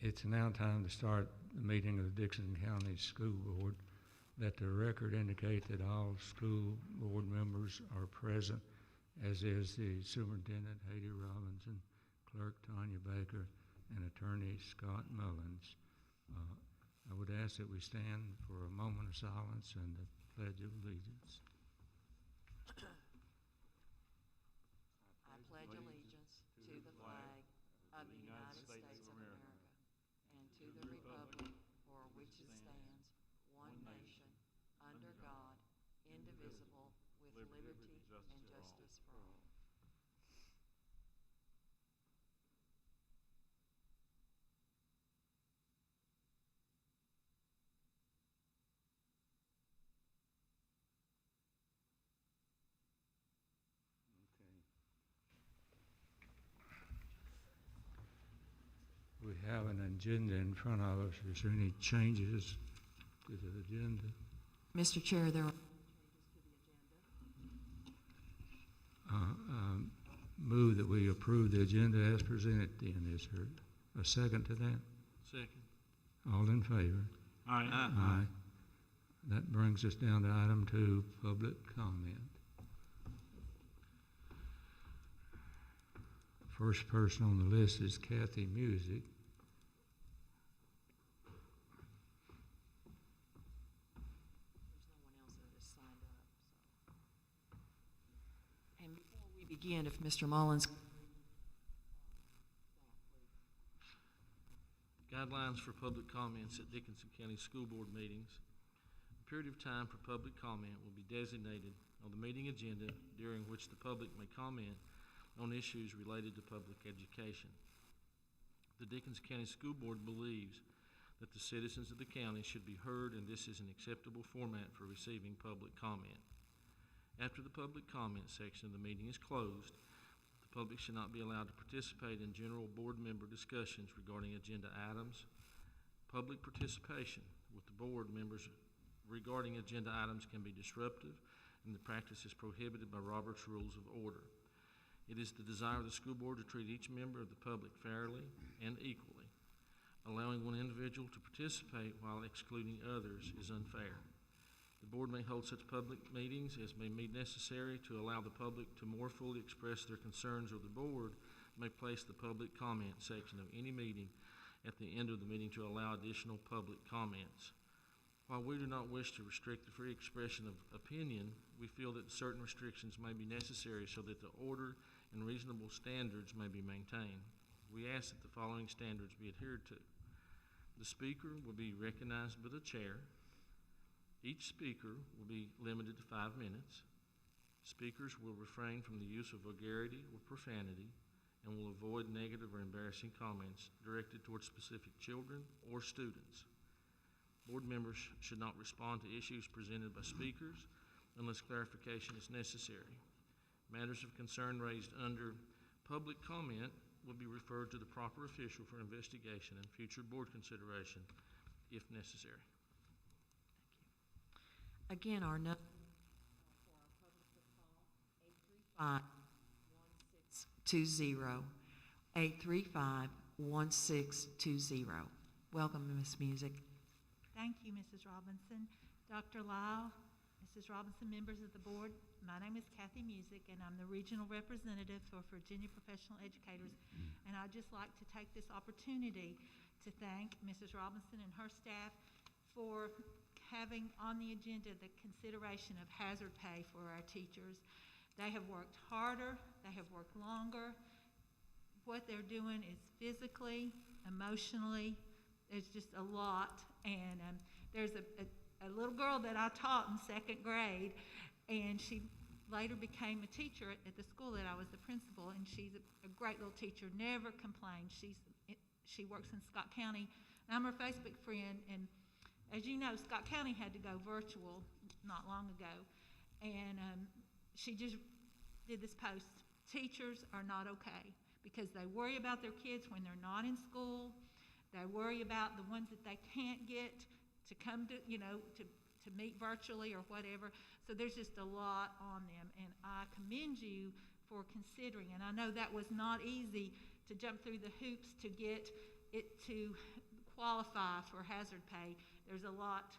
It's now time to start the meeting of the Dixon County School Board. Let the record indicate that all school board members are present, as is the Superintendent Haiti Robinson, Clerk Tanya Baker, and Attorney Scott Mullins. I would ask that we stand for a moment of silence and the Pledge of Allegiance. I pledge allegiance to the flag of the United States of America and to the republic for which it stands, one nation, under God, indivisible, with liberty and justice for all. We have an agenda in front of us. Is there any changes to the agenda? Mr. Chair, there are Move that we approve the agenda as presented then. Is there a second to that? Second. All in favor? Aye. Aye. That brings us down to item 2, public comment. First person on the list is Kathy Music. Again, if Mr. Mullins. Guidelines for public comments at Dickinson County School Board meetings. A period of time for public comment will be designated on the meeting agenda during which the public may comment on issues related to public education. The Dickinson County School Board believes that the citizens of the county should be heard, and this is an acceptable format for receiving public comment. After the public comment section of the meeting is closed, the public should not be allowed to participate in general board member discussions regarding agenda items. Public participation with the board members regarding agenda items can be disruptive, and the practice is prohibited by Robert's Rules of Order. It is the desire of the school board to treat each member of the public fairly and equally. Allowing one individual to participate while excluding others is unfair. The board may hold such public meetings as may be necessary to allow the public to more fully express their concerns, or the board may place the public comment section of any meeting at the end of the meeting to allow additional public comments. While we do not wish to restrict the free expression of opinion, we feel that certain restrictions may be necessary so that the order and reasonable standards may be maintained. We ask that the following standards be adhered to. The speaker will be recognized by the chair. Each speaker will be limited to 5 minutes. Speakers will refrain from the use of vulgarity or profanity and will avoid negative or embarrassing comments directed towards specific children or students. Board members should not respond to issues presented by speakers unless clarification is necessary. Matters of concern raised under public comment will be referred to the proper official for investigation and future board consideration if necessary. Again, our number for our public call, 835-1620, 835-1620. Welcome, Ms. Music. Thank you, Mrs. Robinson. Dr. Lyle, Mrs. Robinson, members of the board, my name is Kathy Music, and I'm the regional representative for Virginia Professional Educators. And I'd just like to take this opportunity to thank Mrs. Robinson and her staff for having on the agenda the consideration of hazard pay for our teachers. They have worked harder, they have worked longer. What they're doing is physically, emotionally, there's just a lot. And there's a little girl that I taught in 2nd grade, and she later became a teacher at the school that I was the principal, and she's a great little teacher, never complains. She works in Scott County, and I'm her Facebook friend, and as you know, Scott County had to go virtual not long ago, and she just did this post. Teachers are not okay because they worry about their kids when they're not in school. They worry about the ones that they can't get to come to, to meet virtually or whatever. So there's just a lot on them, and I commend you for considering. And I know that was not easy to jump through the hoops to get to qualify for hazard pay, there's a lot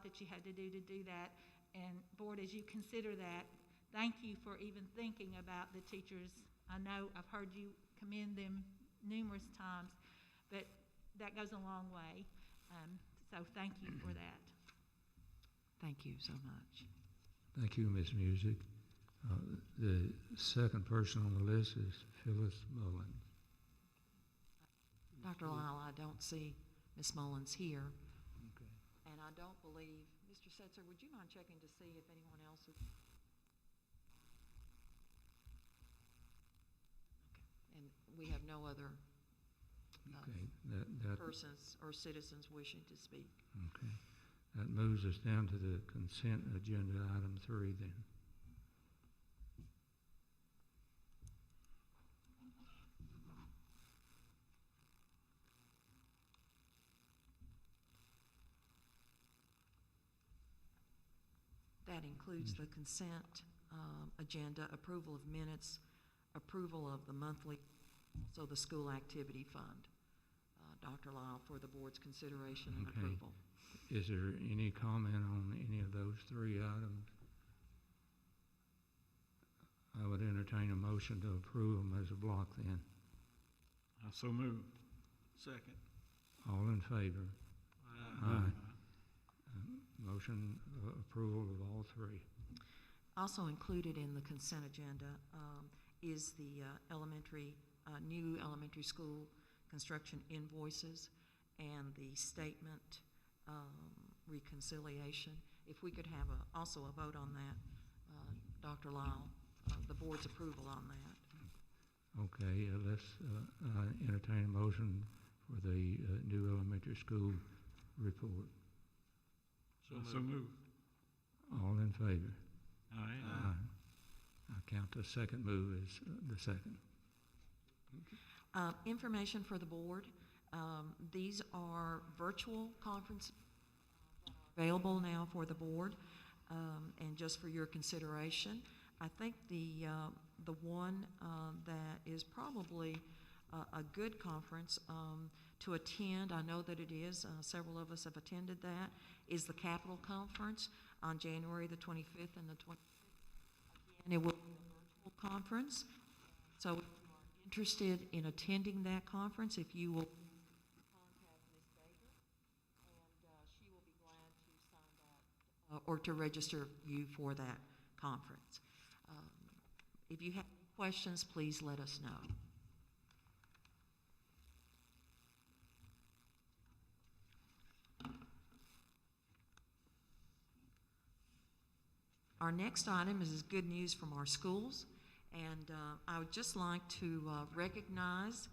that you had to do that. And board, as you consider that, thank you for even thinking about the teachers. I know I've heard you commend them numerous times, but that goes a long way. So thank you for that. Thank you so much. Thank you, Ms. Music. The second person on the list is Phyllis Mullins. Dr. Lyle, I don't see Ms. Mullins here, Okay. and I don't believe, Mr. Setzer, would you mind checking to see if anyone else is? Okay. And we have no other Okay, that persons or citizens wishing to speak. okay. That moves us down to the consent agenda, item 3 then. That includes the consent agenda, approval of minutes, approval of the monthly, also the school activity fund. Dr. Lyle, for the board's consideration and Okay. approval. Is there any comment on any of those 3 items? I would entertain a motion to approve them as a block then. I so move. Second. All in favor? Aye. Motion approval of all 3. Also included in the consent agenda is the new elementary school construction invoices and the statement reconciliation. If we could have also a vote on that, Dr. Lyle, the board's approval on that. Okay, let's entertain a motion for the new elementary school report. So move. All in favor? Aye. I count the second move as the second. Information for the board. These are virtual conferences available now for the board, and just for your consideration. I think the one that is probably a good conference to attend, I know that it is, several of us have attended that, is the Capitol Conference on January the 25th and the 26th. And it will be a virtual conference. So if you are interested in attending that conference, if you will contact Ms. Baker, and she will be glad to sign that or to register you for that conference. If you have any questions, please let us know. Our next item is good news from our schools, and I would just like to recognize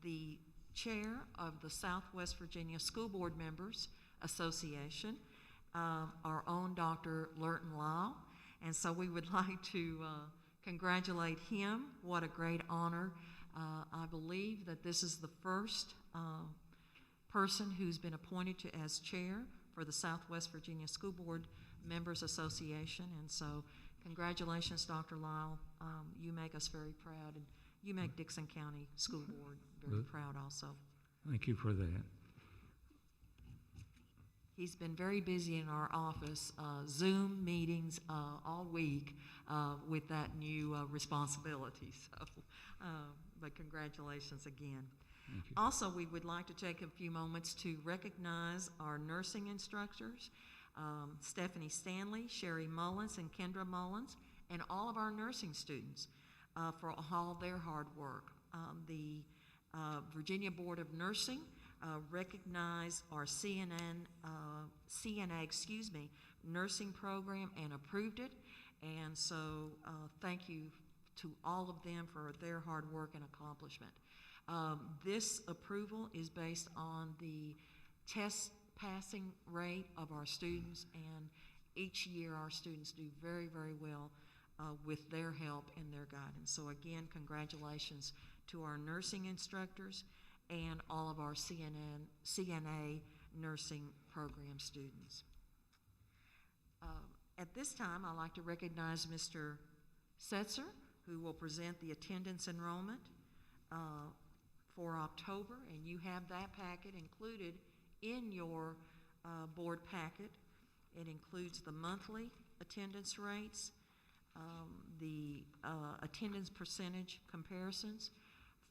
the chair of the Southwest Virginia School Board Members Association, our own Dr. Lurton Lyle, and so we would like to congratulate him. What a great honor. I believe that this is the first person who's been appointed as chair for the Southwest Virginia School Board Members Association, and so congratulations, Dr. Lyle. You make us very proud, and you make Dixon County School Board very proud also. Thank you for that. He's been very busy in our office, Zoom meetings all week with that new responsibility. So, but congratulations again. Thank you. Also, we would like to take a few moments to recognize our nursing instructors, Stephanie Stanley, Sherry Mullins, and Kendra Mullins, and all of our nursing students for all their hard work. The Virginia Board of Nursing recognized our CNA nursing program and approved it. And so thank you to all of them for their hard work and accomplishment. This approval is based on the test passing rate of our students, and each year our students do very, very well with their help and their guidance. So again, congratulations to our nursing instructors and all of our CNA nursing program students. At this time, I'd like to recognize Mr. Setzer, who will present the attendance enrollment for October, and you have that packet included in your board packet. It includes the monthly attendance rates, the attendance percentage comparisons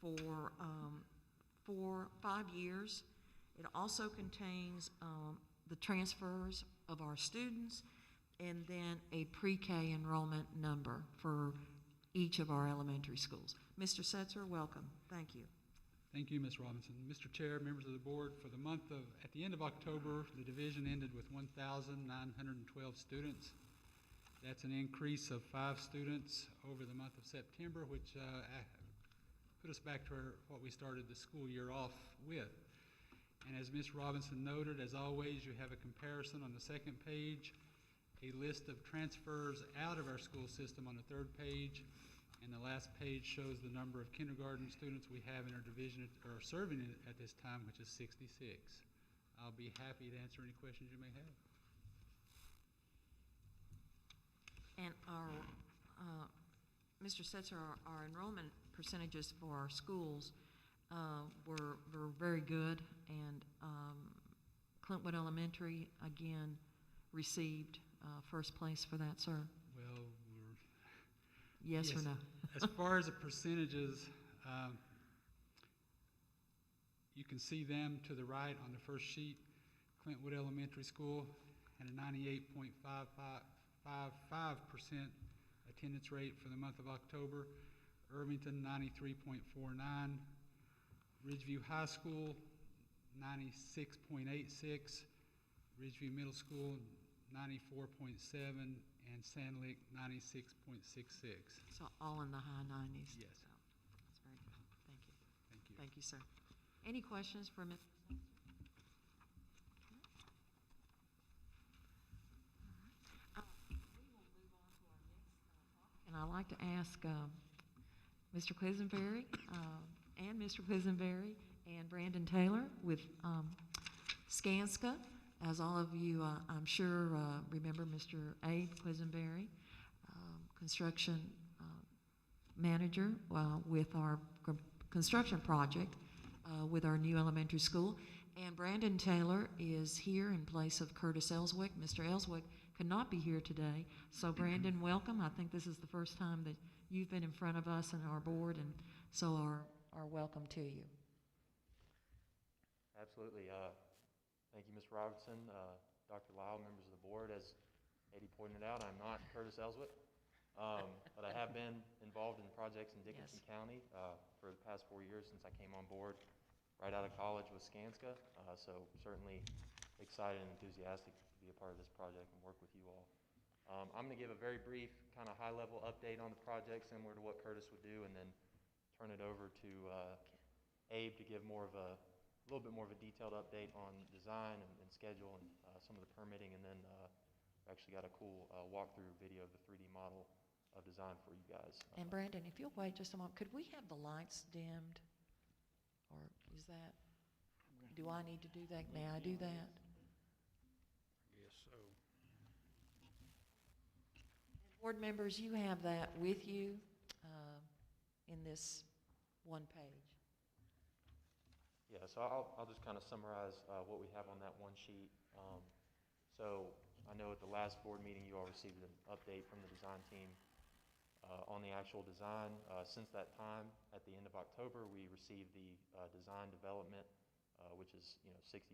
for 5 years. It also contains the transfers of our students and then a pre-K enrollment number for each of our elementary schools. Mr. Setzer, welcome. Thank you. Thank you, Ms. Robinson. Mr. Chair, members of the board, for the month of, at the end of October, the division ended with 1,912 students. That's an increase of 5 students over the month of September, which put us back to what we started the school year off with. And as Ms. Robinson noted, as always, you have a comparison on the second page, a list of transfers out of our school system on the third page, and the last page shows the number of kindergarten students we have in our division or serving it at this time, which is 66. I'll be happy to answer any questions you may have. And our, Mr. Setzer, our enrollment percentages for our schools were very good, and Clintwood Elementary, again, received first place for that, sir. Well, Yes or no? As far as the percentages, you can see them to the right on the first sheet. Clintwood Elementary School had a 98.55% attendance rate for the month of October. Irvington, 93.49. Ridgeview High School, 96.86. Ridgeview Middle School, 94.7. And Sand Lake, 96.66. So all in the high 90s? Yes. So, that's very good. Thank you. Thank you. Thank you, sir. Any questions for Ms. We will move on to our next topic. And I'd like to ask Mr. Quisenberry and Mr. Quisenberry and Brandon Taylor with Skanska. As all of you, I'm sure, remember Mr. Abe Quisenberry, construction manager with our construction project with our new elementary school. And Brandon Taylor is here in place of Curtis Ellswick. Mr. Ellswick could not be here today. So Brandon, welcome. I think this is the first time that you've been in front of us and our board, and so our welcome to you. Absolutely. Thank you, Ms. Robertson, Dr. Lyle, members of the board. As Eddie pointed out, I'm not Curtis Ellswick, but I have been involved in projects in Dickinson County for the past 4 years since I came on board right out of college with Skanska. So certainly excited and enthusiastic to be a part of this project and work with you all. I'm going to give a very brief kind of high-level update on the project, similar to what Curtis would do, and then turn it over to Abe to give more of a little bit more of a detailed update on design and schedule and some of the permitting, and then we actually got a cool walkthrough video of the 3D model of design for you guys. And Brandon, if you'll wait just a moment, could we have the lights dimmed? Or is that, do I need to do that? May I do that? Yes, so. Board members, you have that with you in this one page. Yeah, so I'll just kind of summarize what we have on that one sheet. So I know at the last board meeting you all received an update from the design team on the actual design. Since that time, at the end of October, we received the design development, which is 65%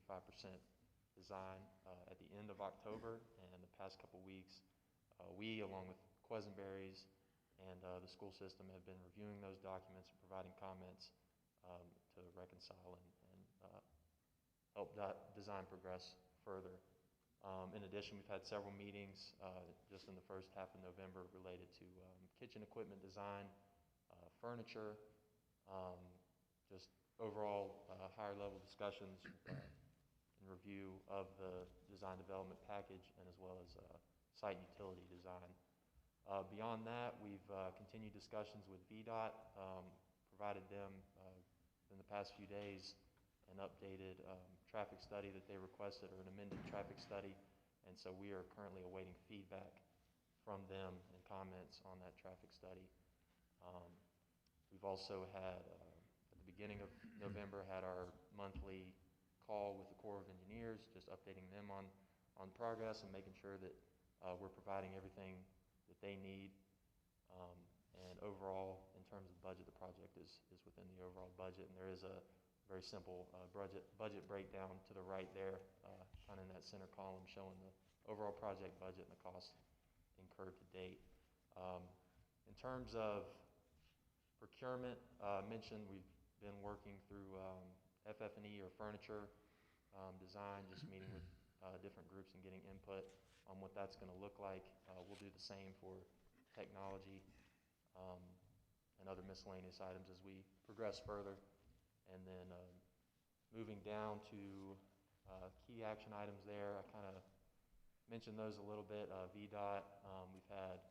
design at the end of October. And the past couple weeks, we, along with Quisenberry's and the school system, have been reviewing those documents and providing comments to reconcile and help that design progress further. In addition, we've had several meetings just in the first half of November related to kitchen equipment design, furniture, just overall higher level discussions and review of the design development package, and as well as site utility design. Beyond that, we've continued discussions with VDOT, provided them in the past few days an updated traffic study that they requested, or an amended traffic study, and so we are currently awaiting feedback from them and comments on that traffic study. We've also had, at the beginning beginning of November, had our monthly call with the Corps of Engineers, just updating them on progress and making sure that we're providing everything that they need. And overall, in terms of budget, the project is within the overall budget, and there is a very simple budget breakdown to the right there, kind of in that center column showing the overall project budget and the cost incurred to date. In terms of procurement, mentioned we've been working through FF&E or furniture design, just meeting with different groups and getting input on what that's going to look like. We'll do the same for technology and other miscellaneous items as we progress further. And then moving down to key action items there, I kind of mentioned those a little bit. VDOT, we've had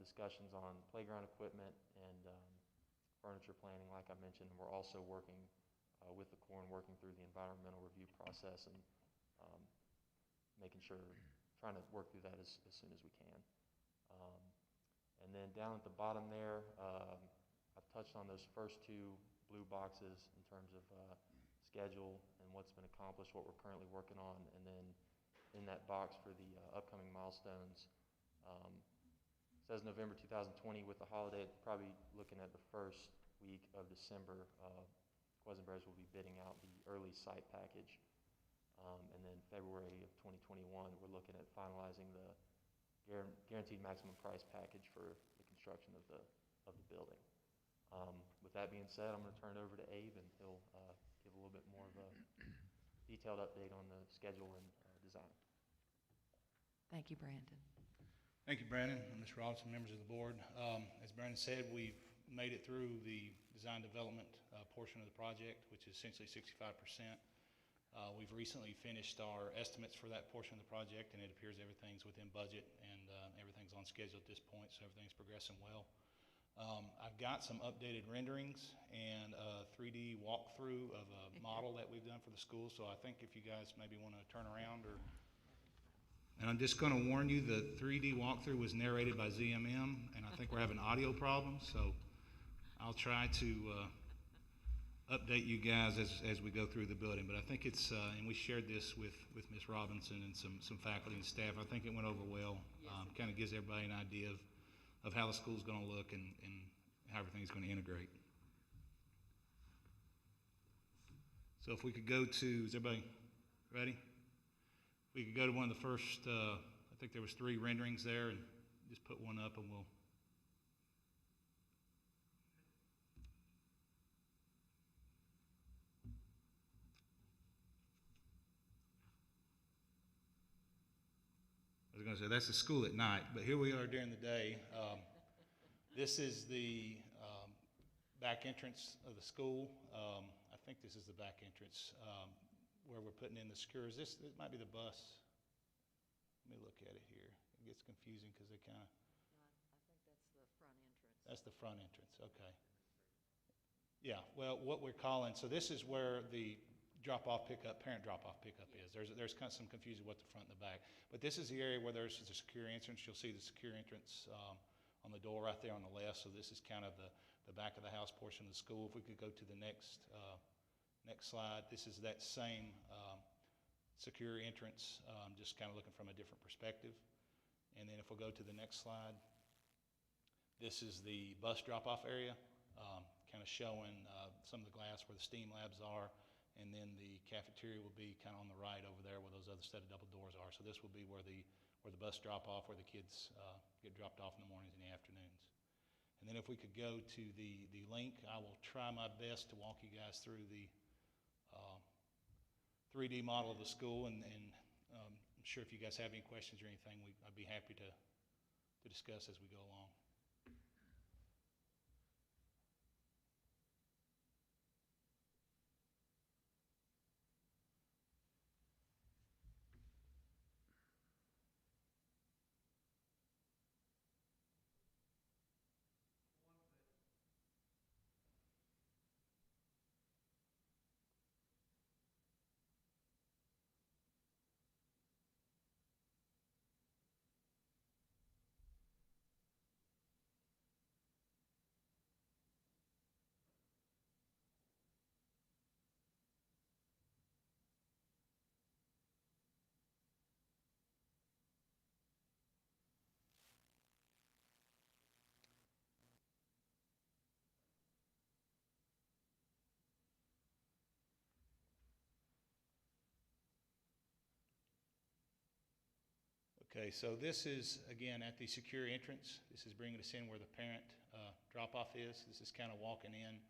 discussions on playground equipment and furniture planning, like I mentioned. We're also working with the Corps and working through the environmental review process and making sure, trying to work through that as soon as we can. And then down at the bottom there, I've touched on those first two blue boxes in terms of schedule and what's been accomplished, what we're currently working on. And then in that box for the upcoming milestones, says November 2020 with the holiday, probably looking at the first week of December, Quisenberries will be bidding out the early site package. And then February of 2021, we're looking at finalizing the guaranteed maximum price package for the construction of the building. With that being said, I'm going to turn it over to Abe, and he'll give a little bit more of a detailed update on the schedule and design. Thank you, Brandon. Thank you, Brandon, and Ms. Robinson, members of the board. As Brandon said, we've made it through the design development portion of the project, which is essentially 65%. We've recently finished our estimates for that portion of the project, and it appears everything's within budget and everything's on schedule at this point, so everything's progressing well. I've got some updated renderings and a 3D walkthrough of a model that we've done for the school, so I think if you guys maybe want to turn around or... And I'm just going to warn you, the 3D walkthrough was narrated by ZMM, and I think we're having audio problems, so I'll try to update you guys as we go through the building. But I think it's, and we shared this with Ms. Robinson and some faculty and staff, I think it went over well. Kind of gives everybody an idea of how the school's going to look and how everything's going to integrate. So if we could go to, is everybody ready? We could go to one of the first, I think there was 3 renderings there, and just put one up and we'll... I was going to say, that's the school at night, but here we are during the day. This is the back entrance of the school. I think this is the back entrance where we're putting in the security. This might be the bus. Let me look at it here. It gets confusing because they kind of... No, I think that's the front entrance. That's the front entrance, okay. Yeah, well, what we're calling, so this is where the drop-off pickup, parent drop-off pickup is. There's kind of some confusion what the front and the back. But this is the area where there's the secure entrance. You'll see the secure entrance on the door right there on the left. So this is kind of the back of the house portion of the school. If we could go to the next slide. This is that same secure entrance, just kind of looking from a different perspective. And then if we'll go to the next slide, this is the bus drop-off area, kind of showing some of the glass where the STEAM labs are. And then the cafeteria will be kind of on the right over there where those other set of double doors are. So this will be where the bus drop off, where the kids get dropped off in the mornings and the afternoons. And then if we could go to the link, I will try my best to walk you guys through the 3D model of the school. And I'm sure if you guys have any questions or anything, I'd be happy to discuss as we go along. Okay, so this is, again, at the secure entrance. This is bringing us in where the parent drop-off is. This is kind of walking in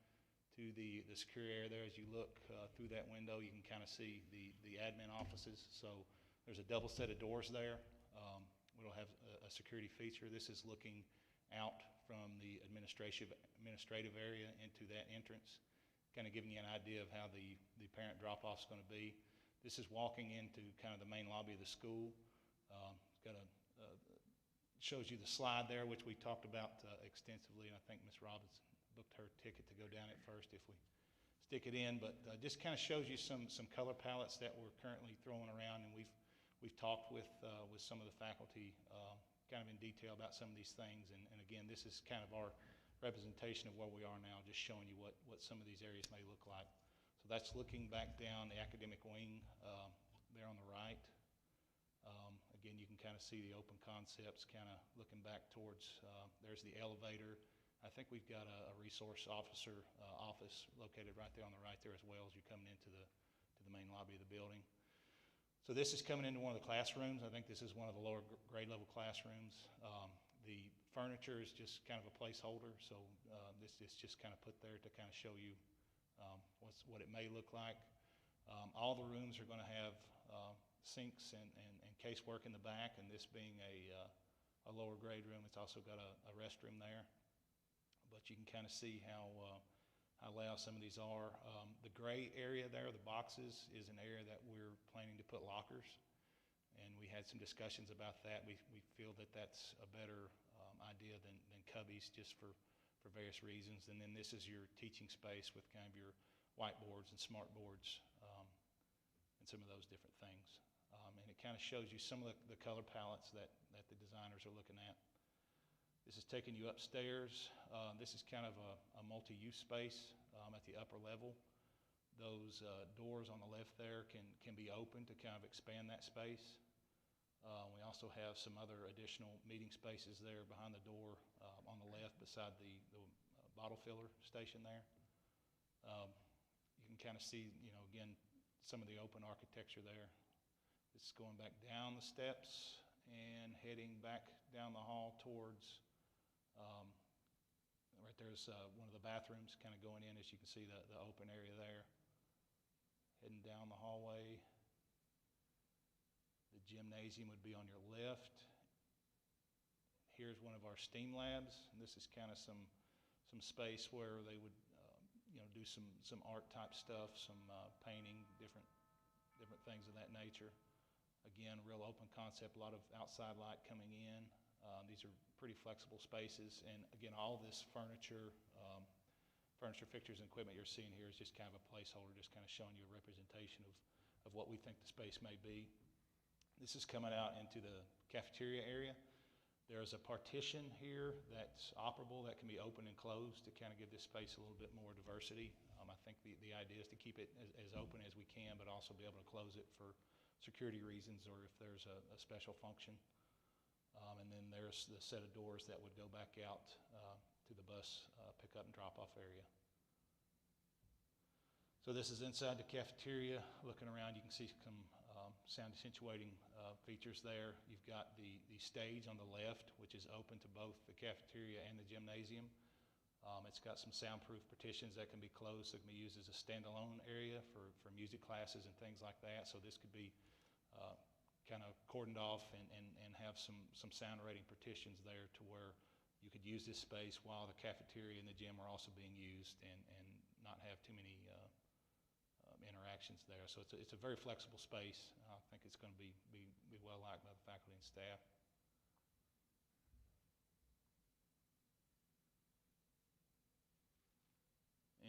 to the secure area there. As you look through that window, you can kind of see the admin offices. So there's a double set of doors there. We don't have a security feature. This is looking out from the administrative area into that entrance, kind of giving you an idea of how the parent drop-off is going to be. This is walking into kind of the main lobby of the school. It's got shows you the slide there, which we talked about extensively, and I think Ms. Robinson booked her ticket to go down it first if we stick it in. But just kind of shows you some color palettes that we're currently throwing around, and we've talked with some of the faculty kind of in detail about some of these things. And again, this is kind of our representation of where we are now, just showing you what some of these areas may look like. So that's looking back down the academic wing there on the right. Again, you can kind of see the open concepts kind of looking back towards, there's the elevator. I think we've got a resource officer office located right there on the right there as well as you're coming into the main lobby of the building. So this is coming into one of the classrooms. I think this is one of the lower grade level classrooms. The furniture is just kind of a placeholder, so this is just kind of put there to kind of show you what it may look like. All the rooms are going to have sinks and casework in the back, and this being a lower grade room, it's also got a restroom there. But you can kind of see how loud some of these are. The gray area there, the boxes, is an area that we're planning to put lockers, and we had some discussions about that. We feel that that's a better idea than cubbies, just for various reasons. And then this is your teaching space with kind of your whiteboards and smart boards and some of those different things. And it kind of shows you some of the color palettes that the designers are looking at. This is taking you upstairs. This is kind of a multi-use space at the upper level. Those doors on the left there can be open to kind of expand that space. We also have some other additional meeting spaces there behind the door on the left beside the bottle filler station there. You can kind of see, again, some of the open architecture there. It's going back down the steps and heading back down the hall towards, right there's one of the bathrooms kind of going in, as you can see the open area there. Heading down the hallway. The gymnasium would be on your left. Here's one of our STEAM labs. And this is kind of some space where they would do some art type stuff, some painting, different things of that nature. Again, real open concept, a lot of outside light coming in. These are pretty flexible spaces, and again, all this furniture, fixtures, and equipment you're seeing here is just kind of a placeholder, just kind of showing you a representation of what we think the space may be. This is coming out into the cafeteria area. There's a partition here that's operable, that can be open and closed to kind of give this space a little bit more diversity. I think the idea is to keep it as open as we can, but also be able to close it for security reasons or if there's a special function. And then there's the set of doors that would go back out to the bus pickup and drop-off area. So this is inside the cafeteria. Looking around, you can see some sound accentuating features there. You've got the stage on the left, which is open to both the cafeteria and the gymnasium. It's got some soundproof partitions that can be closed, that can be used as a standalone area for music classes and things like that. So this could be kind of cordoned off and have some sound rating partitions there to where you could use this space while the cafeteria and the gym are also being used and not have too many interactions there. So it's a very flexible space. I think it's going to be well liked by the faculty and staff.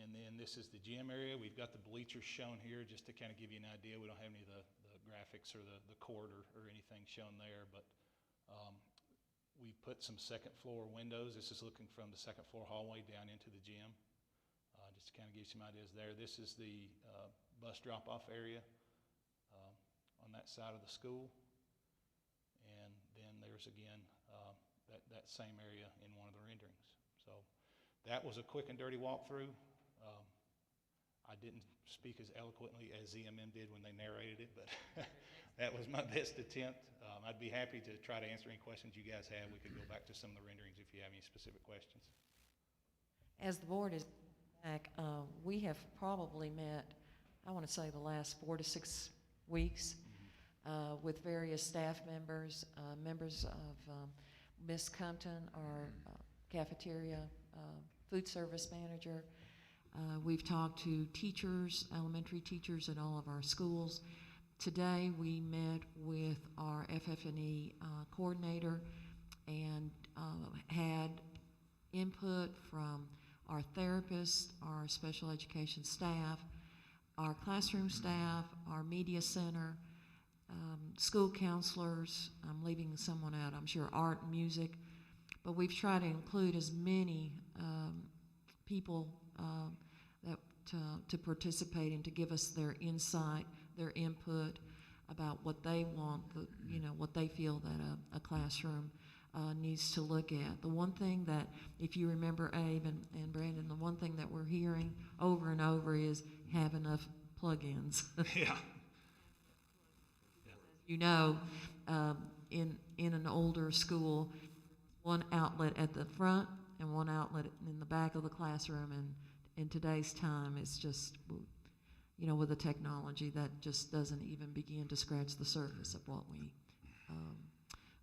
And then this is the gym area. We've got the bleachers shown here just to kind of give you an idea. We don't have any of the graphics or the court or anything shown there, but we put some second floor windows. This is looking from the second floor hallway down into the gym, just to kind of give you some ideas there. This is the bus drop-off area on that side of the school. And then there's, again, that same area in one of the renderings. So that was a quick and dirty walkthrough. I didn't speak as eloquently as ZMM did when they narrated it, but that was my best attempt. I'd be happy to try to answer any questions you guys have. We could go back to some of the renderings if you have any specific questions. As the board is back, we have probably met, I want to say, the last 4 to 6 weeks with various staff members, members of Miss Compton, our cafeteria food service manager. We've talked to teachers, elementary teachers at all of our schools. Today we met with our FF&E coordinator and had input from our therapists, our special education staff, our classroom staff, our media center, school counselors. I'm leaving someone out, I'm sure, art and music. But we've tried to include as many people to participate and to give us their insight, their input about what they want, what they feel that a classroom needs to look at. The one thing that, if you remember, Abe and Brandon, the one thing that we're hearing over and over is have enough plug-ins. Yeah. You know, in an older school, one outlet at the front and one outlet in the back of the classroom, and in today's time, it's just, with the technology, that just doesn't even begin to scratch the surface of what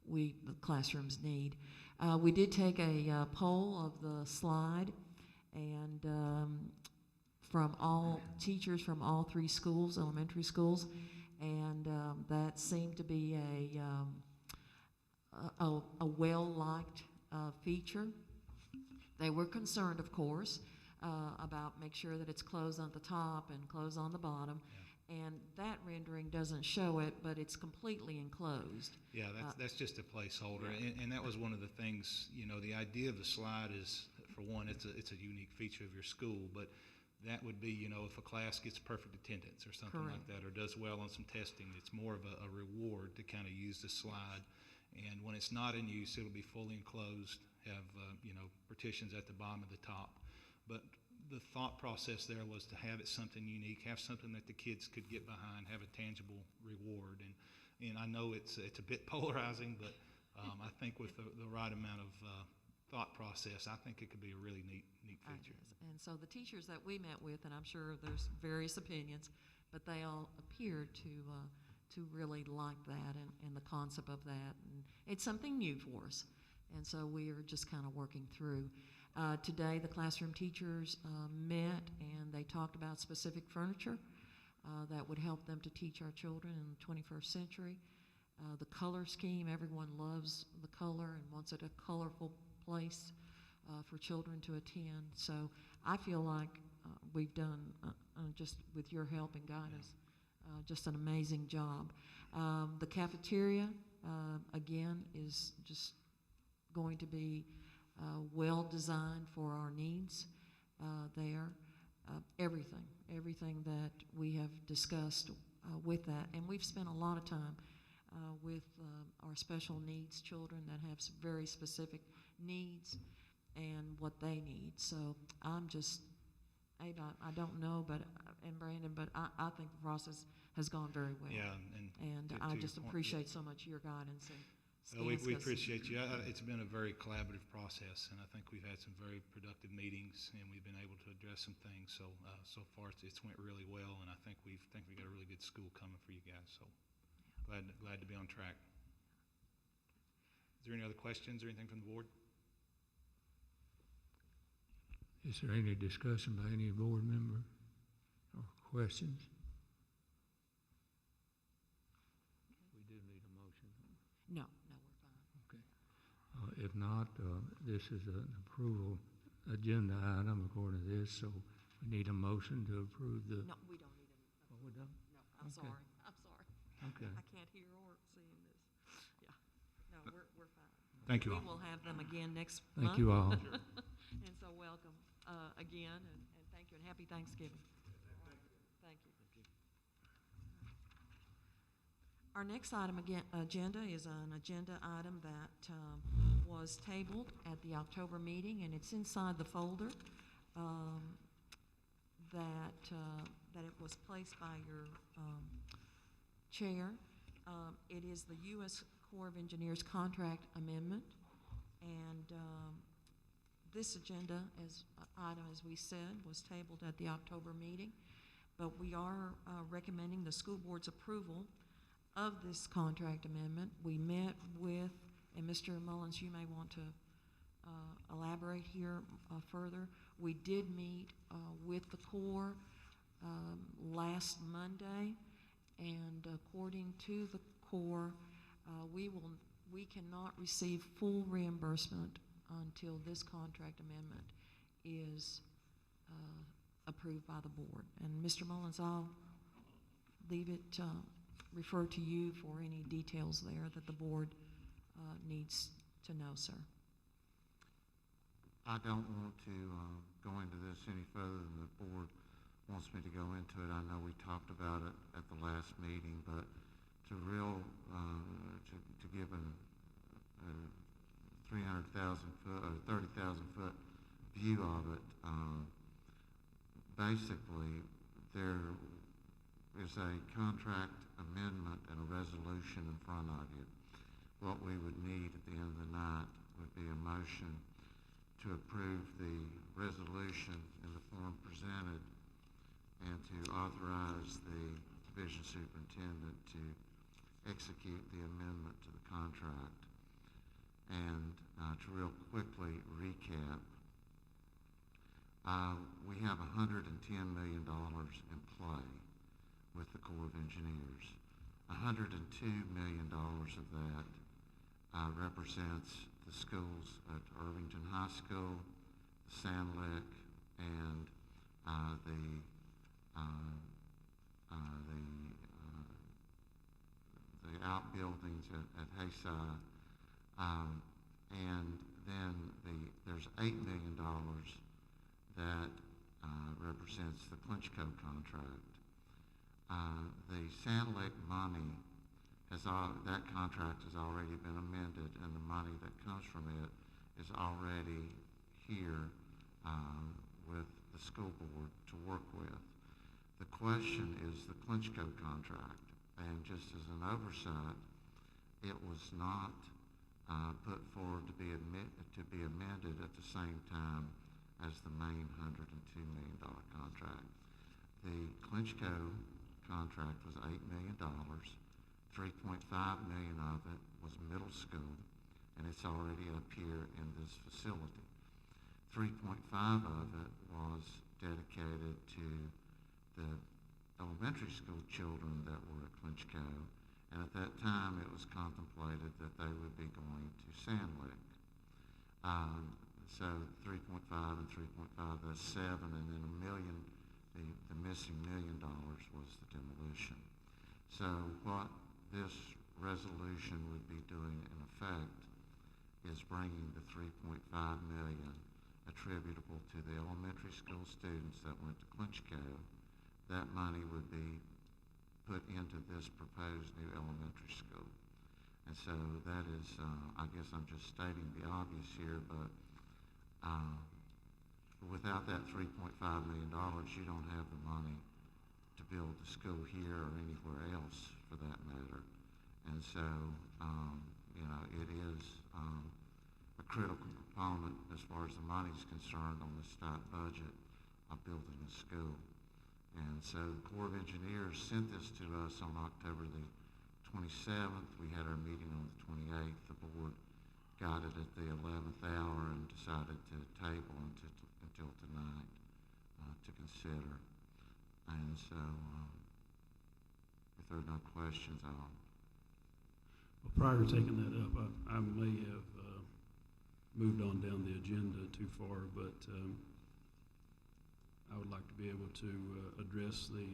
the classrooms need. We did take a poll of the slide, and from all teachers from all 3 schools, elementary schools, and that seemed to be a well-liked feature. They were concerned, of course, about make sure that it's closed on the top and closed on the bottom. Yeah. And that rendering doesn't show it, but it's completely enclosed. Yeah, that's just a placeholder. Yeah. And that was one of the things, the idea of the slide is, for one, it's a unique feature of your school, but that would be, if a class gets perfect attendance or something Correct. like that, or does well on some testing, it's more of a reward to kind of use the slide. And when it's not in use, it'll be fully enclosed, have, partitions at the bottom of the top. But the thought process there was to have it something unique, have something that the kids could get behind, have a tangible reward. And I know it's a bit polarizing, but I think with the right amount of thought process, I think it could be a really neat feature. And so the teachers that we met with, and I'm sure there's various opinions, but they all appeared to really like that and the concept of that. And it's something new for us. And so we are just kind of working through. Today, the classroom teachers met, and they talked about specific furniture that would help them to teach our children in the 21st century. The color scheme, everyone loves the color and wants it a colorful place for children to attend. So I feel like we've done, just with your help and guidance, just an amazing job. The cafeteria, again, is just going to be well designed for our needs there. Everything that we have discussed with that. And we've spent a lot of time with our special needs children that have some very specific needs and what they need. So I'm just, I don't know, and Brandon, but I think the process has gone very well. Yeah, and I just appreciate so much your guidance and we appreciate you. It's been a very collaborative process, and I think we've had some very productive meetings, and we've been able to address some things. So so far, it's went really well, and I think we got a really good school coming for you guys. So glad to be on track. Is there any other questions or anything from the board? Is there any discussion by any board member or questions? We do need a motion. No, we're fine. Okay. If not, this is an approval agenda item according to this, so we need a motion to approve the. No, we don't need a. Oh, we don't? No, I'm Okay. sorry. I'm sorry. Okay. I can't hear or see this. Yeah. No, we're fine. Thank you all. We will have them again next month. Thank you all. And so welcome again, and thank you, and happy Thanksgiving. Thank you. Our next item agenda is an agenda item that was tabled at the October meeting, and it's inside the folder. that it was placed by your chair. It is the U.S. Corps of Engineers contract amendment, and this agenda item, as we said, was tabled at the October meeting, but we are recommending the school board's approval of this contract amendment. We met with, and Mr. Mullins, you may want to elaborate here further. We did meet with the Corps last Monday, and according to the Corps, we cannot receive full reimbursement until this contract amendment is approved by the board. And Mr. Mullins, I'll leave it, refer to you for any details there that the board needs to know, sir. I don't want to go into this any further than the board wants me to go into it. I know we talked about it at the last meeting, but to give a 300,000 foot or 30,000 foot view of it, basically there is a contract amendment and a resolution in front of you. What we would need at the end of the night would be a motion to approve the resolution in the form presented and to authorize the division superintendent to execute the amendment to the contract. And to real quickly recap, we have $110 million in play with the Corps of Engineers. $102 million of that represents the schools at Irvington High School, Sand Lick, and the outbuildings at Hayside, and then there's $8 million that represents the Clinchco contract. The Sand Lick money that contract has already been amended, and the money that comes from it is already here with the school board to work with. The question is the Clinchco contract, and just as an oversight, it was not put forward to be amended at the same time as the main $102 million contract. The Clinchco contract was $8 million. $3.5 million of it was middle school, and it's already up here in this facility. 3.5 of it was dedicated to the elementary school children that were at Clinchco, and at that time it was contemplated that they would be going to Sand Lick. So 3.5 and 3.5, that's 7, and then $1 million, the missing $1 million was the demolition. So what this resolution would be doing in effect is bringing the $3.5 million attributable to the elementary school students that went to Clinchco. That money would be put into this proposed new elementary school. And so that is, I guess I'm just stating the obvious here, but without that $3.5 million, you don't have the money to build the school here or anywhere else for that matter. And so, it is a critical component as far as the money is concerned on the state budget of building a school. And so the Corps of Engineers sent this to us on October the 27th. We had our meeting on the 28th. The board got it at the 11th hour and decided to table until tonight to consider. And so, if there are no questions, I'll... Well, prior to taking that up, I may have moved on down the agenda too far, but I would like to be able to address the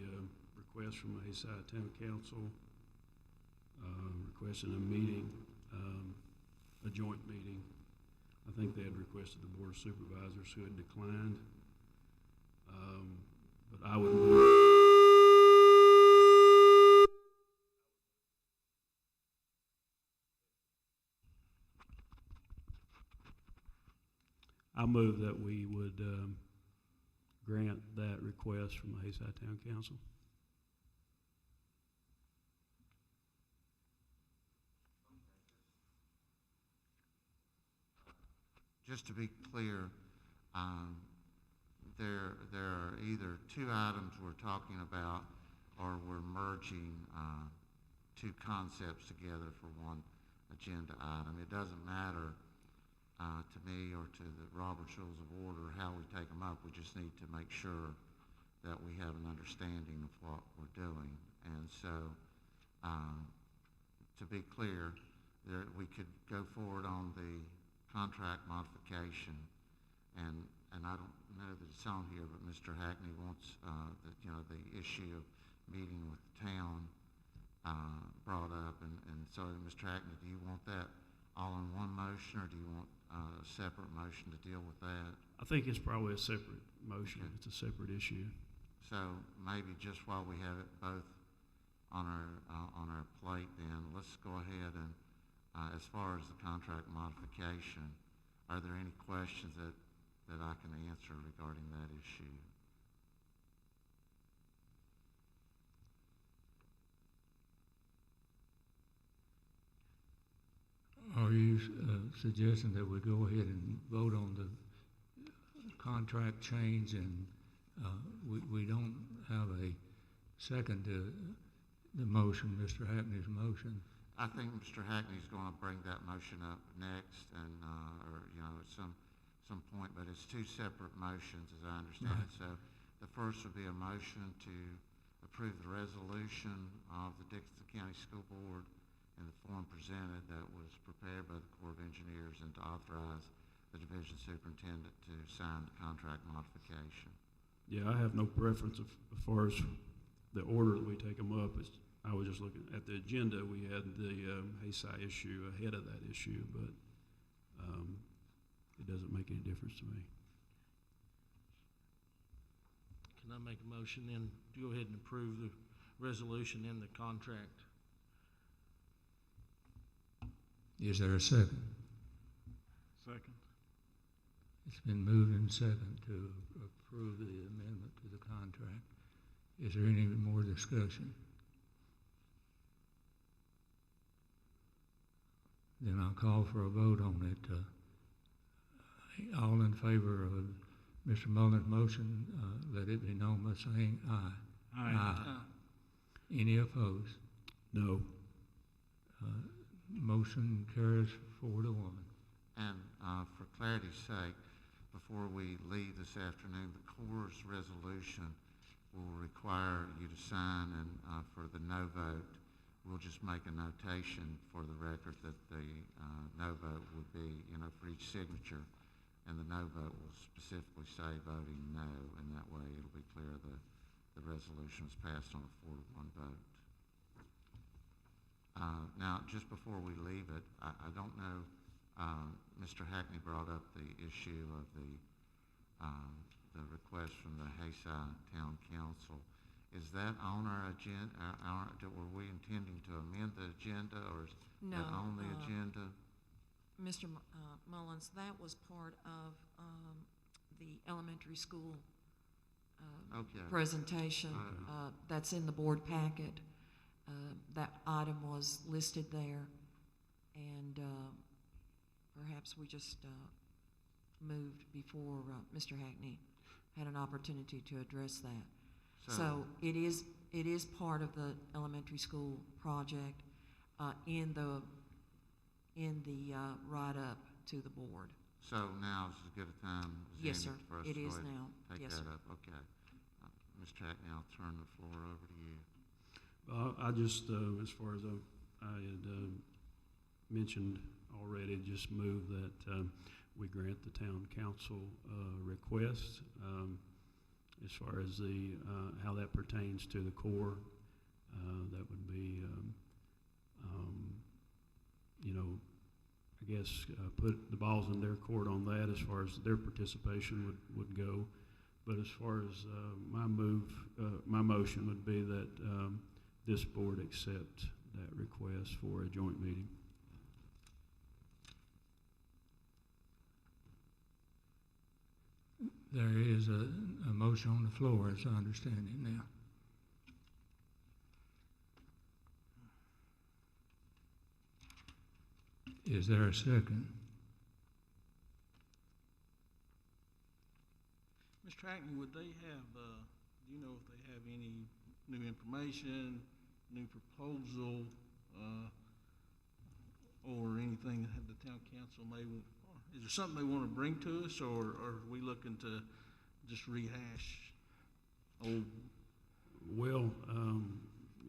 request from the Hayside Town Council requesting a meeting, a joint meeting. I think they had requested the Board of Supervisors, who had declined. But I would move. I move that we would grant that request from the Hayside Town Council. Just to be clear, there are either two items we're talking about, or we're merging two concepts together for one agenda item. It doesn't matter to me or to the Robert's Rules of Order how we take them up. We just need to make sure that we have an understanding of what we're doing. And so, to be clear, we could go forward on the contract modification, and I don't know that it's on here, but Mr. Hackney wants the issue of meeting with the town brought up, and so Mr. Hackney, do you want that all in one motion, or do you want a separate motion to deal with that? I think it's probably a separate motion. Okay. It's a separate issue. So maybe just while we have it both on our plate, then let's go ahead and as far as the contract modification, are there any questions that I can answer regarding that issue? Are you suggesting that we go ahead and vote on the contract change, and we don't have a second to the motion, Mr. Hackney's motion? I think Mr. Hackney's going to bring that motion up next, and or at some point. But it's two separate motions, as I understand it. So the first would be a motion to approve the resolution of the Dickinson County School Board in the form presented that was prepared by the Corps of Engineers, and to authorize the division superintendent to sign the contract modification. Yeah, I have no preference as far as the order that we take them up. I was just looking at the agenda. We had the Hayside issue ahead of that issue, but it doesn't make any difference to me. Can I make a motion then to go ahead and approve the resolution and the contract? Is there a second? Second. It's been moved and second to approve the amendment to the contract. Is there any more discussion? Then I'll call for a vote on it. All in favor of Mr. Mullins' motion, let it be known by saying aye. Aye. Any opposed? No. Motion carries 4-1. And for clarity's sake, before we leave this afternoon, the Corps' resolution will require you to sign, and for the no vote, we'll just make a notation for the record that the no vote would be, for each signature, and the no vote will specifically say voting no, and that way it'll be clear the resolution was passed on a 4-1 vote. Now, just before we leave it, I don't know, Mr. Hackney brought up the issue of the request from the Hayside Town Council. Is that on our agenda? Were we intending to amend the agenda, or is that on the agenda? Mr. Mullins, that was part of the elementary school presentation. That's in the board packet. That item was listed there, and perhaps we just moved before Mr. Hackney had an opportunity to address that. So it is part of the elementary school project in the write-up to the board. So now is as good a time as Yes, any sir. for us It to is go ahead and now. take Yes, that sir. up. Okay. Mr. Hackney, I'll turn the floor over to you. I just, as far as I had mentioned already, just move that we grant the town council request as far as the how that pertains to the Corps. That would be, I guess, put the balls in their court on that as far as their participation would go. But as far as my motion would be that this board accept that request for a joint meeting. There is a motion on the floor, as I understand it now. Is there a second? Mr. Hackney, would they have, do you know if they have any new information, new proposal, or anything that the town council may, is there something they want to bring to us, or are we looking to just rehash old? Well,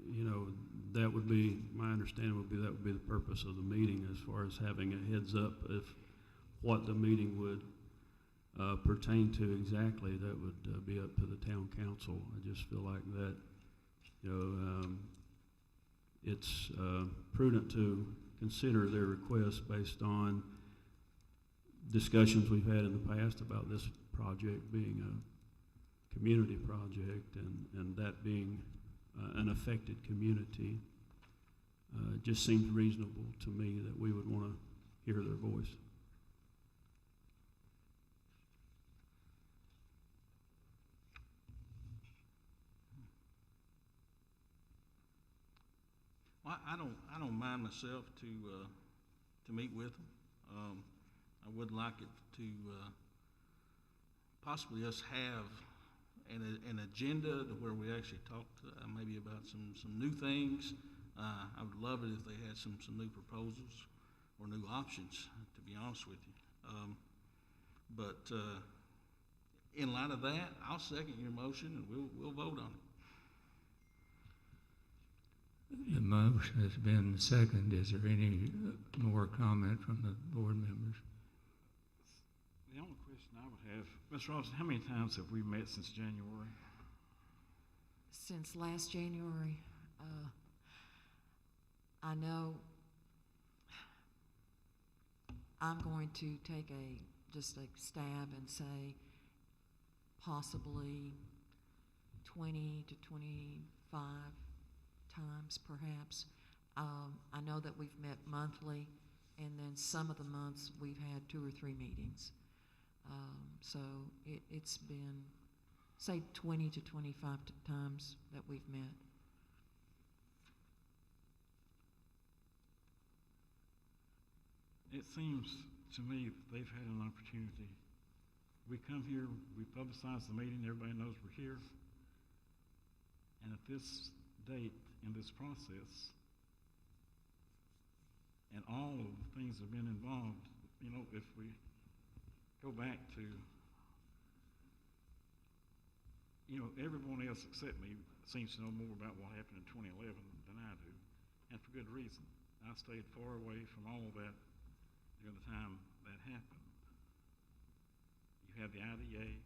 you know, that would be, my understanding would be that would be the purpose of the meeting, as far as having a heads up if what the meeting would pertain to exactly. That would be up to the town council. I just feel like that, you know, it's prudent to consider their request based on discussions we've had in the past about this project being a community project, and that being an affected community. It just seems reasonable to me that we would want to hear their voice. Well, I don't mind myself to meet with them. I would like it to possibly us have an agenda to where we actually talk maybe about some new things. I would love it if they had some new proposals or new options, to be honest with you. But in light of that, I'll second your motion and we'll vote on it. The motion has been seconded. Is there any more comment from the board members? The only question I would have, Ms. Robinson, how many times have we met since January? Since last January, I know I'm going to take just a stab and say possibly 20 to 25 times perhaps. I know that we've met monthly, and then some of the months we've had 2 or 3 meetings. So it's been, say, 20 to 25 times that we've met. It seems to me that they've had an opportunity. We come here, we publicize the meeting, everybody knows we're here. And at this date in this process, and all of the things that have been involved, you know, if we go back to, you know, everyone else except me seems to know more about what happened in 2011 than I do, and for good reason. I stayed far away from all of that during the time that happened. You had the IDA,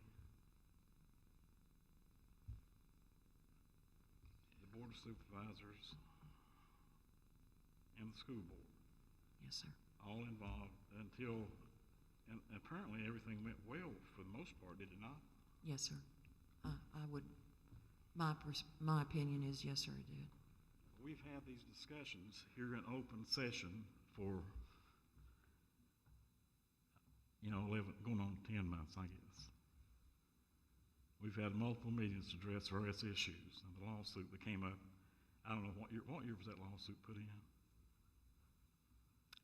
the Board of Supervisors, and the school board. Yes, sir. All involved until, and apparently everything went well for the most part, did it not? Yes, sir. I would, my opinion is yes, sir, it did. We've had these discussions here in open session for, you know, 11, going on 10 months, I guess. We've had multiple meetings to address various issues, and the lawsuit that came up, I don't know what year was that lawsuit put in?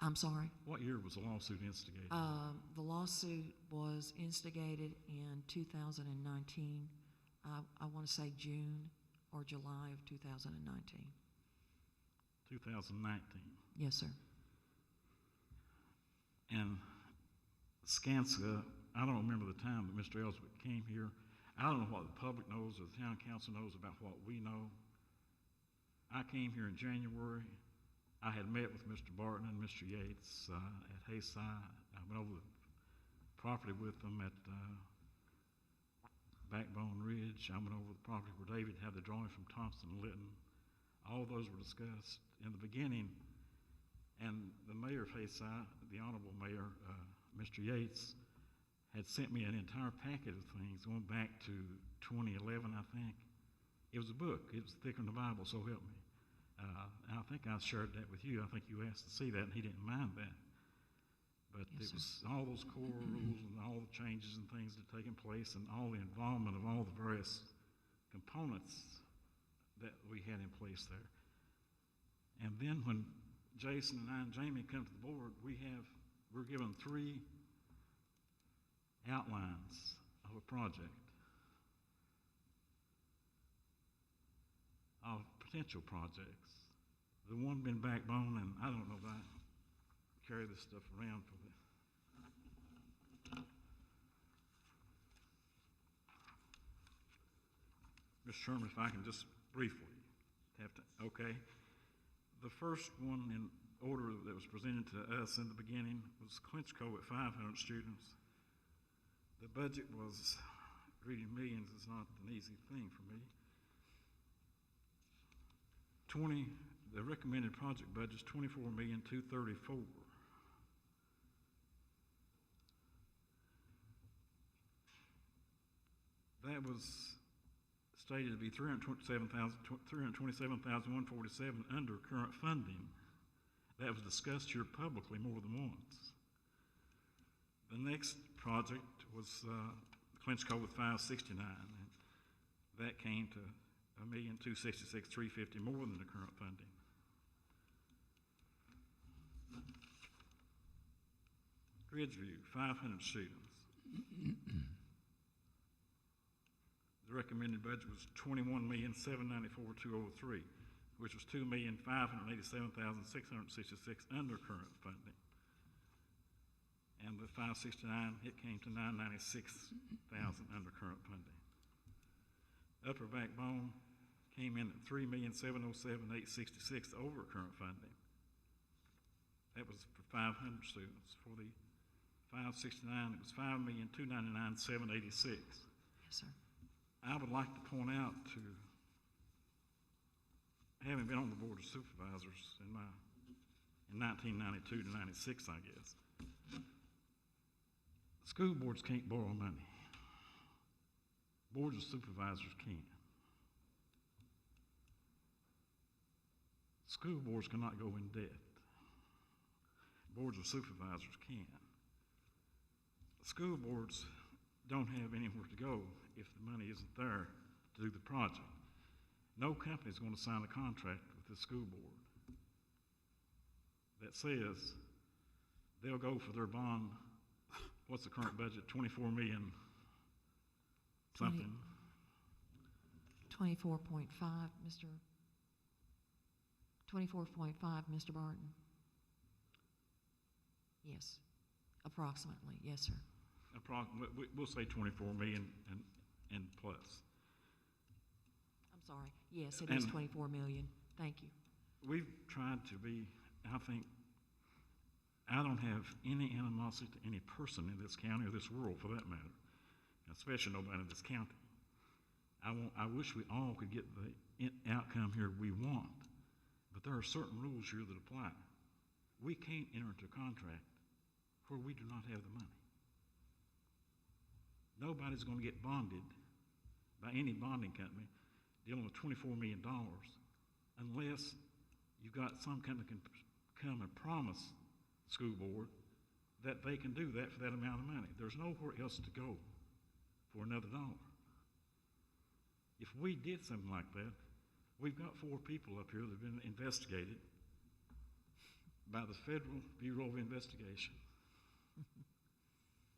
I'm sorry? What year was the lawsuit instigated? The lawsuit was instigated in 2019. I want to say June or July of 2019. 2019. Yes, sir. And Skanska, I don't remember the time that Mr. Ellsworth came here. I don't know what the public knows or the town council knows about what we know. I came here in January. I had met with Mr. Barton and Mr. Yates at Hayside. I went over the property with them at Backbone Ridge. I went over the property where David had the drawing from Thompson and Litton. All of those were discussed in the beginning. And the mayor of Hayside, the Honorable Mayor, Mr. Yates, had sent me an entire packet of things going back to 2011, I think. It was a book. It was thicker than the Bible, so help me. I think I shared that with you. I think you asked to see that, and he didn't mind that. But Yes, it was all those core rules and all the changes and things that had taken place and all the involvement of all the various components that we had in place there. And then when Jason and I and Jamie come to the board, we're given 3 outlines of a project, of potential projects. The one been backbone, and I don't know if I carry this stuff around for the Mr. Chairman, if I can just briefly okay. The first one in order that was presented to us in the beginning was Clinchco at 500 students. The budget was, reading millions is not an easy thing for me. The recommended project budget is $24,234,000. That was stated to be $327,147 under current funding. That was discussed here publicly more than once. The next project was Clinchco with 569, and that came to $1,266,350 more than the current funding. Ridgeview, 500 students. The recommended budget was $21,794,203, which was $2,587,666 under current funding. And the 569, it came to $996,000 under current funding. Upper Backbone came in at $3,707,866 over current funding. That was for 500 students. For the 569, it was $5,299,786. Yes, sir. I would like to point out having been on the Board of Supervisors in 1992 to 96, I guess, school boards can't borrow money. Boards of Supervisors can. School boards cannot go in debt. Boards of Supervisors can. School boards don't have anywhere to go if the money isn't there to do the project. No company is going to sign a contract with the school board that says they'll go for their bond. What's the current budget? 24 million something. 24.5, Mr. 24.5, Mr. Barton. Yes, approximately. Yes, sir. We'll say 24 million and plus. I'm sorry. Yes, it is And 24 million. Thank you. We've tried to be, I think, I don't have any animosity to any person in this county or this world for that matter, especially nobody in this county. I wish we all could get the outcome here we want, but there are certain rules here that apply. We can't enter into a contract where we do not have the money. Nobody's going to get bonded by any bonding company dealing with $24 million unless you've got some company can come and promise the school board that they can do that for that amount of money. There's nowhere else to go for another dollar. If we did something like that, we've got 4 people up here that have been investigated by the Federal Bureau of Investigation,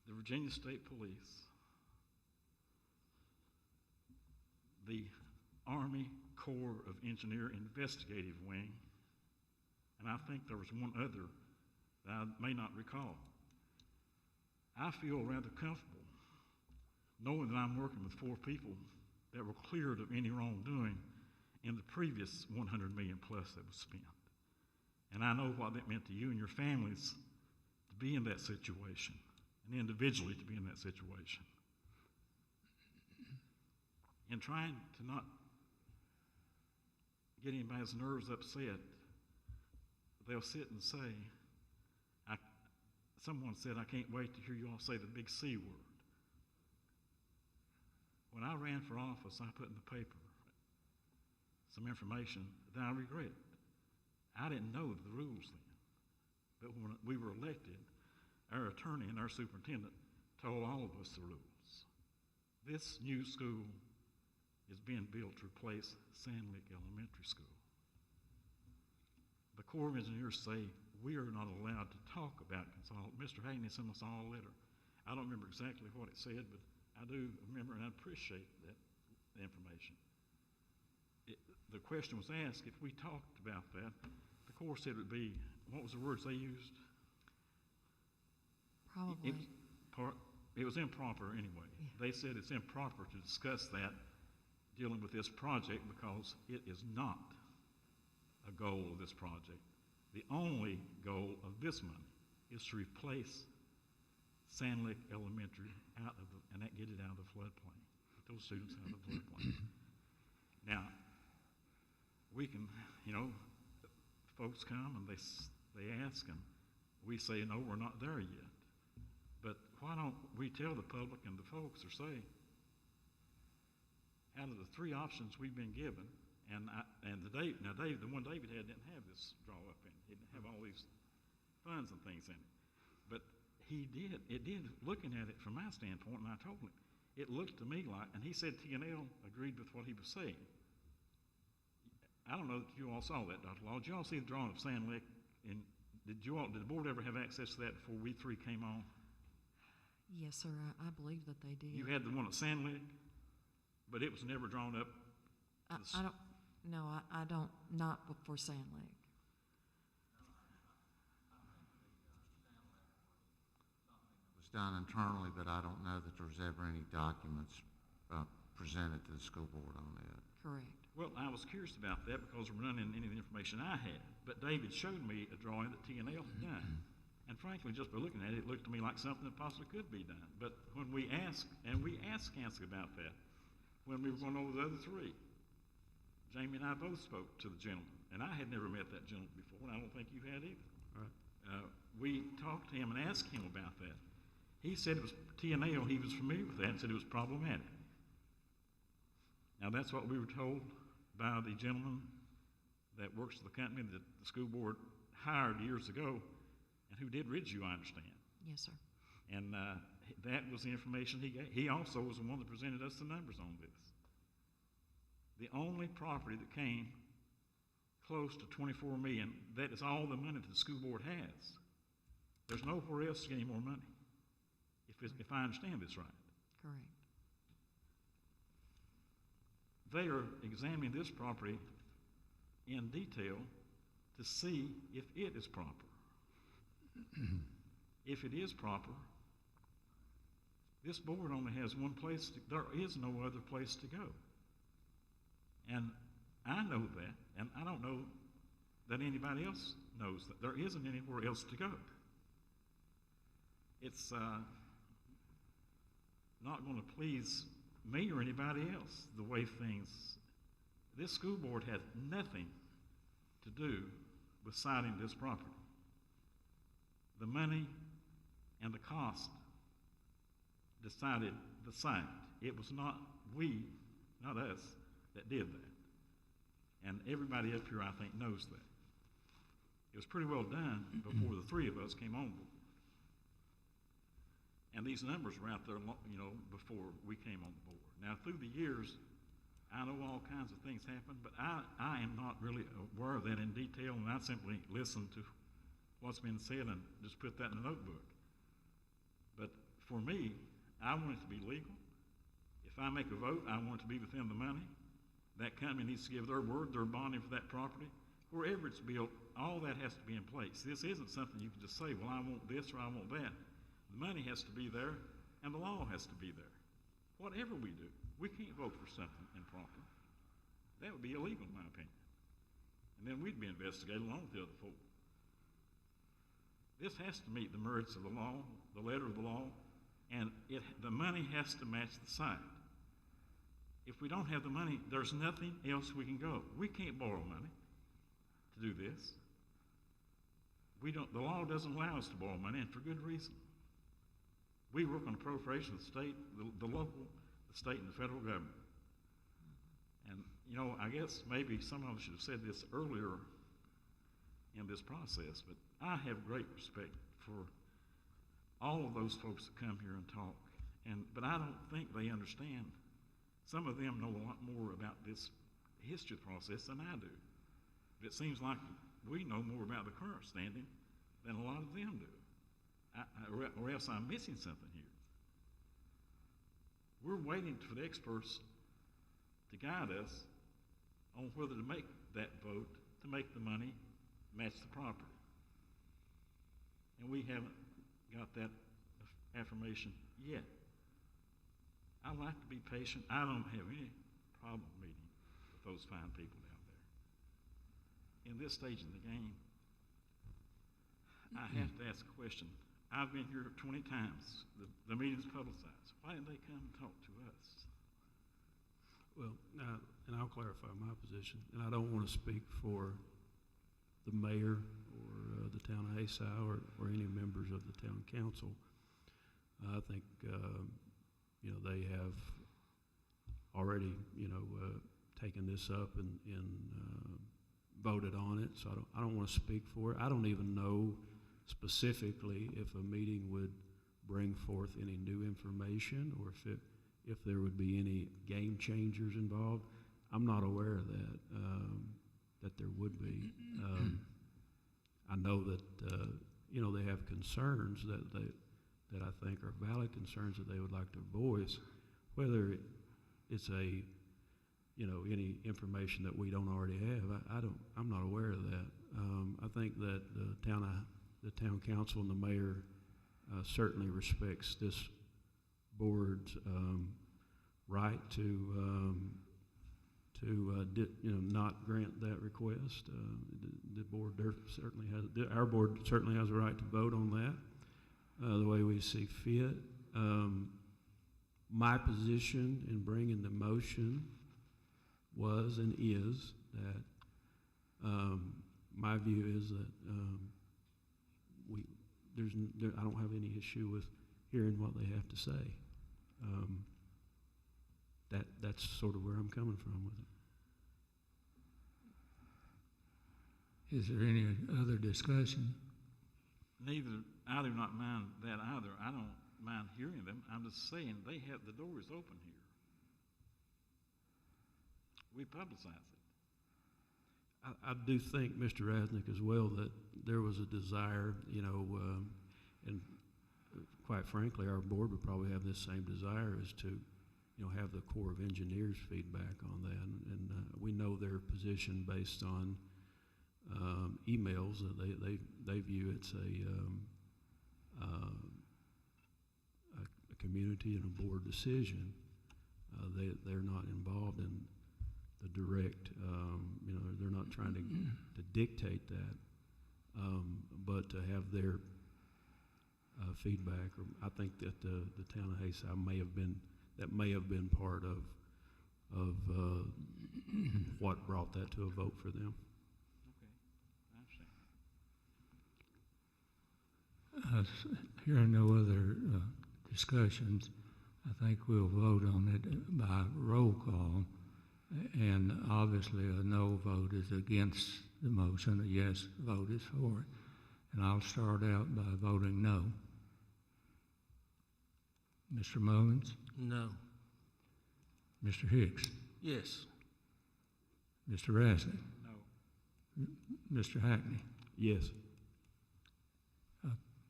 the Virginia State Police, the Army Corps of Engineer Investigative Wing, and I think there was one other that I may not recall. I feel rather comfortable knowing that I'm working with 4 people that were cleared of any wrongdoing in the previous 100 million plus that was spent. And I know what that meant to you and your families to be in that situation, and individually to be in that situation. And trying to not get anybody's nerves upset, they'll sit and say, someone said, I can't wait to hear you all say the big C word. When I ran for office, I put in the paper some information that I regret. I didn't know the rules then. But when we were elected, our attorney and our superintendent told all of us the rules. This new school is being built to replace Sand Lick Elementary School. The Corps of Engineers say we are not allowed to talk about consolidation. Mr. Hagney sent us all a letter. I don't remember exactly what it said, but I do remember and I appreciate that information. The question was asked if we talked about that. The Corps said it would be, what was the words they used? Probably. It was improper anyway. Yeah. They said it's improper to discuss that dealing with this project because it is not a goal of this project. The only goal of this money is to replace Sand Lick Elementary and get it out of the floodplain, get those students out of the floodplain. Now, we can, folks come and they ask and we say, no, we're not there yet. But why don't we tell the public and the folks or say, out of the three options we've been given, the one David had didn't have this draw up in it. He didn't have all these funds and things in it. But it did, looking at it from my standpoint, and I told him, it looked to me like, and he said T&L agreed with what he was saying. I don't know that you all saw that, Dr. Law. Did you all see the drawing of Sand Lick? And did the board ever have access to that before we three came on? Yes, sir, I believe that they did. You had the one at Sand Lick, but it was never drawn up. I don't, not for Sand Lake. It was done internally, but I don't know that there was ever any documents presented to the school board on that. Correct. Well, I was curious about that because there were none in any of the information I had. But David showed me a drawing that T&L had done. And frankly, just by looking at it, it looked to me like something that possibly could be done. But when we asked Nancy about that, when we were going over the other three, Jamie and I both spoke to the gentleman. And I had never met that gentleman before, and I don't think you had either. Right. We talked to him and asked him about that. He said it was T&L, he was familiar with that, and said it was problematic. Now, that's what we were told by the gentleman that works for the company that the school board hired years ago, and who did Ridgeview, I understand. Yes, sir. And that was the information he gave. He also was the one that presented us the numbers on this. The only property that came close to $24 million, that is all the money that the school board has. There's nowhere else to get any more money, if I understand this right. Correct. They are examining this property in detail to see if it is proper. If it is proper, this board only has one place, there is no other place to go. And I know that, and I don't know that anybody else knows that. There isn't anywhere else to go. It's not going to please me or anybody else the way things. This school board had nothing to do with citing this property. The money and the cost decided the site. It was not us, that did that. And everybody up here, I think, knows that. It was pretty well done before the three of us came on board. And these numbers were out there, before we came on board. Now, through the years, I know all kinds of things happen, but I am not really aware of that in detail, and I simply listen to what's been said and just put that in a notebook. But for me, I want it to be legal. If I make a vote, I want it to be within the money. That company needs to give their word, their bonding for that property. Wherever it's built, all that has to be in place. This isn't something you can just say, well, I want this or I want that. The money has to be there, and the law has to be there. Whatever we do, we can't vote for something improper. That would be illegal, in my opinion. And then we'd be investigated along with the other four. This has to meet the merits of the law, the letter of the law, and the money has to match the site. If we don't have the money, there's nothing else we can go. We can't borrow money to do this. The law doesn't allow us to borrow money, and for good reason. We work on appropriation of the state, the local, the state, and the federal government. And, I guess maybe some of us should have said this earlier in this process, but I have great respect for all of those folks that come here and talk, but I don't think they understand. Some of them know a lot more about this history process than I do. But it seems like we know more about the current standing than a lot of them do. Or else I'm missing something here. We're waiting for the experts to guide us on whether to make that vote to make the money match the property. And we haven't got that affirmation yet. I like to be patient. I don't have any problem meeting with those fine people down there. In this stage of the game, I have to ask a question. I've been here 20 times. The meeting's publicized. Why didn't they come and talk to us? Well, and I'll clarify my position, and I don't want to speak for the mayor or the town of Haysau or any members of the town council. I think, they have already, taken this up and voted on it, so I don't want to speak for it. I don't even know specifically if a meeting would bring forth any new information or if there would be any game changers involved. I'm not aware of that there would be. I know that, they have concerns that I think are valid concerns that they would like to voice, whether it's any information that we don't already have. I'm not aware of that. I think that the town council and the mayor certainly respects this board's right to not grant that request. The board certainly has. Our board certainly has a right to vote on that the way we see fit. My position in bringing the motion was and is that my view is that I don't have any issue with hearing what they have to say. That's sort of where I'm coming from with it. Is there any other discussion? I do not mind that either. I don't mind hearing them. I'm just saying the door is open here. We publicize it. I do think, Mr. Rasnick, as well, that there was a desire, and quite frankly, our board would probably have this same desire, is to, have the Corps of Engineers feedback on that. And we know their position based on emails that they view it's a community and a board decision. They're not involved in the direct, they're not trying to dictate that, but to have their feedback. Or I think that the town of Haysau may have been part of what brought that to a vote for them. Okay, I understand. Hearing no other discussions, I think we'll vote on it by roll call. And obviously a no vote is against the motion, a yes vote is for it. And I'll start out by voting no. Mr. Mullins? No. Mr. Hicks? Yes. Mr. Rasnick? No. Mr. Hackney? Yes.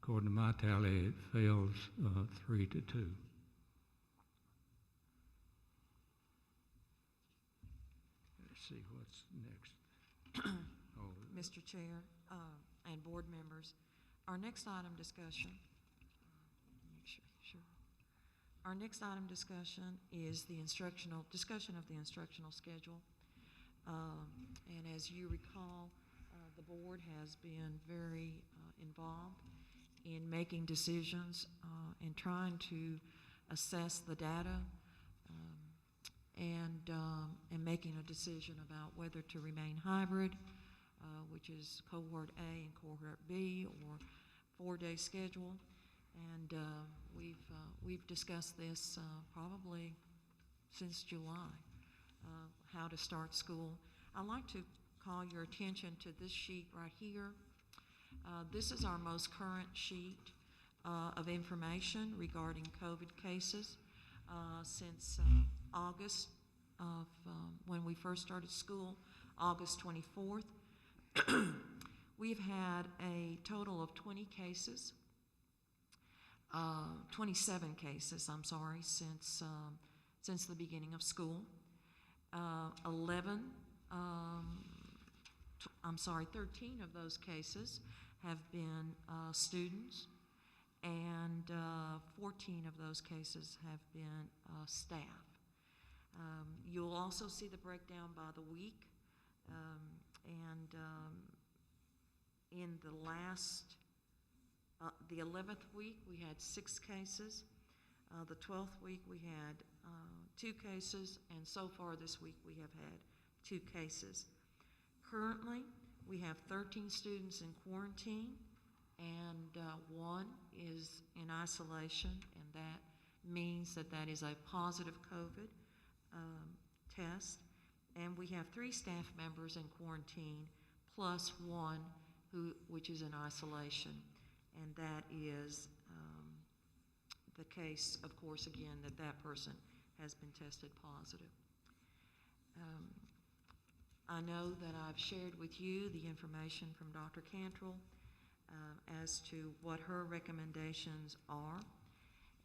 According to my tally, it fails 3-2. Let's see what's next. Mr. Chair, and board members, our next item discussion, Our next item discussion is the discussion of the instructional schedule. And as you recall, the board has been very involved in making decisions and trying to assess the data and making a decision about whether to remain hybrid, which is cohort A and cohort B, or 4-day schedule. And we've discussed this probably since July, how to start school. I'd like to call your attention to this sheet right here. This is our most current sheet. of information regarding COVID cases since August of when we first started school, August 24th. We've had a total of 27 cases, I'm sorry, since the beginning of school. 13 of those cases have been students, and 14 of those cases have been staff. You'll also see the breakdown by the week, in the 11th week we had 6 cases, the 12th week we had 2 cases, and so far this week we have had 2 cases. Currently, we have 13 students in quarantine, and 1 is in isolation, and that means that that is a positive COVID test. And we have 3 staff members in quarantine, plus 1 which is in isolation, and that is the case, of course, again, that person has been tested positive. I know that I've shared with you the information from Dr. Cantrell as to what her recommendations are.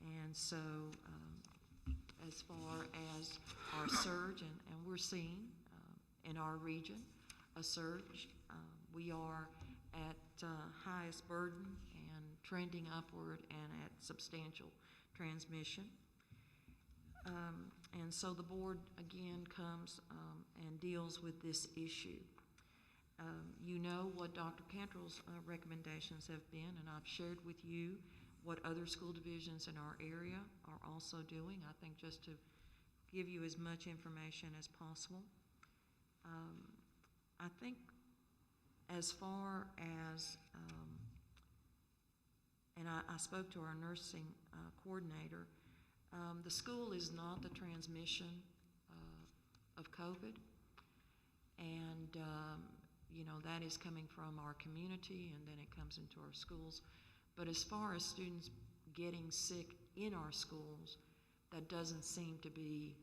And so as far as our surge, and we're seeing in our region a surge, we are at highest burden and trending upward and at substantial transmission. And so the board again comes and deals with this issue. You know what Dr. Cantrell's recommendations have been, and I've shared with you what other school divisions in our area are also doing, I think just to give you as much information as possible. I think as far as, and I spoke to our nursing coordinator, the school is not the transmission of COVID, and you know, that is coming from our community, and then it comes into our schools. But as far as students getting sick in our schools, that doesn't seem to be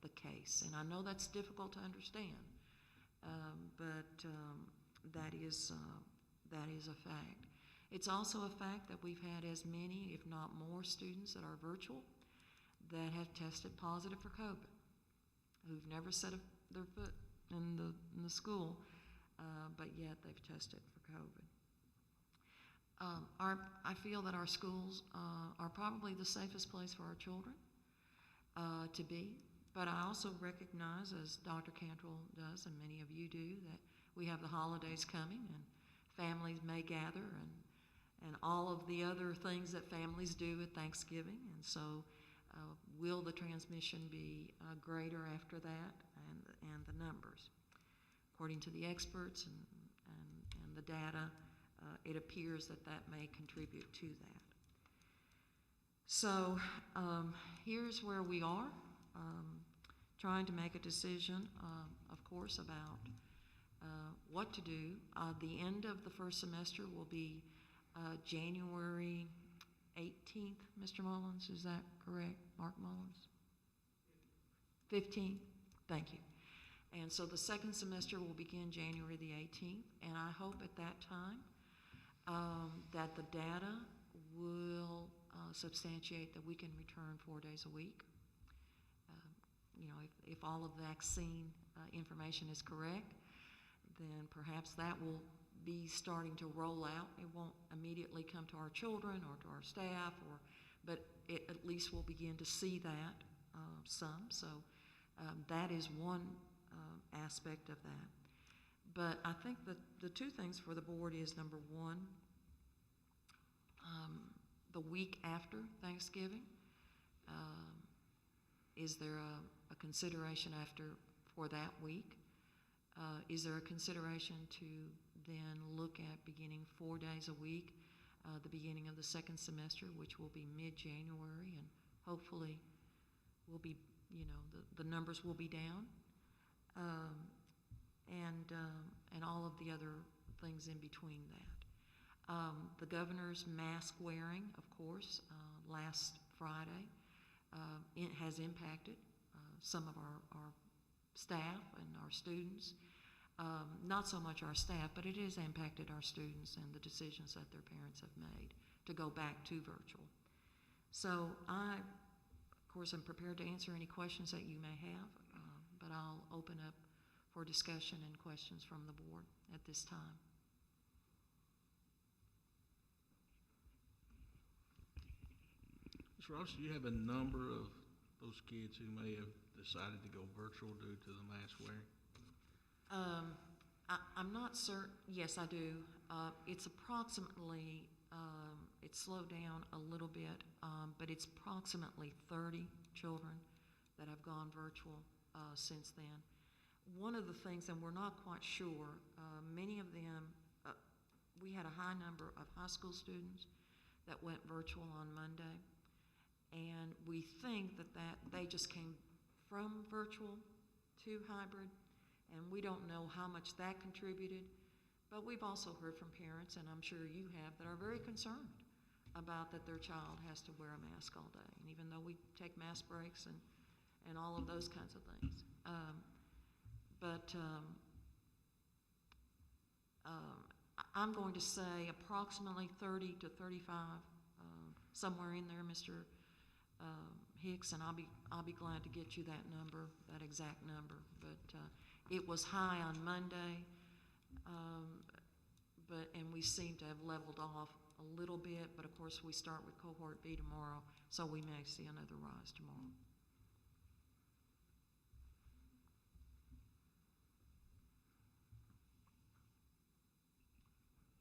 the case. And I know that's difficult to understand, but that is a fact. It's also a fact that we've had as many, if not more, students that are virtual that have tested positive for COVID, who've never set their foot in the school, but yet they've tested for COVID. I feel that our schools are probably the safest place for our children to be, but I also recognize, as Dr. Cantrell does and many of you do, that we have the holidays coming and families may gather and all of the other things that families do at Thanksgiving, and so will the transmission be greater after that, and the numbers. According to the experts and the data, it appears that may contribute to that. So here's where we are, trying to make a decision, of course, about what to do. The end of the first semester will be January 18th, Mr. Mullins, is that correct? Mark Mullins? 15th? Thank you. And so the second semester will begin January the 18th, and I hope at that time that the data will substantiate that we can return 4 days a week. You know, if all of the vaccine information is correct, then perhaps that will be starting to roll out. It won't immediately come to our children or to our staff, but it at least we'll begin to see that some. So that is one aspect of that. But I think that the 2 things for the board is, number 1, the week after Thanksgiving, is there a consideration for that week? Is there a consideration to then look at beginning 4 days a week, the beginning of the second semester, which will be mid-January, and hopefully will be, you know, the numbers will be down, and all of the other things in between that. The governor's mask wearing, of course, last Friday, it has impacted some of our staff and our students. Not so much our staff, but it has impacted our students and the decisions that their parents have made to go back to virtual. So I, of course, am prepared to answer any questions that you may have, but I'll open up for discussion and questions from the board at this time. Ms. Ross, do you have a number of those kids who may have decided to go virtual due to the mask wearing? I'm not certain. Yes, I do. It's approximately, it's slowed down a little bit, but it's approximately 30 children that have gone virtual since then. One of the things, and we're not quite sure, many of them, we had a high number of high school students that went virtual on Monday, and we think that they just came from virtual to hybrid, and we don't know how much that contributed, but we've also heard from parents, and I'm sure you have, that are very concerned about that their child has to wear a mask all day, and even though we take mask breaks and all of those kinds of things. I'm going to say approximately 30 to 35, somewhere in there, Mr. Hicks, and I'll be glad to get you that number, that exact number. But it was high on Monday, and we seem to have leveled off a little bit. But of course, we start with cohort B tomorrow, so we may see another rise tomorrow.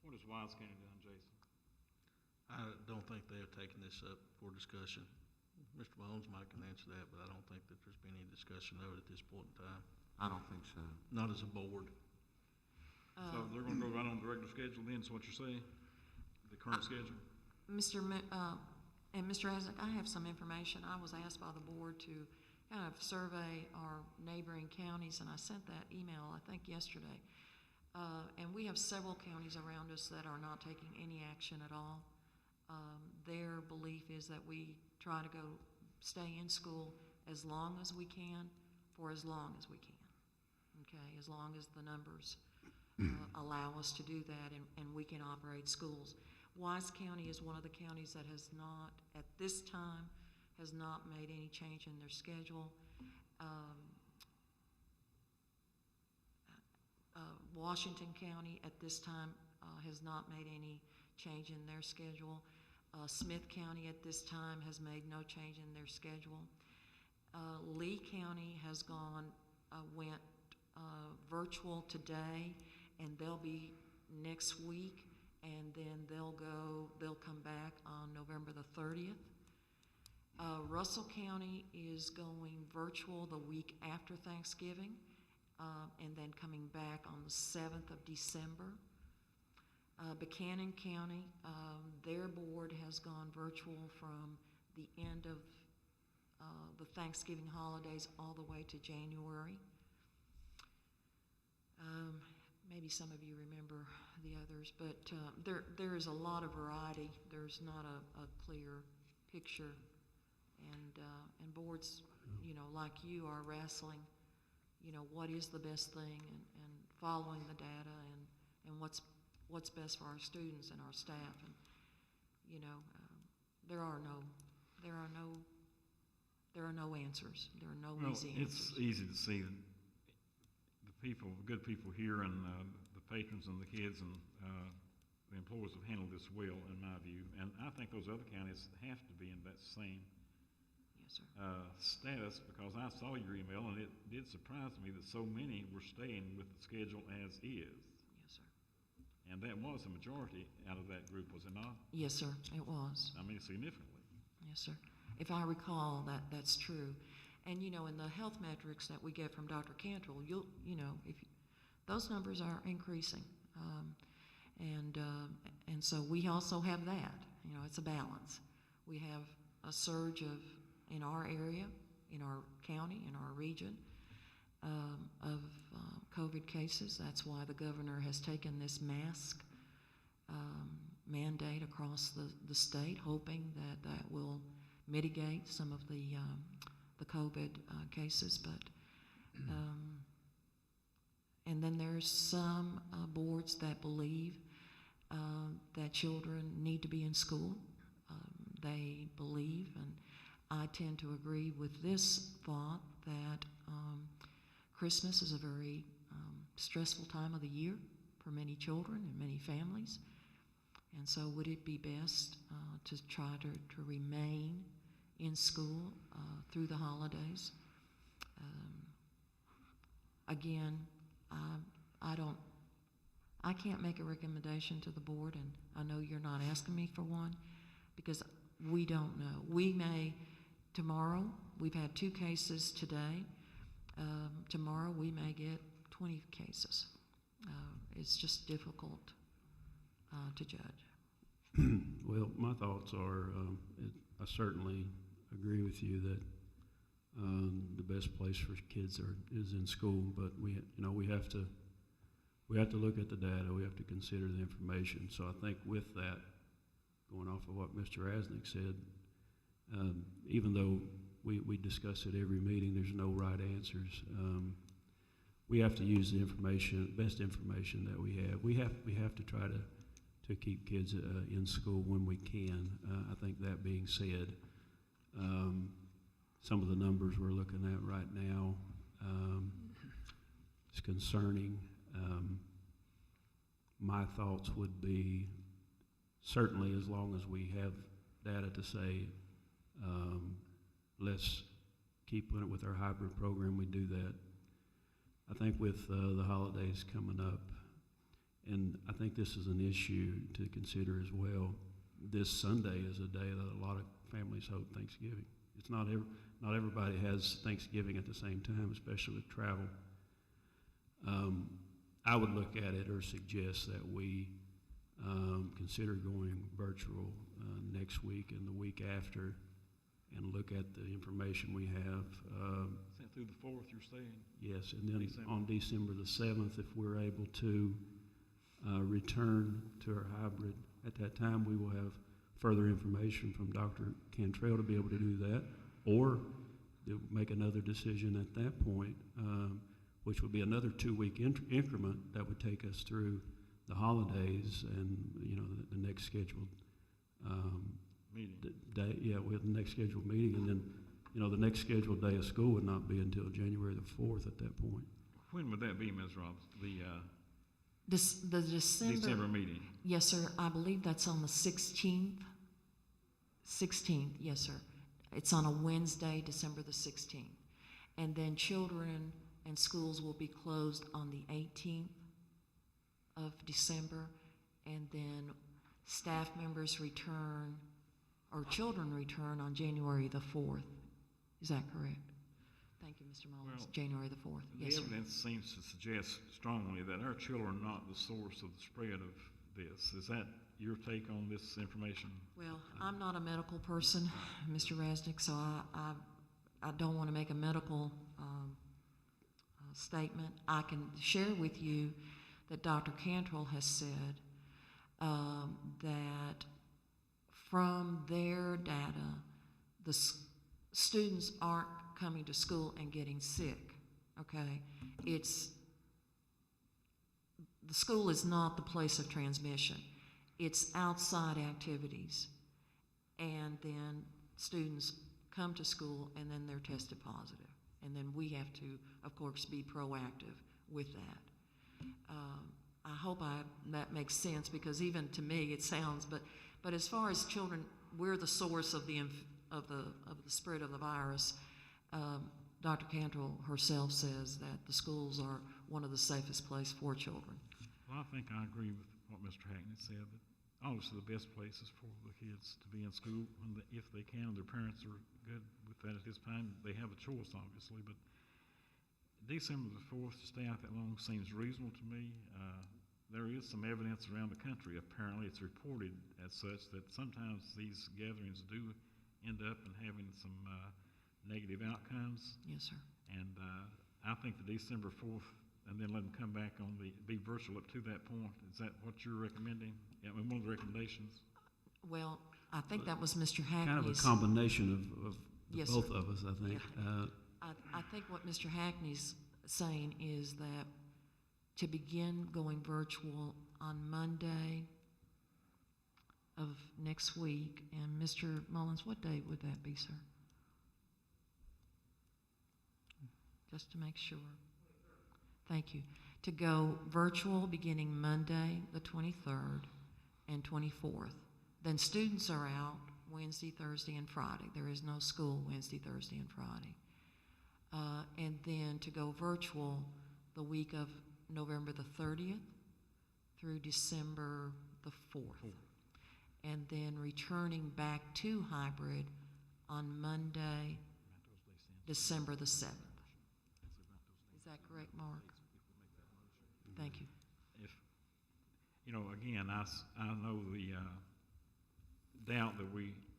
What has Wise County done, Jason? I don't think they have taken this up for discussion. Mr. Bones might can answer that, but I don't think that there's been any discussion of it at this point in time. I don't think so. Not as a board. So they're gonna go right on the regular schedule then, is what you're saying? The current schedule? Mr. Isaac, I have some information. I was asked by the board to kind of survey our neighboring counties, and I sent that email, I think, yesterday. And we have several counties around us that are not taking any action at all. Their belief is that we try to stay in school as long as we can, for as long as we can, okay, as long as the numbers allow us to do that and we can operate schools. Wise County is one of the counties that has not, at this time, has not made any change in their schedule. Washington County at this time has not made any change in their schedule. Smith County at this time has made no change in their schedule. Lee County has went virtual today, and they'll be next week, and then they'll come back on November the 30th. Russell County is going virtual the week after Thanksgiving, and then coming back on the 7th of December. Buchanan County, their board has gone virtual from the end of the Thanksgiving holidays all the way to January. Maybe some of you remember the others, but there is a lot of variety. There's not a clear picture, and boards, like you are wrestling, what is the best thing, and following the data, and what's best for our students and our staff, and there are no answers. There are no easy answers. It's easy to see the people, the good people here, and the patrons and the kids and the employees have handled this well, in my view. And I think those other counties have to be in that same status, because I saw your email, and it did surprise me that so many were staying with the schedule as is. Yes, sir. And that was the majority out of that group, was it not? Yes, sir, it was. I mean, significantly. Yes, sir. If I recall, that's true. And, in the health metrics that we get from Dr. Cantrell, those numbers are increasing. And so we also have that. It's a balance. We have a surge in our area, in our county, in our region, of COVID cases. That's why the governor has taken this mask mandate across the state, hoping that that will mitigate some of the COVID cases. But and then there's some boards that believe that children need to be in school. They believe, and I tend to agree with this thought, that Christmas is a very stressful time of the year for many children and many families. And so would it be best to try to remain in school through the holidays? Again, I can't make a recommendation to the board, and I know you're not asking me for one, because we don't know. We may, tomorrow, we've had 2 cases today. Tomorrow we may get 20 cases. It's just difficult to judge. Well, my thoughts are, I certainly agree with you that the best place for kids is in school, but we have to look at the data. We have to consider the information. So I think with that, going off of what Mr. Rasnick said, even though we discuss it every meeting, there's no right answers. We have to use the best information that we have. We have to try to keep kids in school when we can. I think that being said, some of the numbers we're looking at right now is concerning. My thoughts would be, certainly as long as we have data to say, let's keep it with our hybrid program, we do that. I think with the holidays coming up, and I think this is an issue to consider as well, this Sunday is a day that a lot of families hope Thanksgiving. It's not everybody has Thanksgiving at the same time, especially with travel. I would look at it or suggest that we consider going virtual next week and the week after, and look at the information we have. Through the 4th, you're saying? Yes, and then on December the 7th, if we're able to return to our hybrid, at that time we will have further information from Dr. Cantrell to be able to do that, or make another decision at that point, which would be another 2-week increment that would take us through the holidays and the next scheduled Meeting. Day. Yeah, we have the next scheduled meeting, and then the next scheduled day of school would not be until January the 4th at that point. When would that be, Ms. Robbins? The December meeting? Yes, sir. I believe that's on the 16th. 16th, yes, sir. It's on a Wednesday, December the 16th. And then children and schools will be closed on the 18th of December. And then staff members return, or children return, on January the 4th. Is that correct? Thank you, Mr. Mullins. Well, January the 4th. Yes, the sir. evidence seems to suggest strongly that our children are not the source of the spread of this. Is that your take on this information? Well, I'm not a medical person, Mr. Rasnick, so I don't want to make a medical statement. I can share with you that Dr. Cantrell has said that from their data, the students aren't coming to school and getting sick, okay? The school is not the place of transmission. It's outside activities. And then students come to school and then they're tested positive. And then we have to, of course, be proactive with that. I hope that makes sense, because even to me it sounds, but as far as children, we're the source of the spread of the virus. Dr. Cantrell herself says that the schools are one of the safest places for children. Well, I think I agree with what Mr. Hackney said, that obviously the best place is for the kids to be in school if they can, and their parents are good with that at this time. They have a choice, obviously, but December the 4th to stay out that long seems reasonable to me. There is some evidence around the country, apparently it's reported as such, that sometimes these gatherings do end up in having some negative outcomes. Yes, sir. And I think the December 4th and then let them come back be virtual up to that point. Is that what you're recommending? Yeah, I mean, one of the recommendations? Well, I think that was Mr. Kind of a Hackney's. combination of Yes, both sir. of us, I think. I think what Mr. Hackney's saying is that to begin going virtual on Monday of next week, and Mr. Mullins, what day would that be, sir? Just to make sure. Thank you. To go virtual beginning Monday, the 23rd and 24th. Then students are out Wednesday, Thursday, and Friday. There is no school Wednesday, Thursday, and Friday. And then to go virtual the week of November the 30th through December the 4th. And then returning back to hybrid on Monday, December the 7th. Is that correct, Mark? Thank you. If, again, I know the doubt that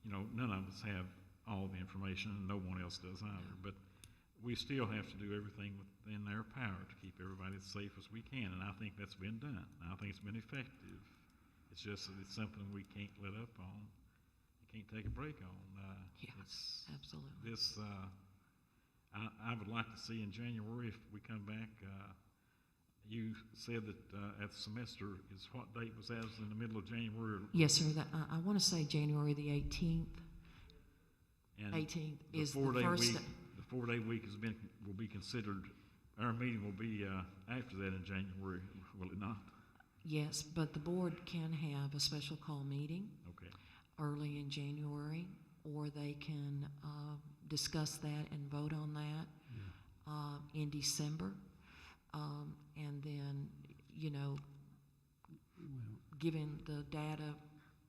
none of us have all the information, and no one else does either, but we still have to do everything within our power to keep everybody as safe as we can, and I think that's been done. I think it's been effective. It's just that it's something we can't let up on, can't take a break on. Yes, absolutely. This, I would like to see in January, if we come back, you said that at the semester, what date was that? It was in the middle of January? Yes, sir. I want to say January the 18th. And 18th the is the 4-day first. week, the 4-day week will be considered, our meeting will be after that in January, will it not? Yes, but the board can have a special call meeting Okay. early in January, or they can discuss that and vote on that in December. And then, given the data,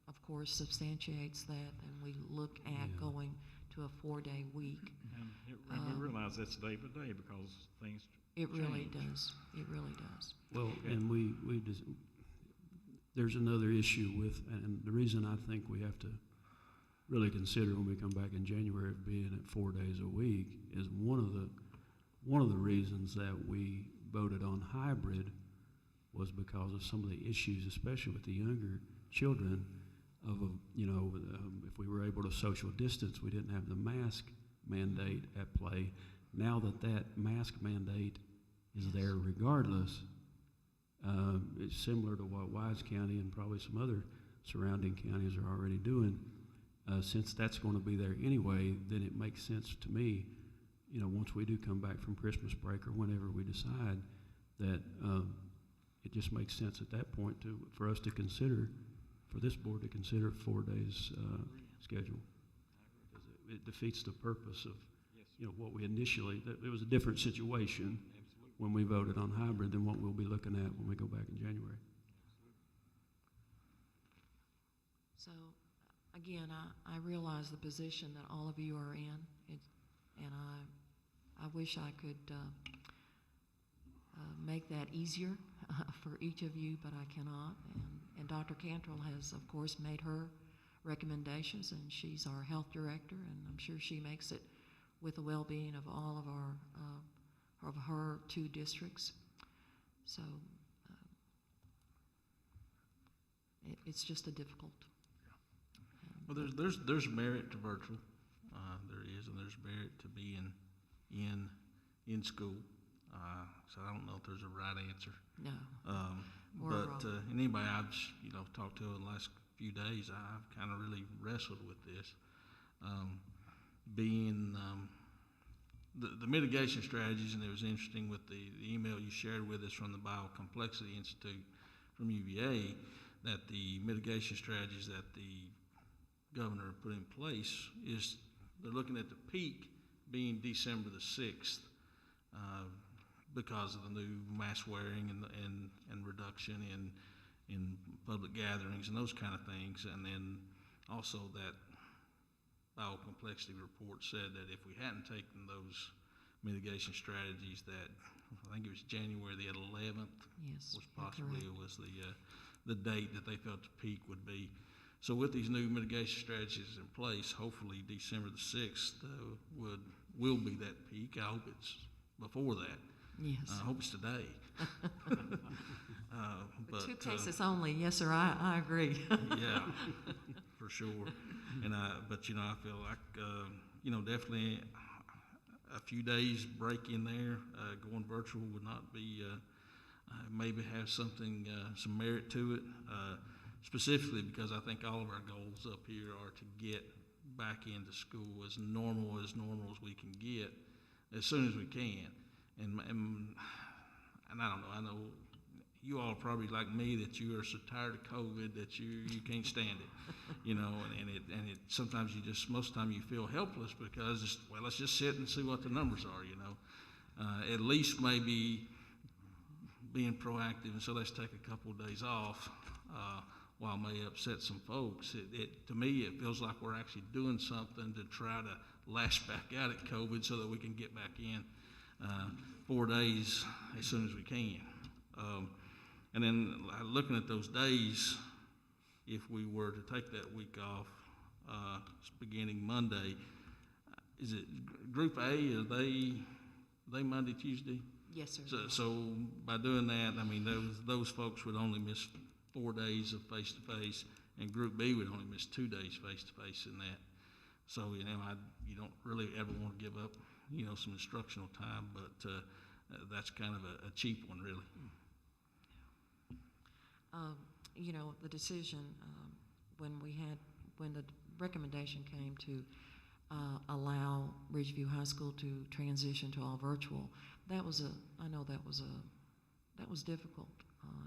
of course, substantiates that, then we look at going to a 4-day week. And we realize that's day by day because things It really change. does. It really does. Well, and there's another issue with, and the reason I think we have to really consider when we come back in January of being at 4 days a week is one of the reasons that we voted on hybrid was because of some of the issues, especially with the younger children, if we were able to social distance, we didn't have the mask mandate at play. Now that mask mandate is there regardless, it's similar to what Wise County and probably some other surrounding counties are already doing. Since that's going to be there anyway, then it makes sense to me, once we do come back from Christmas break or whenever we decide that it just makes sense at that point for us to consider, for this board to consider 4 days schedule. It defeats the purpose of what we initially, it was a different situation when we voted on hybrid than what we'll be looking at when we go back in January. So, again, I realize the position that all of you are in, and I wish I could make that easier for each of you, but I cannot. And Dr. Cantrell has, of course, made her recommendations, and she's our health director, and I'm sure she makes it with the well-being of all of of her 2 districts. So it's just a difficult. Well, there's merit to virtual. There is, and there's merit to being in school. So I don't know if there's a right answer. No. Or But wrong. anybody I've talked to in the last few days, I've kind of really wrestled with this. The mitigation strategies, and it was interesting with the email you shared with us from the Biocomplexity Institute from UVA, that the mitigation strategies that the governor put in place is they're looking at the peak being December the 6th because of the new mask wearing and reduction in public gatherings and those kind of things. And then also that Biocomplexity report said that if we hadn't taken those mitigation strategies, that I think it was January the 11th Yes, was you're possibly correct. the date that they felt the peak would be. So with these new mitigation strategies in place, hopefully December the 6th will be that peak. I hope it's before that. Yes. I hope it's today. But 2 cases only, yes, sir, I agree. Yeah, for sure. And but you know, I feel like you know, definitely a few days break in there. Going virtual would not be maybe have something some merit to it. Specifically because I think all of our goals up here are to get back into school as normal as we can get as soon as we can. And I don't know. I know you all are probably like me, that you are so tired of COVID that you can't stand it, you know. And it sometimes most of the time you feel helpless because well, let's just sit and see what the numbers are, you know. At least maybe being proactive, and so let's take a couple of days off. While it may upset some folks, to me it feels like we're actually doing something to try to lash back out at COVID so that we can get back in 4 days as soon as we can. And then looking at those days, if we were to take that week off beginning Monday, is it Group A? Are they Monday, Tuesday? Yes, sir. So by doing that, I mean those folks would only miss 4 days of face-to-face, and Group B would only miss 2 days face-to-face in that. So, you know, you don't really ever want to give up, you know, some instructional time, but that's kind of a cheap one, really. You know, the decision, when the recommendation came to allow Ridgeview High School to transition to all virtual, that was difficult.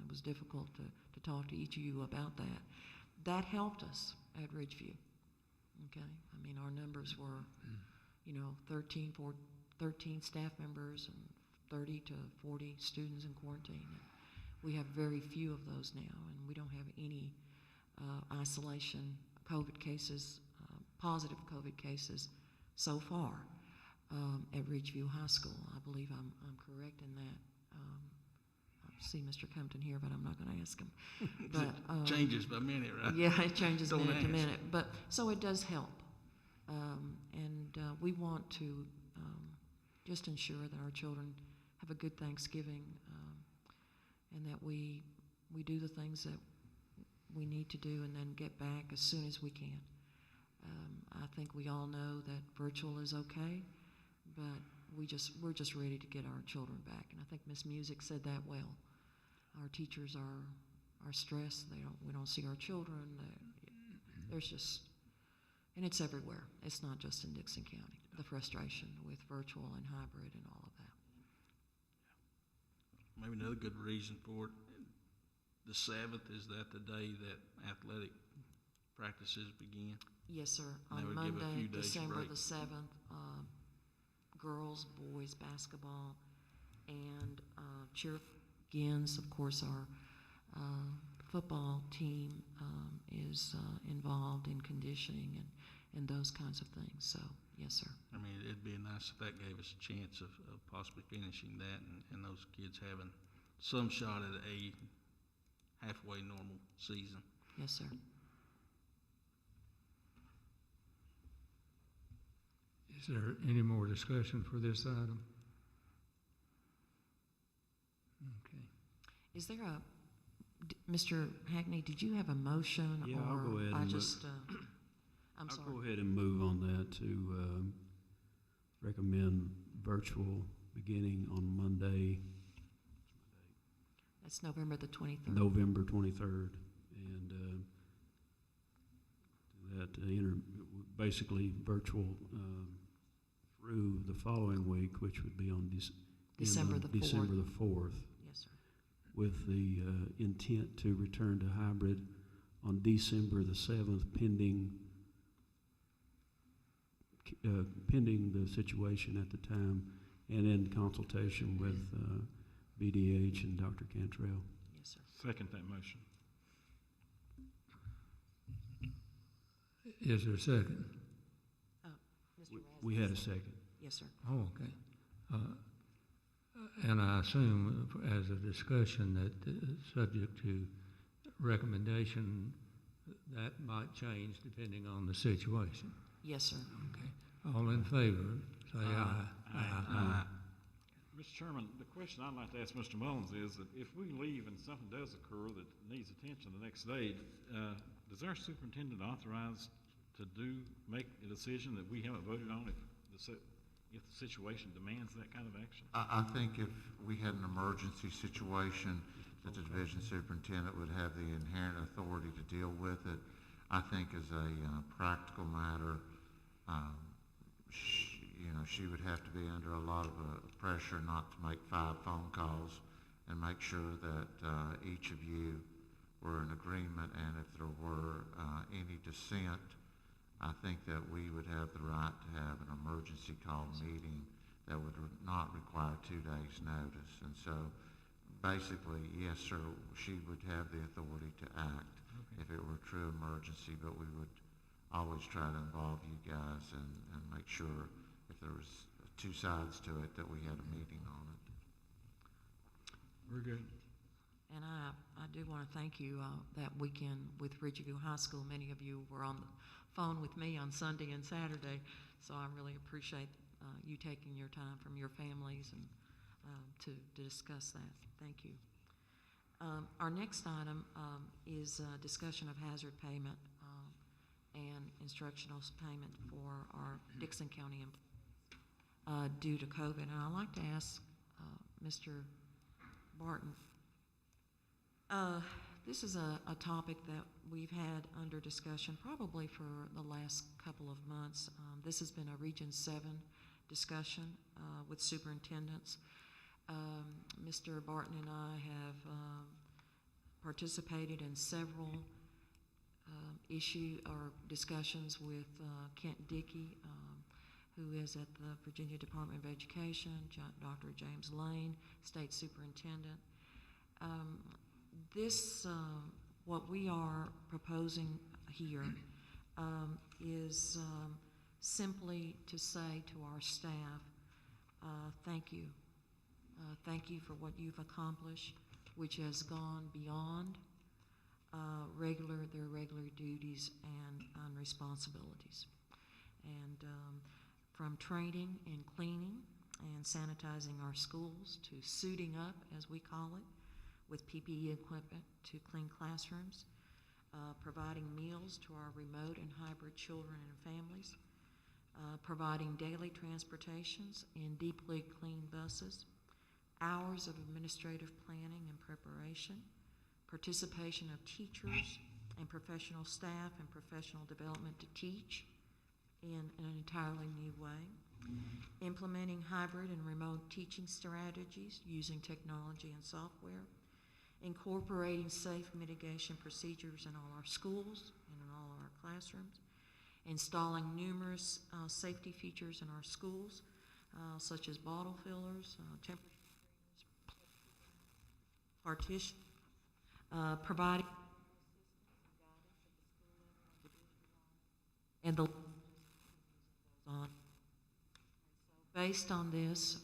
It was difficult to talk to each of you about that. That helped us at Ridgeview, okay? I mean, our numbers were, you know, 13 staff members and 30 to 40 students in quarantine. And we have very few of those now, and we don't have any isolation COVID cases, positive COVID cases so far at Ridgeview High School. I believe I'm correct in that. I see Mr. Compton here, but I'm not going to ask him. But changes by minute, right? Yeah, it changes Don't minute to ask. minute. But so it does help, and we want to just ensure that our children have a good Thanksgiving, and that we do the things that we need to do, and then get back as soon as we can. I think we all know that virtual is okay, but we're just ready to get our children back. And I think Miss Music said that well. Our teachers are stressed. We don't see our children. There's just, and it's everywhere. It's not just in Dixon County. The frustration with virtual and hybrid and all of that. Maybe another good reason for it. The 7th, is that the day that athletic practices begin? Yes, sir. That On would give a Monday, few days December break. the 7th, girls, boys basketball, and cheer begins. Of course, our football team is involved in conditioning and those kinds of things. So, yes, sir. I mean, it'd be nice if that gave us a chance of possibly finishing that and those kids having some shot at a halfway normal season. Yes, sir. Is there any more discussion for this item? Okay. Is there Mr. Hackney, did you have a motion? Yeah, or I'll go ahead I and just, I'm I'll sorry. go ahead and move on that to recommend virtual beginning on Monday, That's November the 23rd. November 23rd, and that basically virtual through the following week, which would be on December the 4th. December the 4th, Yes, sir. with the intent to return to hybrid on December the 7th, pending the situation at the time, and in consultation with BDH and Dr. Cantrell. Yes, sir. Second that motion. Is there a second? Mr. Rasmussen? We had a second. Yes, sir. Oh, okay. And I assume as a discussion that subject to recommendation, that might change depending on the situation. Yes, sir. Okay. All in favor, say aye. Aye. Mr. Chairman, the question I'd like to ask Mr. Mullins is that if we leave and something does occur that needs attention the next day, does our superintendent authorize to make a decision that we haven't voted on if the situation demands that kind of action? I think if we had an emergency situation, that the division superintendent would have the inherent authority to deal with it. I think as a practical matter, she would have to be under a lot of pressure not to make 5 phone calls and make sure that each of you were in agreement, and if there were any dissent, I think that we would have the right to have an emergency call meeting that would not require 2 days' notice. And so basically, yes, sir, she would have the authority to act if it were a true emergency, but we would always try to involve you guys and make sure if there was 2 sides to it that we had a meeting on it. Very good. And I do want to thank you that weekend with Ridgeview High School. Many of you were on the phone with me on Sunday and Saturday, so I really appreciate you taking your time from your families and to discuss that. Thank you. Our next item is discussion of hazard payment and instructional payment for our Dixon County employees due to COVID. And I'd like to ask Mr. Barton. This is a topic that we've had under discussion probably for the last couple of months. This has been a Region 7 discussion with superintendents. Mr. Barton and I have participated in several discussions with Kent Dickey, who is at the Virginia Department of Education, Dr. James Lane, State Superintendent. What we are proposing here is simply to say to our staff, thank you. Thank you for what you've accomplished, which has gone beyond their regular duties and responsibilities. And from training and cleaning and sanitizing our schools to suiting up, as we call it, with PPE equipment to clean classrooms, providing meals to our remote and hybrid children and families, providing daily transportations in deeply clean buses, hours of administrative planning and preparation, participation of teachers and professional staff in professional development to teach in an entirely new way, implementing hybrid and remote teaching strategies using technology and software, incorporating safe mitigation procedures in all our schools and in all of our classrooms, installing numerous safety features in our schools, such as bottle fillers, temperature partition, providing and the on. Based on this,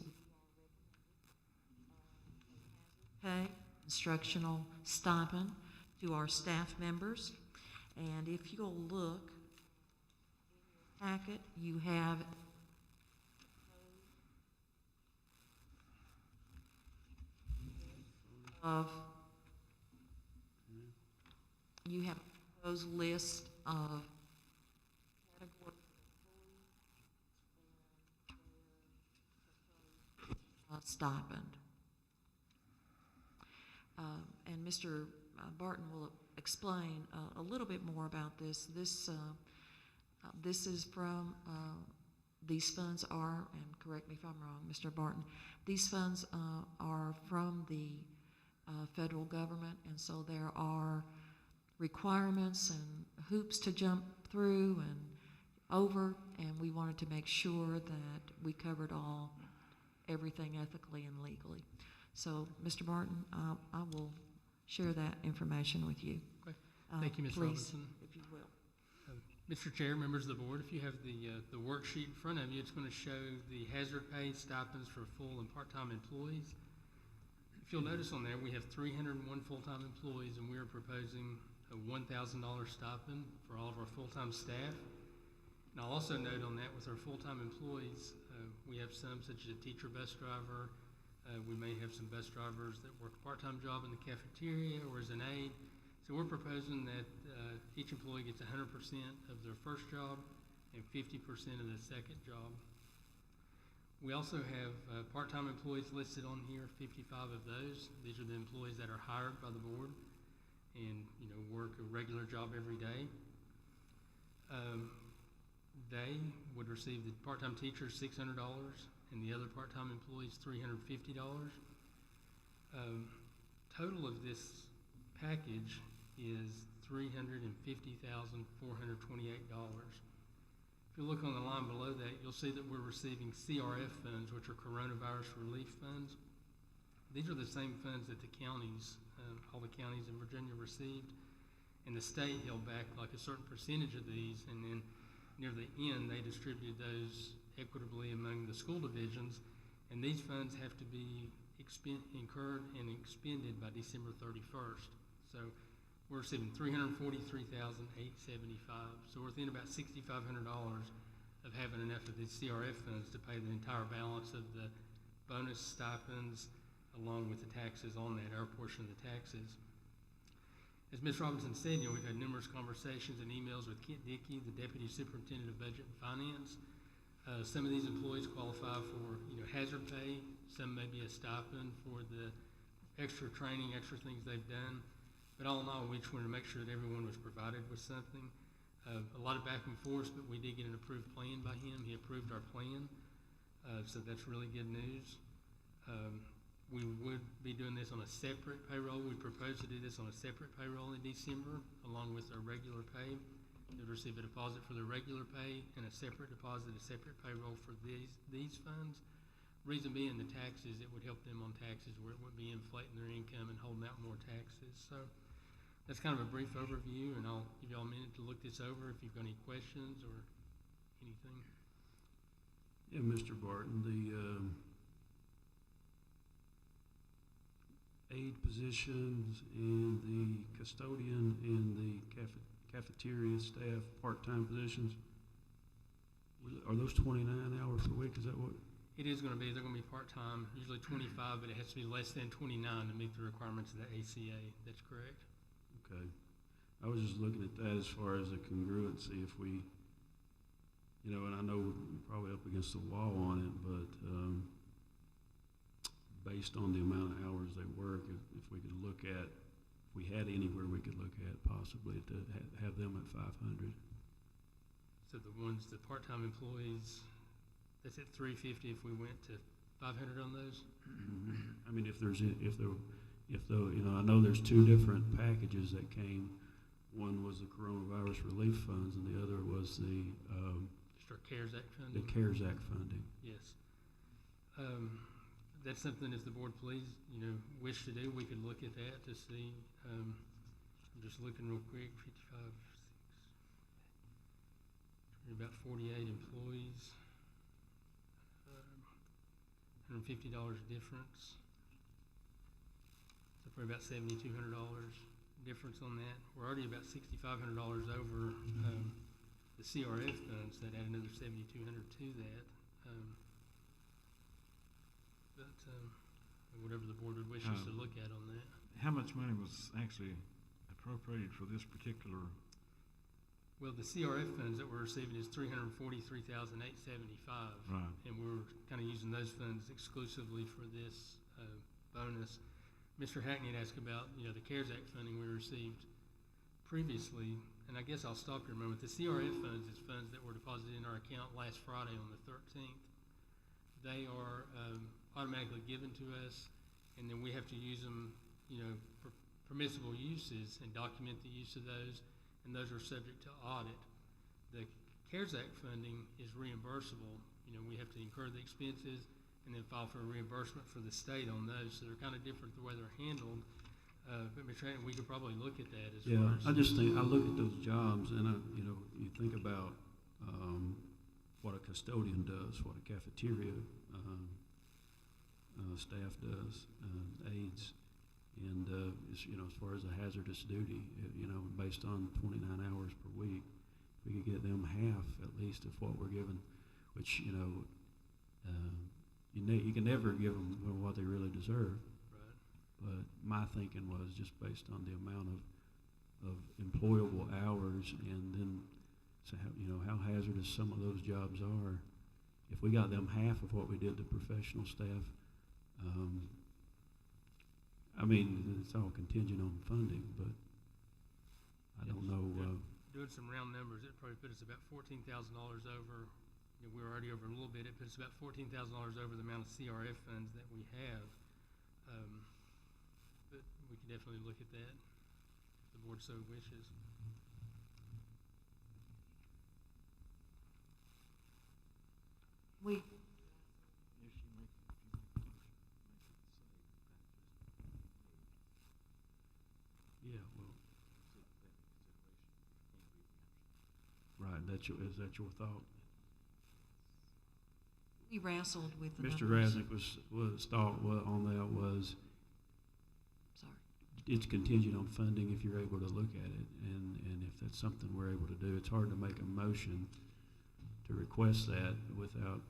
pay instructional stipend to our staff members, and if you'll look in your packet, you have a proposed list of categories and stipend. And Mr. Barton will explain a little bit more about this. This is from, these funds are, and correct me if I'm wrong, Mr. Barton, these funds are from the federal government, and so there are requirements and hoops to jump through and over, and we wanted to make sure that we covered everything ethically and legally. So, Mr. Barton, I will share that information with you. Okay. Thank you, Ms. Please, Robinson. if you will. Mr. Chair, members of the board, if you have the worksheet in front of you, it's going to show the hazard pay stipends for full and part-time employees. If you'll notice on there, we have 301 full-time employees, and we are proposing a $1,000 stipend for all of our full-time staff. And I'll also note on that with our full-time employees, we have some such as a teacher bus driver, We may have some bus drivers that work a part-time job in the cafeteria or as an aide. So we're proposing that each employee gets 100% of their first job and 50% of the second job. We also have part-time employees listed on here, 55 of those. These are the employees that are hired by the board and work a regular job every day. They would receive, the part-time teacher $600 and the other part-time employees $350. Total of this package is $350,428. If you look on the line below that, you'll see that we're receiving CRF funds, which are coronavirus relief funds. These are the same funds that the counties, all the counties in Virginia received, and the state held back like a certain percentage of these, and then near the end they distributed those equitably among the school divisions, and these funds have to be incurred and expended by December 31st. So we're receiving $343,875. So we're within about $6,500 of having enough of these CRF funds to pay the entire balance of the bonus stipends along with the taxes on that, our portion of the taxes. As Ms. Robinson said, we've had numerous conversations and emails with Kent Dickey, the Deputy Superintendent of Budget and Finance. Some of these employees qualify for hazard pay. Some may be a stipend for the extra training, extra things they've done. But all in all, we just wanted to make sure that everyone was provided with something. A lot of back and forth, but we did get an approved plan by him. He approved our plan, so that's really good news. We would be doing this on a separate payroll. We propose to do this on a separate payroll in December, along with our regular pay. They'll receive a deposit for their regular pay and a separate deposit, a separate payroll for these funds. Reason being the taxes, it would help them on taxes where it would be inflating their income and holding out more taxes. So that's kind of a brief overview, and I'll give y'all a minute to look this over if you've got any questions or anything. Yeah, Mr. Barton, the aide positions and the custodian and the cafeteria staff part-time positions, are those 29 hours per week? Is that what? It is going to be. They're going to be part-time, usually 25, but it has to be less than 29 to meet the requirements of the ACA. That's correct. Okay. I was just looking at that as far as the congruency. If we, and I know we're probably up against the wall on it, but based on the amount of hours they work, if we could look at, if we had anywhere we could look at possibly to have them at 500. So the part-time employees, that's at 350 if we went to 500 on those? Mm-hmm. I mean, if I know there's two different packages that came. One was the coronavirus relief funds, and the other was the Just our CARES Act funding? The CARES Act funding. Yes. That's something, if the board please, wish to do, we could look at that to see. I'm just looking real quick, 55, 6, about 48 employees, $150 difference. So probably about $7,200 difference on that. We're already about $6,500 over the CRF funds, that add another $7,200 to that. Whatever the board would wish us to look at on that. How much money was actually appropriated for this particular? Well, the CRF funds that we're receiving is $343,875, Right. And we're kind of using those funds exclusively for this bonus. Mr. Hackney had asked about, the CARES Act funding we received previously, and I guess I'll stop here a moment. The CRF funds is funds that were deposited in our account last Friday on the 13th. They are automatically given to us, and then we have to use them, for permissible uses and document the use of those, and those are subject to audit. The CARES Act funding is reimbursable. We have to incur the expenses and then file for a reimbursement for the state on those, so they're kind of different the way they're handled. But Mr. Hackney, we could probably look at that as far as. I just think, I look at those jobs and you think about what a custodian does, what a cafeteria staff does, aides, and as far as a hazardous duty, based on 29 hours per week, we could get them half at least of what we're given, which you can never give them what they really deserve. Right. But my thinking was just based on the amount of employable hours, and then, so how hazardous some of those jobs are. If we got them half of what we did to professional staff, I mean, it's all contingent on funding, but I don't know. Doing some round numbers, it probably put us about $14,000 over. We're already over a little bit. It puts us about $14,000 over the amount of CRF funds that we have. But we can definitely look at that if the board so wishes. We, Yeah, well, right. Is that your thought? we wrestled with the Mr. numbers. Rasnick was thought on that was Sorry. it's contingent on funding if you're able to look at it, and if that's something we're able to do. It's hard to make a motion to request that without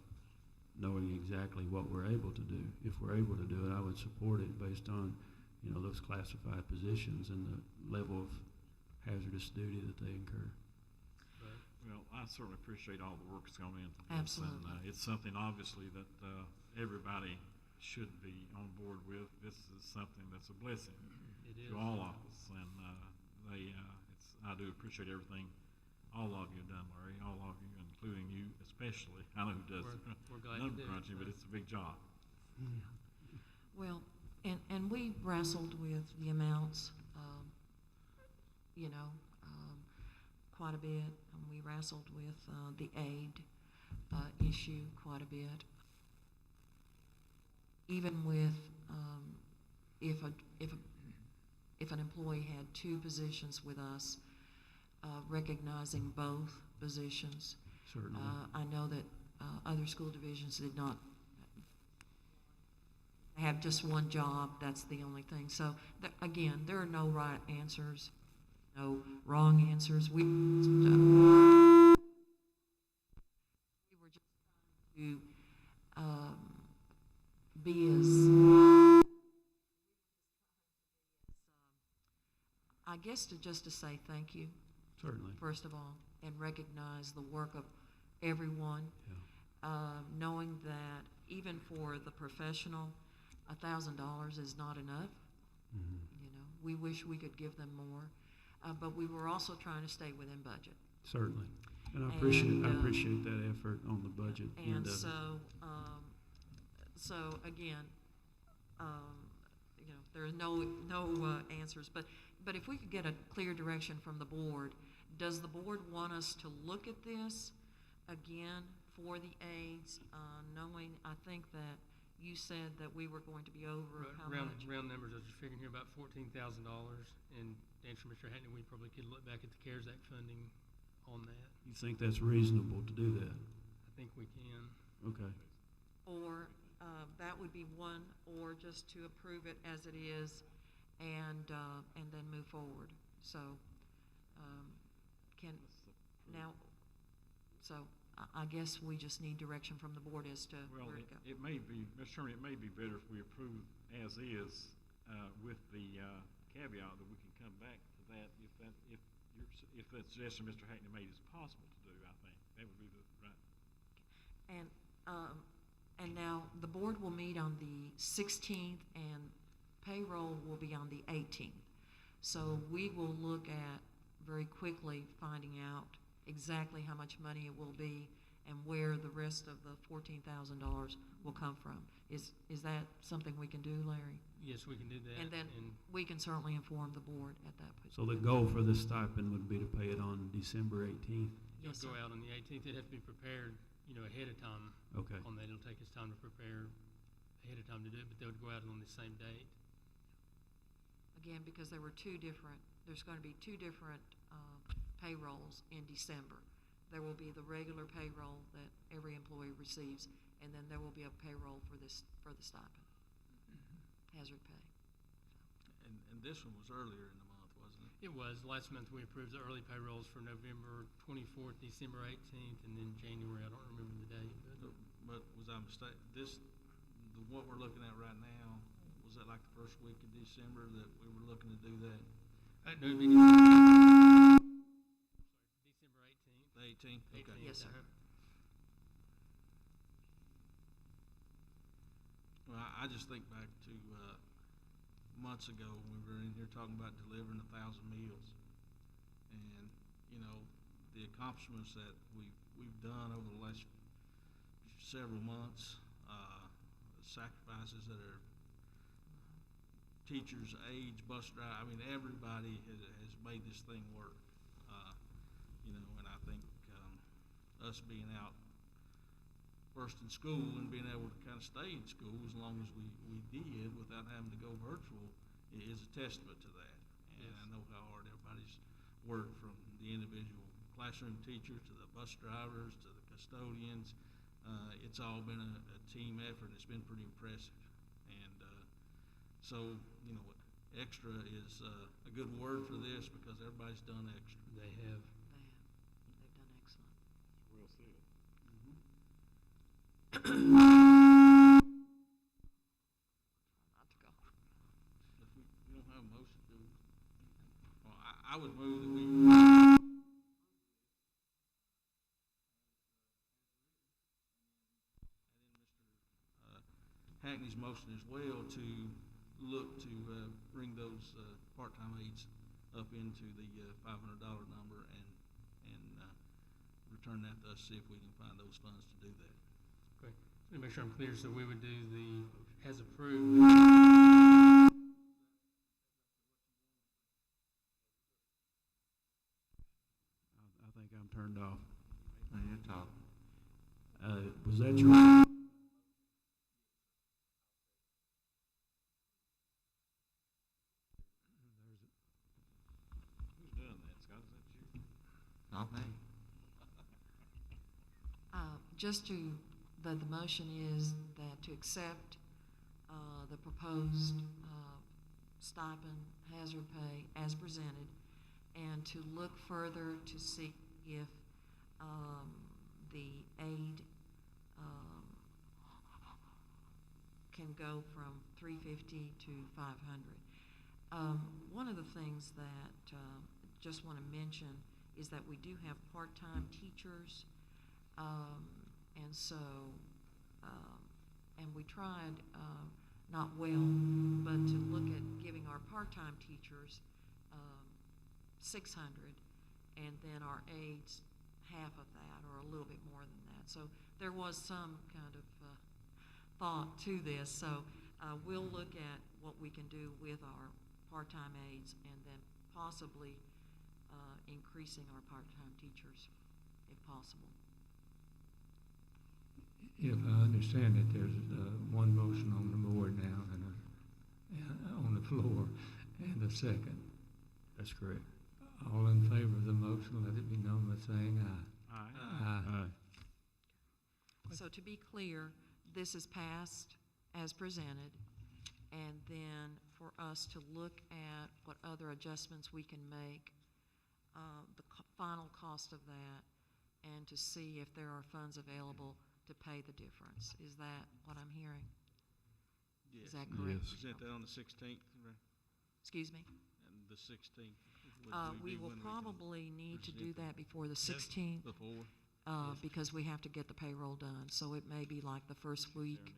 knowing exactly what we're able to do. If we're able to do it, I would support it based on, those classified positions and the level of hazardous duty that they incur. Well, I certainly appreciate all the work that's gone into this. Absolutely. And it's something obviously that everybody should be on board with. This is something that's a blessing It is. to all of us, and I do appreciate everything all of you have done, Larry, all of you, including you especially. I know who does We're glad number to do it. crunching, but it's a big job. Well, and we wrestled with the amounts, quite a bit. We wrestled with the aid issue quite a bit. Even with if an employee had two positions with us, recognizing both positions. Certainly. I know that other school divisions did not have just one job. That's the only thing. So again, there are no right answers, no wrong answers. We were just trying to be as, I guess, to say thank you, Certainly. first of all, and recognize the work of everyone, knowing that even for the professional, $1,000 is not enough. Mm-hmm. We wish we could give them more, but we were also trying to stay within budget. Certainly. And I And, appreciate that effort on the budget end And of it. so again, there are no answers, but if we could get a clear direction from the board, does the board want us to look at this again for the aides, knowing, I think that you said that we were going to be over how much? Round numbers, I was just figuring here about $14,000, and to answer Mr. Hackney, we probably could look back at the CARES Act funding on that. You think that's reasonable to do that? I think we can. Okay. Or that would be one, or just to approve it as it is, and then move forward. So I guess we just need direction from the board as to Well, where to go. it may be, Mr. Chairman, it may be better if we approve as is, with the caveat that we can come back to that if that suggestion Mr. Hackney made is possible to do. I think that would be the right. And now the board will meet on the 16th, and payroll will be on the 18th. So we will look at very quickly finding out exactly how much money it will be and where the rest of the $14,000 will come from. Is that something we can do, Larry? Yes, we can do that. And then we can certainly inform the board at that point. So the goal for this stipend would be to pay it on December 18th? It'll Yes, go sir. out on the 18th. It'd have to be prepared, ahead of time. Okay. On that, it'll take us time to prepare ahead of time to do it, but they would go out on the same date. Again, because there's going to be two different payrolls in December. There will be the regular payroll that every employee receives, and then there will be a payroll for the stipend, hazard pay. And this one was earlier in the month, wasn't it? It was. Last month, we approved the early payrolls for November 24th, December 18th, and then January. I don't remember the date. But was I mistaken? what we're looking at right now, was that like the first week of December that we were looking to do that? No, it'd be December 18th. The 18th? Okay. Yes, sir. Well, I just think back to months ago when we were in here talking about delivering 1,000 meals, and you know the accomplishments that we've done over the last several months, the sacrifices that are teachers, aides, bus drivers. I mean, everybody has made this thing work. You know, and I think us being out first in school and being able to kind of stay in school as long as we did without having to go virtual is a testament to that. And I know how hard everybody's worked, from the individual classroom teachers to the bus drivers to the custodians. It's all been a team effort. It's been pretty impressive. And so, you know, extra is a good word for this because everybody's done extra. They have. They've done excellent. Well said. Not to go. If we don't have a motion, do we? Well, I would move that we. Hackney's motion as well to look to bring those part-time aides up into the $500 number and return that to us, see if we can find those funds to do that. Okay. So to make sure I'm clear, so we would do the as approved. I think I'm turned off. Now you're talking. Was that your? Who's done that, Scott? Is that you? Not me. Just to, the motion is that to accept the proposed stipend, hazard pay as presented, and to look further to see if the aid can go from $350 to $500. One of the things that just want to mention is that we do have part-time teachers, and so, and we tried, not well, but to look at giving our part-time teachers $600, and then our aides half of that, or a little bit more than that. So there was some kind of thought to this. So we'll look at what we can do with our part-time aides, and then possibly increasing our part-time teachers if possible. If I understand it, there's one motion on the board now and on the floor and a second. That's correct. All in favor of the motion, let it be known by saying aye. Aye. Aye. So to be clear, this is passed as presented, and then for us to look at what other adjustments we can make, the final cost of that, and to see if there are funds available to pay the difference. Is that what I'm hearing? Yes. Is that correct? Yes. Present that on the 16th, right? Excuse me? And the 16th. We will probably need to do that before the 16th, Before? because we have to get the payroll done. So it may be like the first week,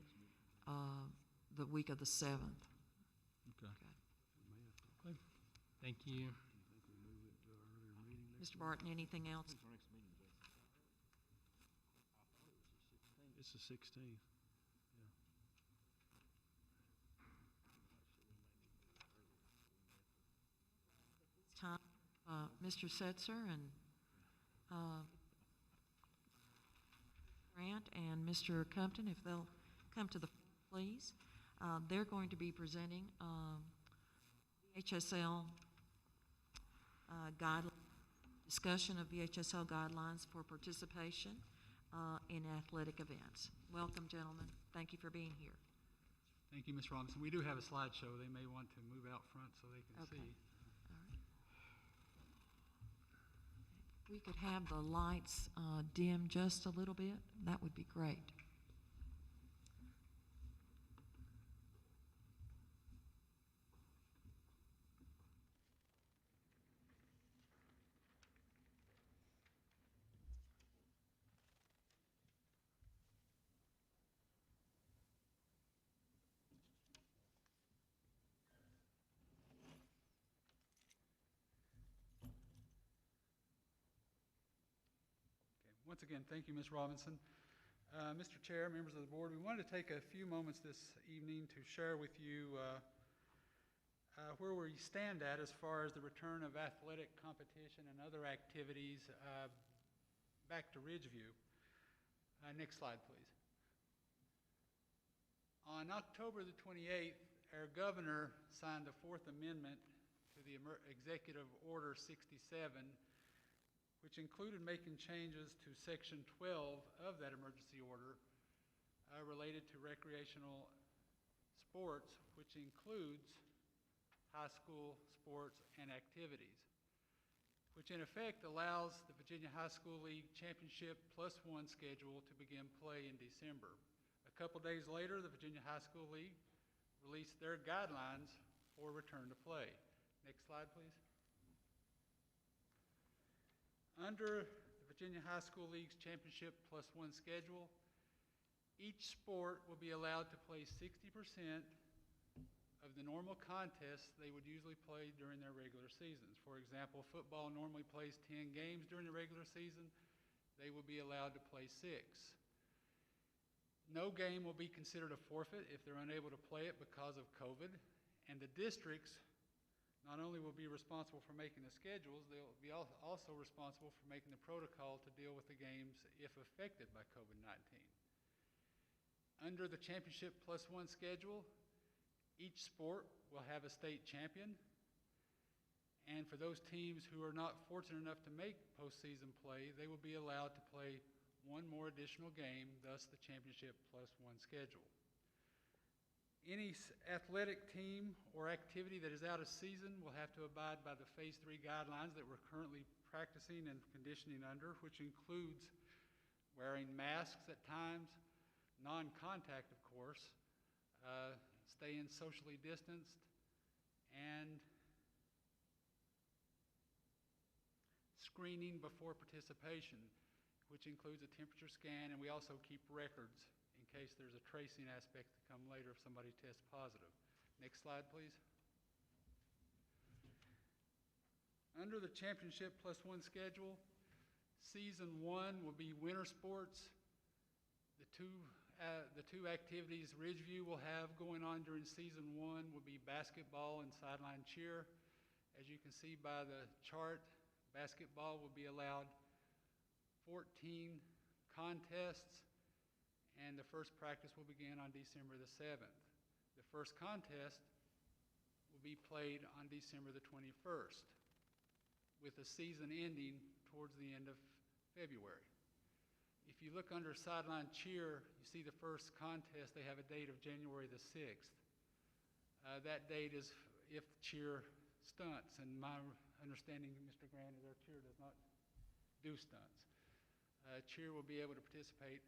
the week of the 7th. Okay. Thank you. Mr. Barton, anything else? It's the 16th. It's time, Mr. Setzer and Grant and Mr. Compton, if they'll come to the front, please. They're going to be presenting VHSL discussion of VHSL guidelines for participation in athletic events. Welcome, gentlemen. Thank you for being here. Thank you, Ms. Robinson. We do have a slideshow. They may want to move out front so they can Okay. see. All right. If we could have the lights dim just a little bit, that would be great. Once again, thank you, Ms. Robinson. Mr. Chair, members of the board, we wanted to take a few moments this evening to share with you where we stand at as far as the return of athletic competition and other activities back to Ridgeview. Next slide, please. On October the 28th, our governor signed the Fourth Amendment to the Executive Order 67, which included making changes to Section 12 of that emergency order related to recreational sports, which includes high school sports and activities, which in effect allows the Virginia High School League Championship +1 schedule to begin play in December. A couple days later, the Virginia High School League released their guidelines for return to play. Next slide, please. Under the Virginia High School League's Championship +1 schedule, each sport will be allowed to play 60% of the normal contests they would usually play during their regular seasons. For example, football normally plays 10 games during the regular season. They will be allowed to play 6. No game will be considered a forfeit if they're unable to play it because of COVID, and the districts not only will be responsible for making the schedules, they'll be also responsible for making the protocol to deal with the games if affected by COVID-19. Under the Championship +1 schedule, each sport will have a state champion, and for those teams who are not fortunate enough to make postseason play, they will be allowed to play one more additional game, thus the Championship +1 schedule. Any athletic team or activity that is out of season will have to abide by the Phase 3 guidelines that we're currently practicing and conditioning under, which includes wearing masks at times, non-contact, of course, staying socially distanced, and screening before participation, which includes a temperature scan, and we also keep records in case there's a tracing aspect to come later if somebody tests positive. Next slide, please. Under the Championship +1 schedule, Season 1 will be winter sports. The two activities Ridgeview will have going on during Season 1 will be basketball and sideline cheer. As you can see by the chart, basketball will be allowed 14 contests, and the first practice will begin on December the 7th. The first contest will be played on December the 21st, with the season ending towards the end of February. If you look under sideline cheer, you see the first contest, they have a date of January the 6th. That date is if cheer stunts, and my understanding, Mr. Grant, is our cheer does not do stunts. Cheer will be able to participate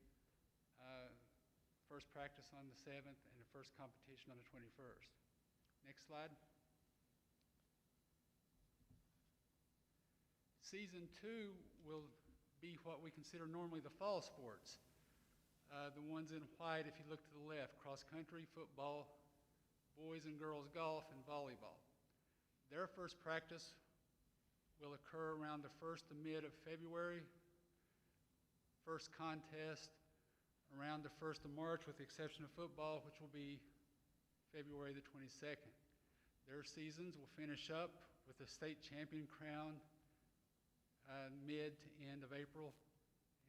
first practice on the 7th and the first competition on the 21st. Next slide. Season 2 will be what we consider normally the fall sports. The ones in white, if you look to the left, cross country, football, boys and girls golf, and volleyball. Their first practice will occur around the 1st to mid of February. First contest around the 1st of March, with the exception of football, which will be February the 22nd. Their seasons will finish up with a state champion crown mid to end of April,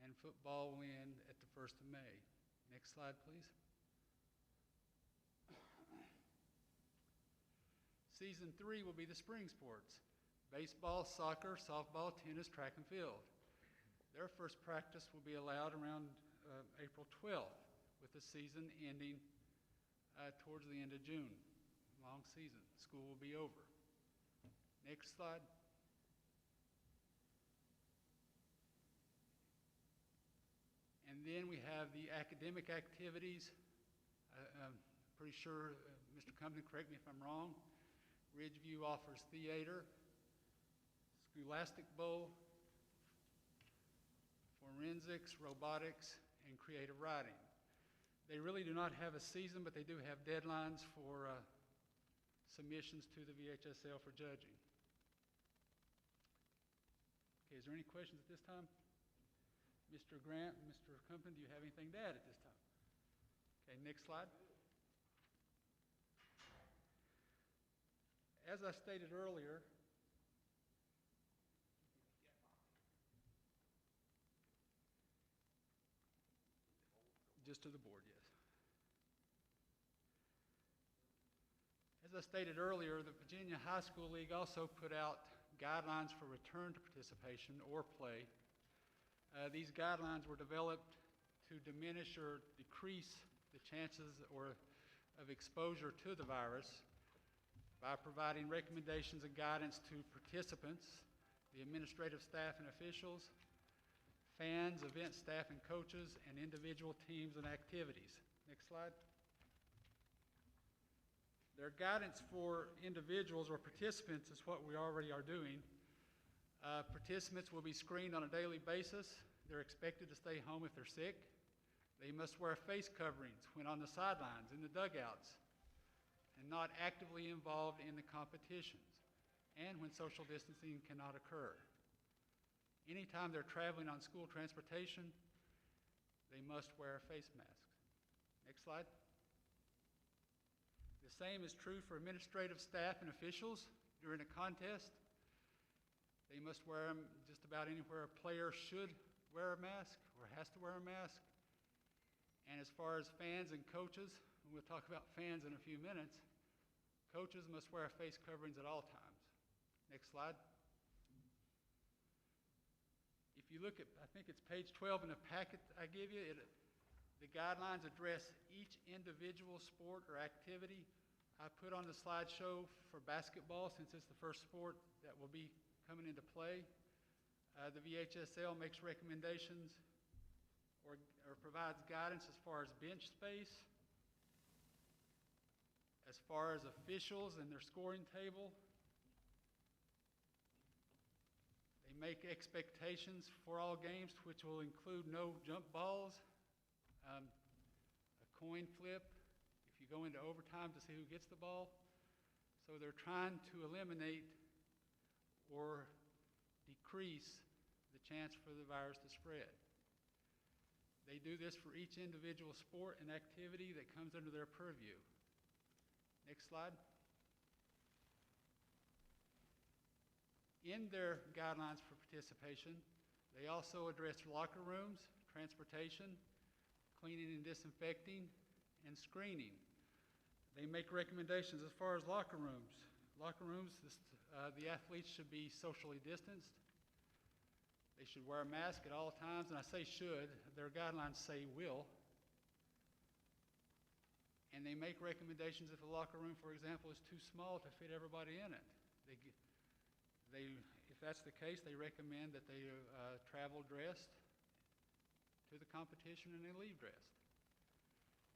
and football will end at the 1st of May. Next slide, please. Season 3 will be the spring sports: baseball, soccer, softball, tennis, track and field. Their first practice will be allowed around April 12th, with the season ending towards the end of June. Long season. School will be over. Next slide. And then we have the academic activities. I'm pretty sure, Mr. Compton, correct me if I'm wrong, Ridgeview offers theater, Scholastic Bowl, forensics, robotics, and creative writing. They really do not have a season, but they do have deadlines for submissions to the VHSL for judging. Okay, is there any questions at this time? Mr. Grant, Mr. Compton, do you have anything to add at this time? Okay, next slide. As I stated earlier, just to the board, yes. As I stated earlier, the Virginia High School League also put out guidelines for return to participation or play. These guidelines were developed to diminish or decrease the chances of exposure to the virus by providing recommendations and guidance to participants, the administrative staff and officials, fans, event staff and coaches, and individual teams and activities. Next slide. Their guidance for individuals or participants is what we already are doing. Participants will be screened on a daily basis. They're expected to stay home if they're sick. They must wear face coverings when on the sidelines, in the dugouts, and not actively involved in the competitions, and when social distancing cannot occur. Anytime they're traveling on school transportation, they must wear a face mask. Next slide. The same is true for administrative staff and officials during a contest. They must wear them just about anywhere a player should wear a mask or has to wear a mask. And as far as fans and coaches, and we'll talk about fans in a few minutes, coaches must wear face coverings at all times. Next slide. If you look at, I think it's page 12 in the packet I give you, the guidelines address each individual sport or activity. I put on the slideshow for basketball, since it's the first sport that will be coming into play. The VHSL makes recommendations or provides guidance as far as bench space, as far as officials and their scoring table. They make expectations for all games, which will include no jump balls, a coin flip if you go into overtime to see who gets the ball. So they're trying to eliminate or decrease the chance for the virus to spread. They do this for each individual sport and activity that comes under their purview. Next slide. In their guidelines for participation, they also address locker rooms, transportation, cleaning and disinfecting, and screening. They make recommendations as far as locker rooms. Locker rooms, the athletes should be socially distanced. They should wear a mask at all times, and I say should, their guidelines say will. And they make recommendations if the locker room, for example, is too small to fit everybody in it. If that's the case, they recommend that they travel dressed to the competition and they leave dressed.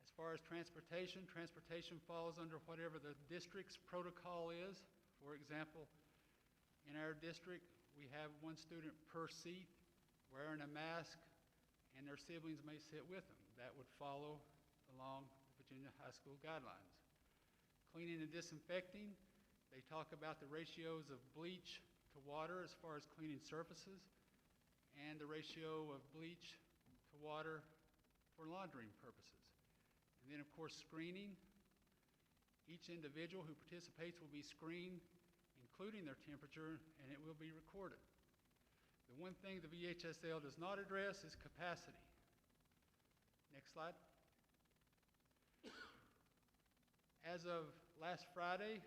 As far as transportation, transportation falls under whatever the district's protocol is. For example, in our district, we have one student per seat wearing a mask, and their siblings may sit with them. That would follow along the Virginia High School guidelines. Cleaning and disinfecting, they talk about the ratios of bleach to water as far as cleaning surfaces, and the ratio of bleach to water for laundering purposes. And then, of course, screening. Each individual who participates will be screened, including their temperature, and it will be recorded. The one thing the VHSL does not address is capacity. Next slide. As of last Friday,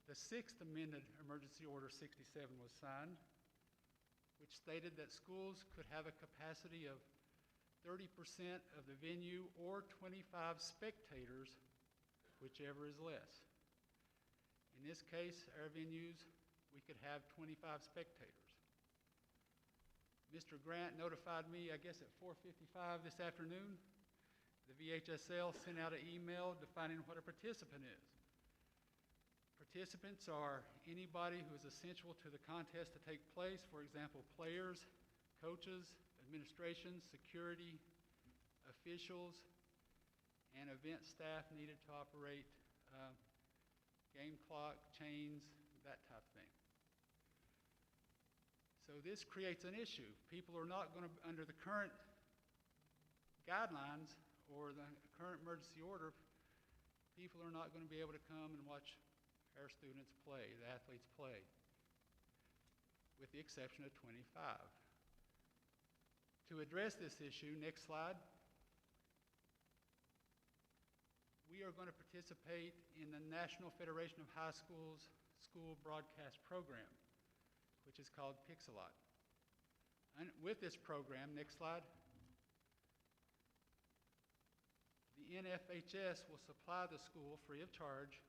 the 6th amended Emergency Order 67 was signed, which stated that schools could have a capacity of 30% of the venue or 25 spectators, whichever is less. In this case, our venues, we could have 25 spectators. Mr. Grant notified me, I guess at 4:55 this afternoon, the VHSL sent out an email defining what a participant is. Participants are anybody who is essential to the contest to take place, for example, players, coaches, administration, security, officials, and event staff needed to operate game clock, chains, that type of thing. So So this creates an issue. People are not going to, under the current guidelines or the current emergency order, people are not going to be able to come and watch our students play, the athletes play, with the exception of 25. To address this issue, next slide, we are going to participate in the National Federation of High Schools School Broadcast Program, which is called Pixelot. And with this program, next slide, the NFHS will supply the school free of charge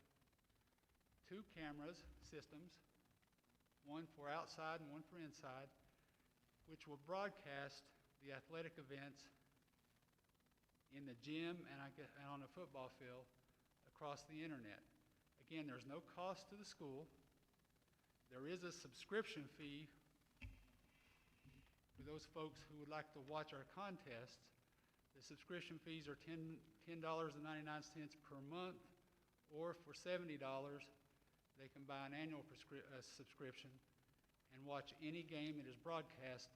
2 cameras systems, one for outside and one for inside, which will broadcast the athletic events in the gym and on the football field across the internet. Again, there's no cost to the school. There is a subscription fee for those folks who would like to watch our contests. The subscription fees are $10.99 per month, or for $70, they can buy an annual subscription and watch any game that is broadcast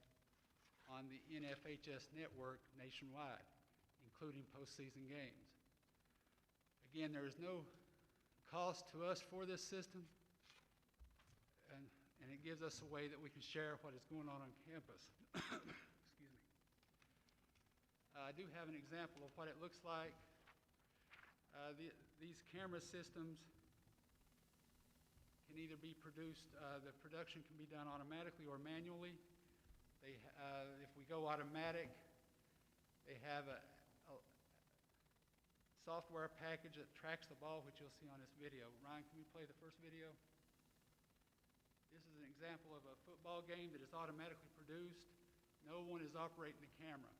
on the NFHS network nationwide, including postseason games. Again, there is no cost to us for this system, and it gives us a way that we can share what is going on campus. Excuse me. I do have an example of what it looks like. These camera systems can either be produced, the production can be done automatically or manually. If we go automatic, they have a software package that tracks the ball, which you'll see on this video. Ryan, can we play the first video? This is an example of a football game that is automatically produced. No one is operating the camera.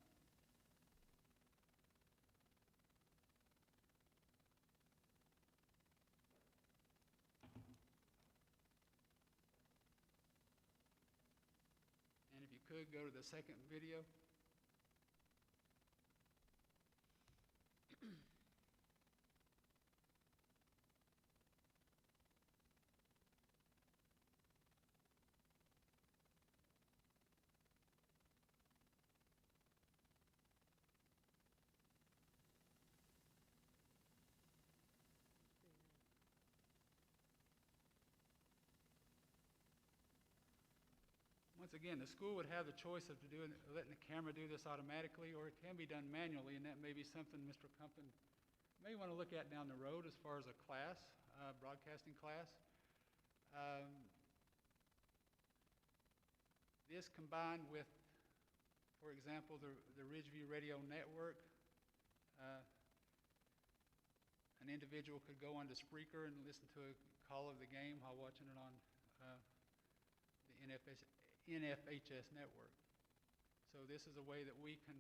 And if you could, go to the second video. Once again, the school would have the choice of letting the camera do this automatically, or it can be done manually, and that may be something Mr. Cumpin may want to look at down the road as far as a class, broadcasting class. This combined with, for example, the Ridgeview Radio Network, an individual could go onto Spreaker and listen to a call of the game while watching it on the NFHS network. So this is a way that we can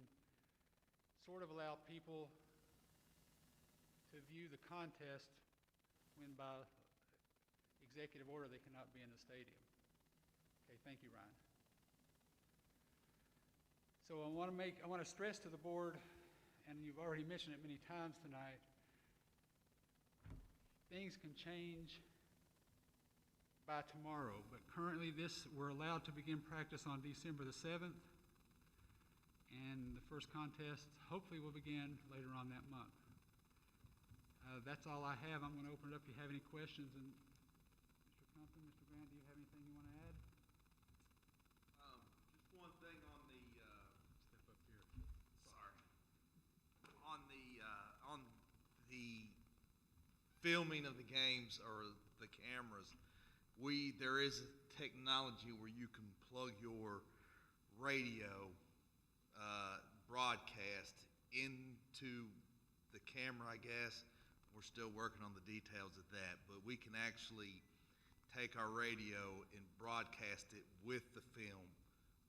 sort of allow people to view the contest when by executive order they cannot be in the stadium. Okay, thank you, Ryan. So I want to stress to the board, and you've already mentioned it many times tonight, things can change by tomorrow, but currently we're allowed to begin practice on December the 7th, and the first contest hopefully will begin later on that month. That's all I have. I'm going to open it up if you have any questions. And Mr. Compton, Mr. Grant, do you have anything you want to add? Just one thing on the Step up here. sorry, on the filming of the games or the cameras. There is a technology where you can plug your radio broadcast into the camera, I guess. We're still working on the details of that, but we can actually take our radio and broadcast it with the film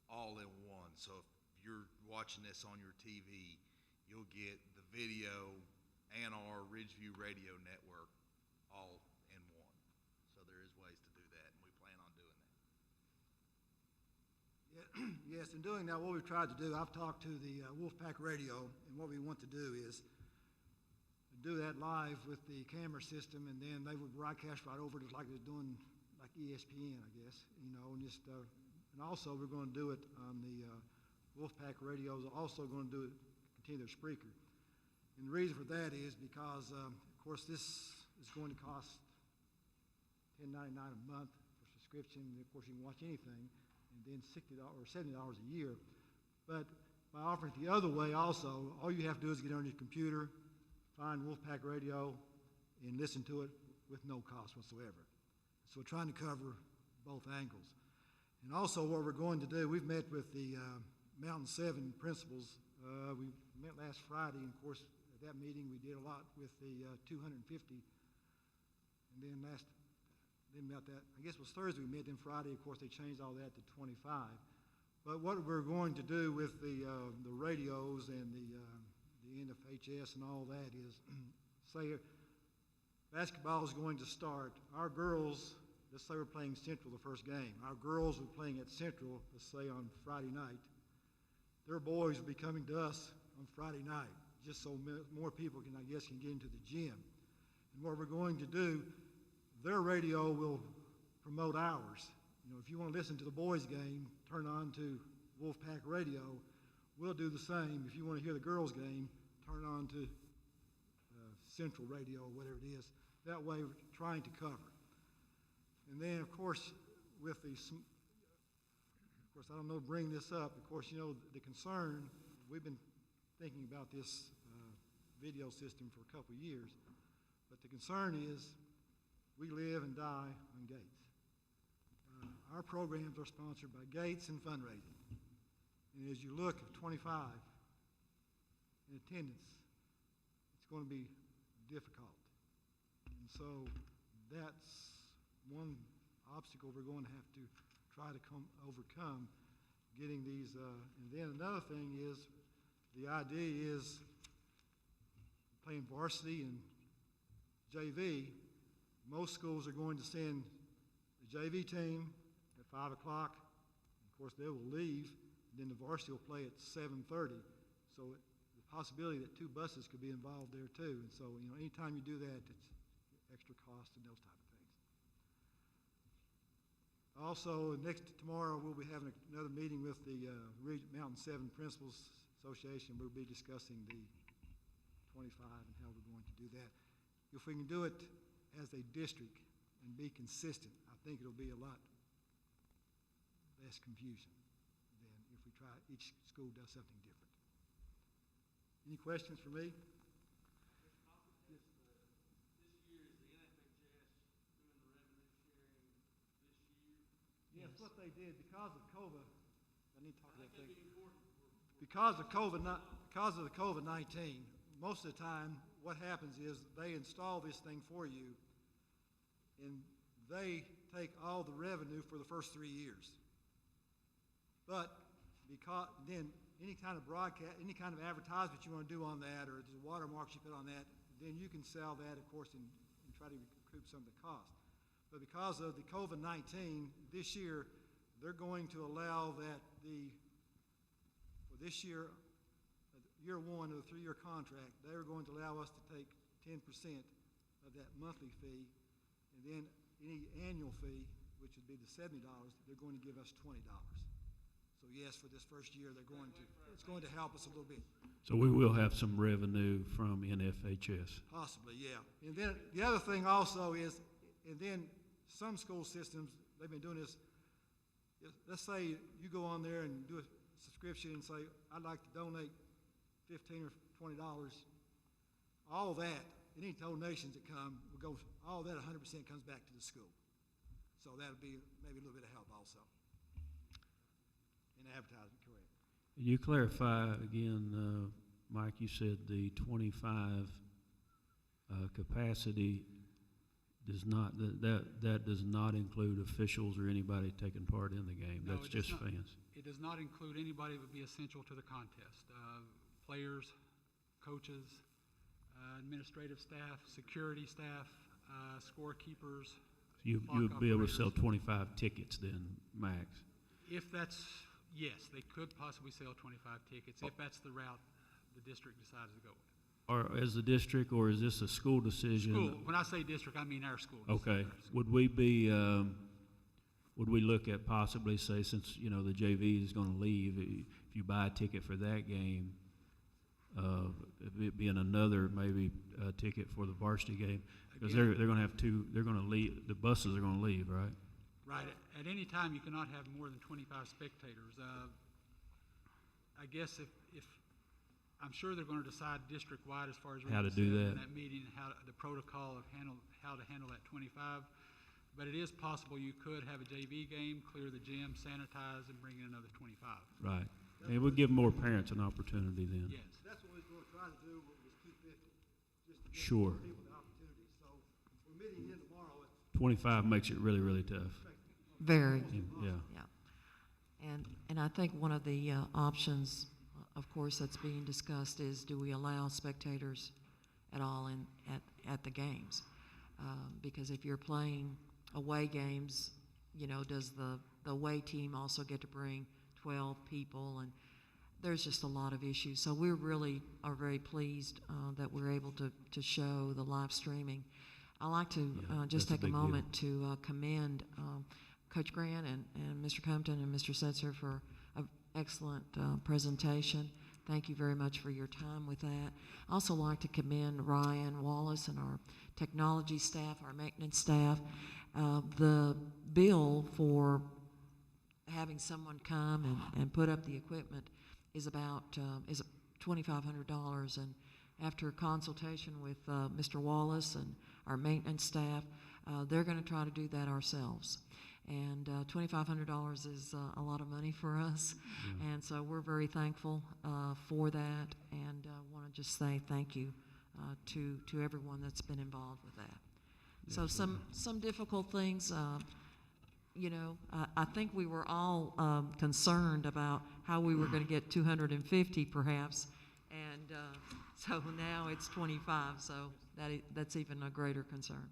all in one. So if you're watching this on your TV, you'll get the video and our Ridgeview Radio Network all in one. So there is ways to do that, and we plan on doing that. Yes, in doing that, what we've tried to do, I've talked to the Wolfpack Radio, and what we want to do is do that live with the camera system, and then they would broadcast right over to like they're doing like ESPN, I guess, and just And also, we're going to do it on the Wolfpack radios, also going to do it, continue their Spreaker. And the reason for that is because, of course, this is going to cost $10.99 a month for subscription. Of course, you can watch anything, and then $60 or $70 a year. But by offering it the other way also, all you have to do is get on your computer, find Wolfpack Radio, and listen to it with no cost whatsoever. So we're trying to cover both angles. And also what we're going to do, we've met with the Mountain 7 principals. We met last Friday, and of course, at that meeting we did a lot with the 250. And then about that, I guess it was Thursday we met, then Friday, of course, they changed all that to 25. But what we're going to do with the radios and the NFHS and all that is, say basketball is going to start. Our girls, let's say we're playing Central the first game. Our girls are playing at Central, let's say on Friday night. Their boys will be coming to us on Friday night, just so more people can get into the gym. And what we're going to do, their radio will promote ours. You know, if you want to listen to the boys' game, turn on to Wolfpack Radio. We'll do the same. If you want to hear the girls' game, turn on to Central Radio or whatever it is. That way, we're trying to cover. And then, of course, with the, I don't know, bring this up. Of course, you know, the concern, we've been thinking about this video system for a couple of years, but the concern is we live and die on Gates. Our programs are sponsored by Gates and fundraising. And as you look at 25 in attendance, it's going to be difficult. And so that's one obstacle we're going to have to try to overcome, getting these. And then another thing is, the idea is playing varsity and JV. Most schools are going to send the JV team at 5 o'clock. Of course, they will leave. And then the varsity will play at 7:30. So the possibility that 2 buses could be involved there too. And so, you know, anytime you do that, it's extra cost and those type of things. Also, tomorrow we'll be having another meeting with the Mountain 7 Principals Association. We'll be discussing the 25 and how we're going to do that. If we can do it as a district and be consistent, I think it'll be a lot less confusion than if we try, each school does something different. Any questions for me? This year, is the NFHS doing the revenue sharing this year? Yes, what they did, because of COVID, I need to talk about that. Because of the COVID-19, most of the time, what happens is they install this thing for you, and they take all the revenue for the first 3 years. But because then any kind of broadcast, any kind of advertisement you want to do on that, or the watermarks you put on that, then you can sell that, of course, and try to recoup some of the cost. But because of the COVID-19, this year, they're going to allow that for this year, year one of the 3-year contract, they're going to allow us to take 10% of that monthly fee, and then any annual fee, which would be the $70, they're going to give us $20. So yes, for this first year, it's going to help us a little bit. So we will have some revenue from NFHS. Possibly, yeah. And then the other thing also is, and then some school systems, they've been doing this. Let's say you go on there and do a subscription and say, I'd like to donate $15 or $20. All that, any donations that come, will go. All that 100% comes back to the school. So that'll be maybe a little bit of help also in advertising. Correct. Can you clarify again, Mike? You said the 25 capacity does not that does not include officials or anybody taking part in the game. No, that's just fans. It does not include anybody that would be essential to the contest. Players, coaches, administrative staff, security staff, scorekeepers. You would be able to sell 25 tickets then, max. If that's, yes, they could possibly sell 25 tickets if that's the route the district decides to go with. Or as the district, or is this a school decision? School. When I say district, I mean our school. Okay. Would we be would we look at possibly, say, since, you know, the JV is gonna leave, if you buy a ticket for that game, it being another maybe ticket for the varsity game, because they're gonna have they're gonna leave, the buses are gonna leave, right? Right. At any time, you cannot have more than 25 spectators. I guess if I'm sure they're going to decide district-wide as far as How to Region do 7 that. in that meeting, the protocol of how to handle that 25. But it is possible you could have a JV game, clear the gym, sanitize, and bring in another 25. Right. And it would give more parents an opportunity then. Yes. That's what we was going to try to do, was 250, just to give Sure. people the opportunity. So we're meeting again tomorrow at 25 makes it really, really tough. Very. Yeah. Yeah. And I think one of the options, of course, that's being discussed is, do we allow spectators at all at the games? Because if you're playing away games, you know, does the away team also get to bring 12 people? And there's just a lot of issues. So we really are very pleased that we're able to show the live streaming. I like to just that's a take a big moment to commend Coach Grant and Mr. Compton and Mr. Setzer for an excellent presentation. Thank you very much for your time with that. I also like to commend Ryan Wallace and our technology staff, our maintenance staff. The bill for having someone come and put up the equipment is about is $2,500, and after consultation with Mr. Wallace and our maintenance staff, they're going to try to do that ourselves. And $2,500 is a lot of money for us, and so we're very thankful for that, and want to just say thank you to everyone that's been involved with that. So some difficult things, you know, I think we were all concerned about how we were going to get 250 perhaps, and so now it's 25, so that's even a greater concern.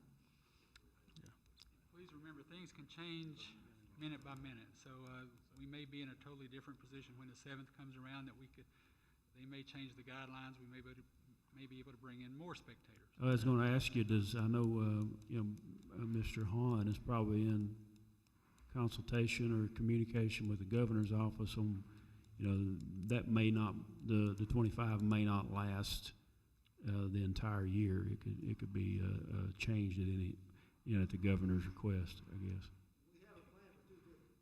Please remember, things can change minute by minute. So we may be in a totally different position when the 7th comes around, that they may change the guidelines. We may be able to bring in more spectators. I was going to ask you, I know, Mr. Hahn is probably in consultation or communication with the governor's office on, you know, that may not, the 25 may not last the entire year. It could be changed at any, you know, at the governor's request, I guess. we have a plan for 250.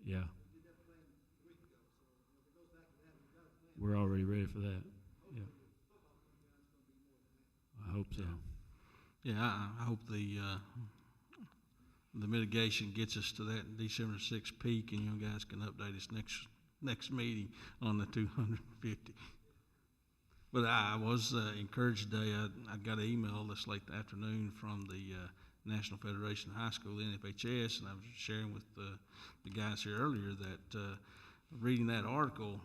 Yeah, We did that plan a week ago, so if it goes back to that, we've got a plan. we're already ready for that. Yeah, Football coming down, it's going to be more than that. I hope so. Yeah, I hope the mitigation gets us to that December 6th peak, and you guys can update us next meeting on the 250. But I was encouraged today. I got an email this late afternoon from the National Federation of High School, the NFHS, and I was sharing with the guys here earlier that reading that article,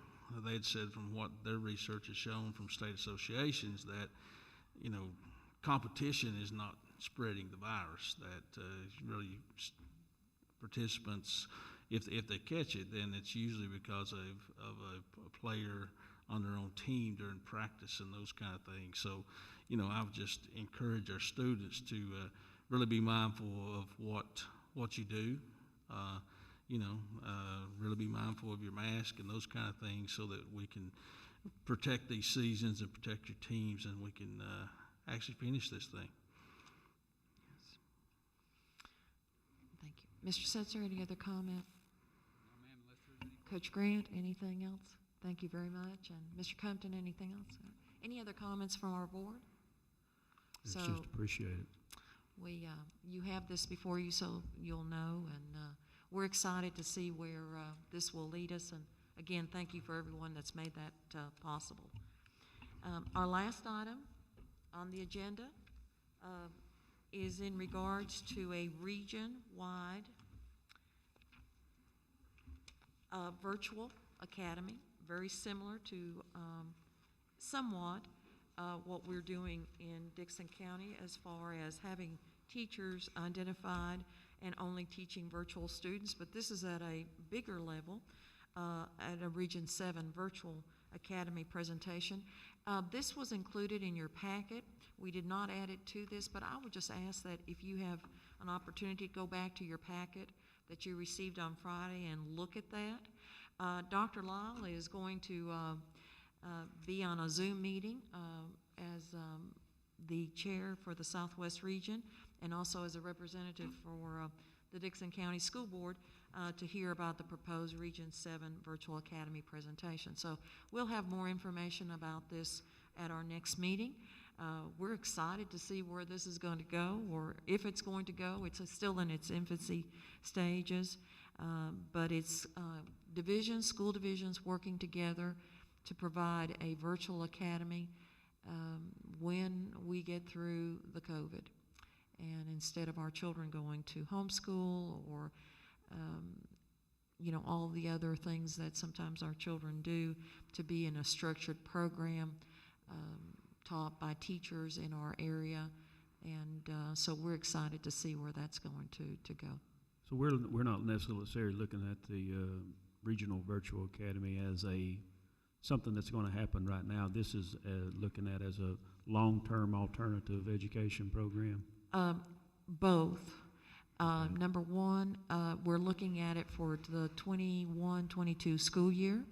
they had said from what their research has shown from state associations that, you know, competition is not spreading the virus, that really participants, if they catch it, then it's usually because of a player on their own team during practice and those kind of things. So, you know, I would just encourage our students to really be mindful of what you do, really be mindful of your mask and those kind of things, so that we can protect these seasons and protect your teams, and we can actually finish this thing. Thank you. Mr. Setzer, any other comment? No, ma'am, unless there's any. Coach Grant, anything else? Thank you very much. And Mr. Compton, anything else? Any other comments from our board? It's So just appreciated. you have this before you, so you'll know, and we're excited to see where this will lead us. And again, thank you for everyone that's made that possible. Our last item on the agenda is in regards to a region-wide virtual academy, very similar to somewhat what we're doing in Dickson County, as far as having teachers identified and only teaching virtual students, but this is at a bigger level, at a Region 7 virtual academy presentation. This was included in your packet. We did not add it to this, but I would just ask that if you have an opportunity to go back to your packet, that you received on Friday and look at that. Dr. Lyle is going to be on a Zoom meeting as the chair for the Southwest region and also as a representative for the Dixon County School Board to hear about the proposed Region 7 Virtual Academy presentation. So we'll have more information about this at our next meeting. We're excited to see where this is going to go, or if it's going to go. It's still in its infancy stages, but it's school divisions working together to provide a virtual academy when we get through the COVID. And instead of our children going to homeschool or all the other things that sometimes our children do, to be in a structured program taught by teachers in our area. And so we're excited to see where that's going to go. So we're not necessarily looking at the Regional Virtual Academy as something that's going to happen right now. This is looking at as a long-term alternative education program? Both. Number one, we're looking at it for the 21-22 school year,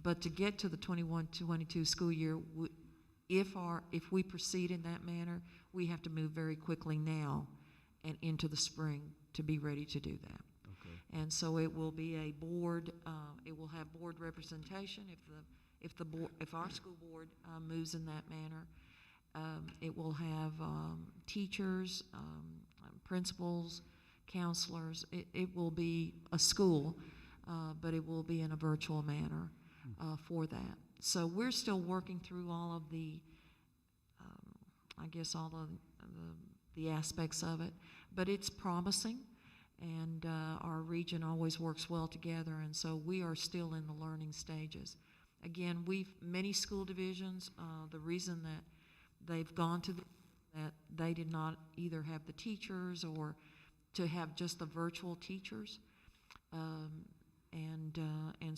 but to get to the 21-22 school year, if we proceed in that manner, we have to move very quickly now and into the spring to be ready to do that. Okay. And so it will be a board. It will have board representation if our school board moves in that manner. It will have teachers, principals, counselors. It will be a school, but it will be in a virtual manner for that. So we're still working through all of the, all of the aspects of it, but it's promising, and our region always works well together, and so we are still in the learning stages. Again, many school divisions, the reason that they've gone to that they did not either have the teachers or to have just the virtual teachers, and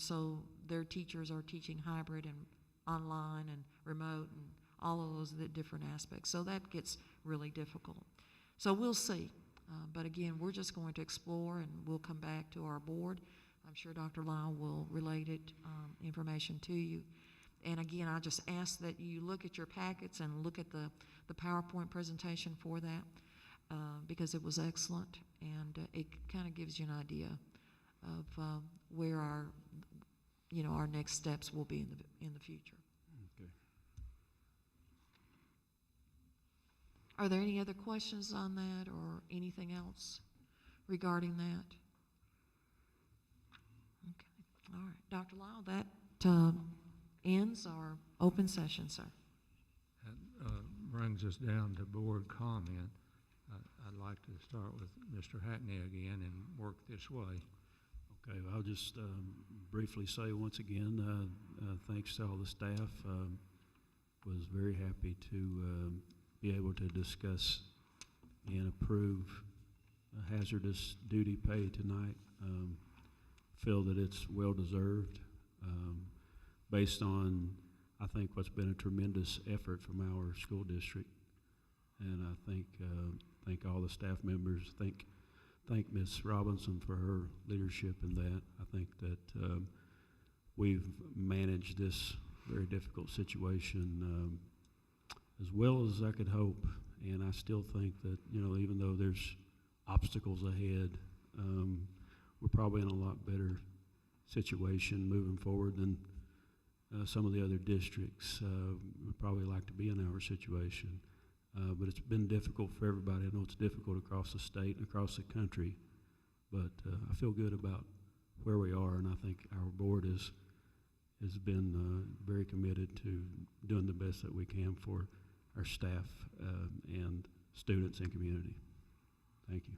so their teachers are teaching hybrid and online and remote and all of those different aspects. So that gets really difficult. So we'll see. But again, we're just going to explore, and we'll come back to our board. I'm sure Dr. Lyle will relate information to you. And again, I just ask that you look at your packets and look at the PowerPoint presentation for that because it was excellent, and it kind of gives you an idea of where our next steps will be in the future. Okay. Are there any other questions on that or anything else regarding that? Okay. All right. Dr. Lyle, that ends our open session, sir. That brings us down to board comment. I'd like to start with Mr. Hackney again and work this way. Okay, well, I'll just briefly say once again, thanks to all the staff. Was very happy to be able to discuss and approve hazardous duty pay tonight. Feel that it's well deserved based on, I think, what's been a tremendous effort from our school district. And I thank all the staff members. Thank Ms. Robinson for her leadership in that. I think that we've managed this very difficult situation as well as I could hope. And I still think that, even though there's obstacles ahead, we're probably in a lot better situation moving forward than some of the other districts would probably like to be in our situation. But it's been difficult for everybody. I know it's difficult across the state and across the country, but I feel good about where we are, and I think our board has been very committed to doing the best that we can for our staff and students and community. Thank you.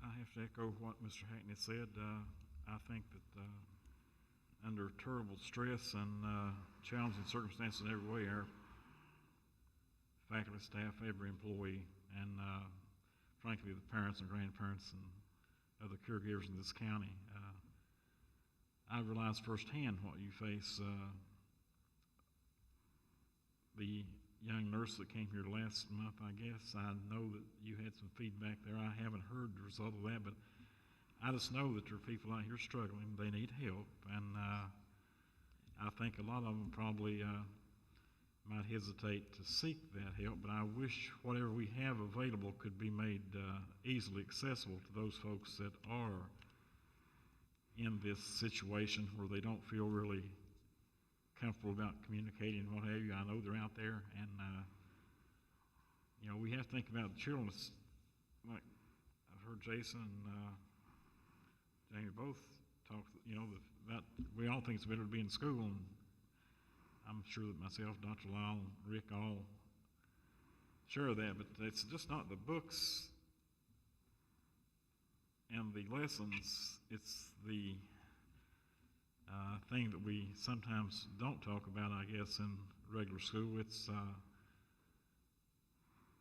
I have to echo what Mr. Hackney said. I think that under terrible stress and challenging circumstances in every way, our faculty, staff, every employee, and frankly the parents and grandparents and other caregivers in this county, I realize firsthand what you face. The young nurse that came here last month, I guess. I know that you had some feedback there. I haven't heard the result of that, but I just know that there are people out here struggling. They need help, and I think a lot of them probably might hesitate to seek that help, but I wish whatever we have available could be made easily accessible to those folks that are in this situation where they don't feel really comfortable about communicating, what have you. I know they're out there, and we have to think about the children. It's like I've heard Jason and Jamie both talk, about we all think it's better to be in school, and I'm sure that myself, Dr. Lyle, and Rick all share of that, but it's just not the books and the lessons. It's the thing that we sometimes don't talk about, I guess, in regular school. It's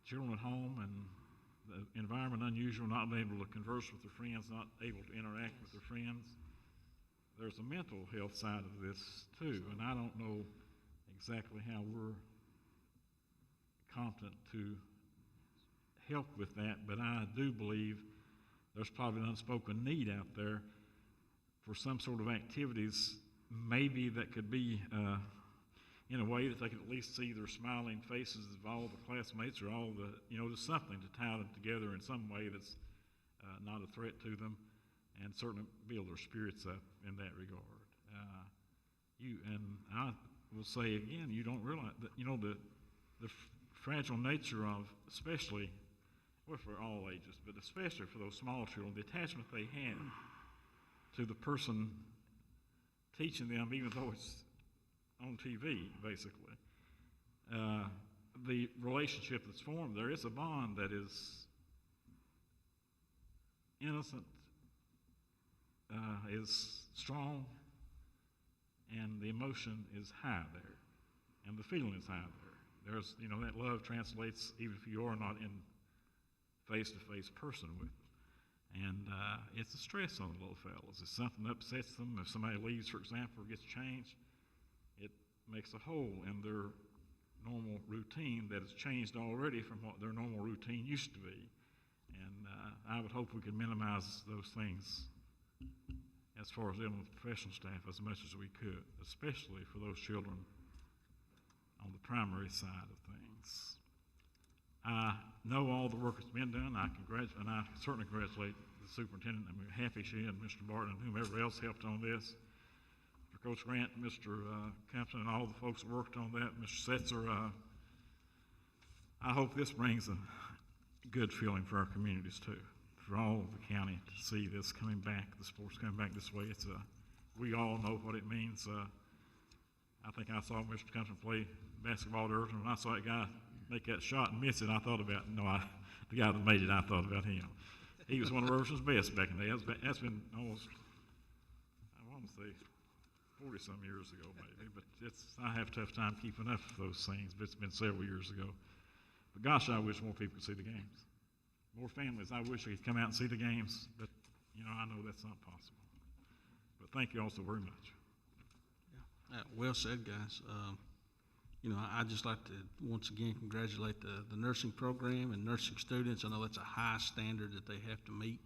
children at home and the environment unusual, not being able to converse with their friends, not able to interact with their friends. There's a mental health side of this too, and I don't know exactly how we're competent to help with that, but I do believe there's probably an unspoken need out there for some sort of activities, maybe that could be in a way that they can at least see their smiling faces of all the classmates, or all the, just something to tie them together in some way that's not a threat to them, and certainly build their spirits up in that regard. And I will say again, you don't realize that, the fragile nature of, especially, well, for all ages, but especially for those small children, the attachment they have to the person teaching them, even though it's on TV, basically. The relationship that's formed, there is a bond that is innocent, is strong, and the emotion is high there, and the feeling is high there. There's, that love translates even if you are not in face-to-face person with them. And it's a stress on the little fellas. If something upsets them, if somebody leaves, for example, or gets changed, it makes a hole in their normal routine that has changed already from what their normal routine used to be. And I would hope we could minimize those things as far as dealing with professional staff as much as we could, especially for those children on the primary side of things. I know all the work that's been done. I certainly congratulate the superintendent. I'm happy she and Mr. Barton and whomever else helped on this. For Coach Grant, Mr. Compton, and all the folks that worked on that, Mr. Setzer. I hope this brings a good feeling for our communities too, for all of the county to see this coming back, the sports coming back this way. We all know what it means. I think I saw Mr. Compton play basketball earlier, and when I saw that guy make that shot and miss it, I thought about, the guy that made it, I thought about him. He was one of Irving's best back in the day. That's been almost, I want to say, 40-some years ago maybe, but I have a tough time keeping up with those things, but it's been several years ago. But gosh, I wish more people could see the games. More families, I wish they could come out and see the games, but, I know that's not possible. But thank you all so very much. Well said, guys. I'd just like to once again congratulate the nursing program and nursing students. I know that's a high standard that they have to meet.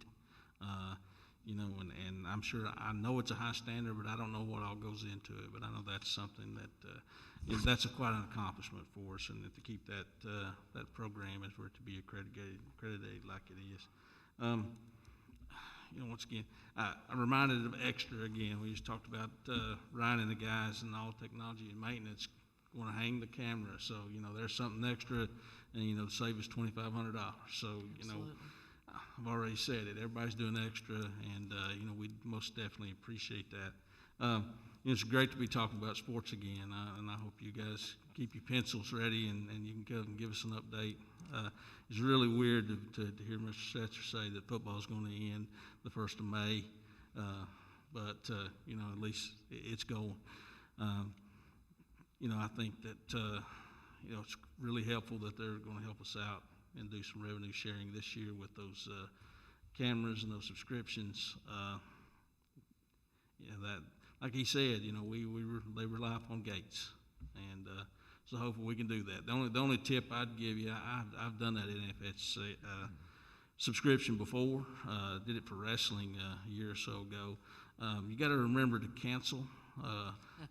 And I'm sure, I know it's a high standard, but I don't know what all goes into it. But I know that's something that that's quite an accomplishment for us, and to keep that program and for it to be accredited like it is. Once again, I'm reminded of extra again. We just talked about Ryan and the guys and all technology and maintenance going to hang the camera. So, there's something extra, and, to save us $2,500. So, I've already said it. Everybody's doing extra, and, we most definitely appreciate that. It's great to be talking about sports again, and I hope you guys keep your pencils ready and you can come and give us an update. It's really weird to hear Mr. Setzer say that football is going to end the 1st of May, but at least it's going. I think that it's really helpful that they're going to help us out and do some revenue sharing this year with those cameras and those subscriptions. That, like he said, they rely upon Gates, and So hopefully we can do that. The only tip I'd give you, I've done that NFHC subscription before. Did it for wrestling a year or so ago. You got to remember to cancel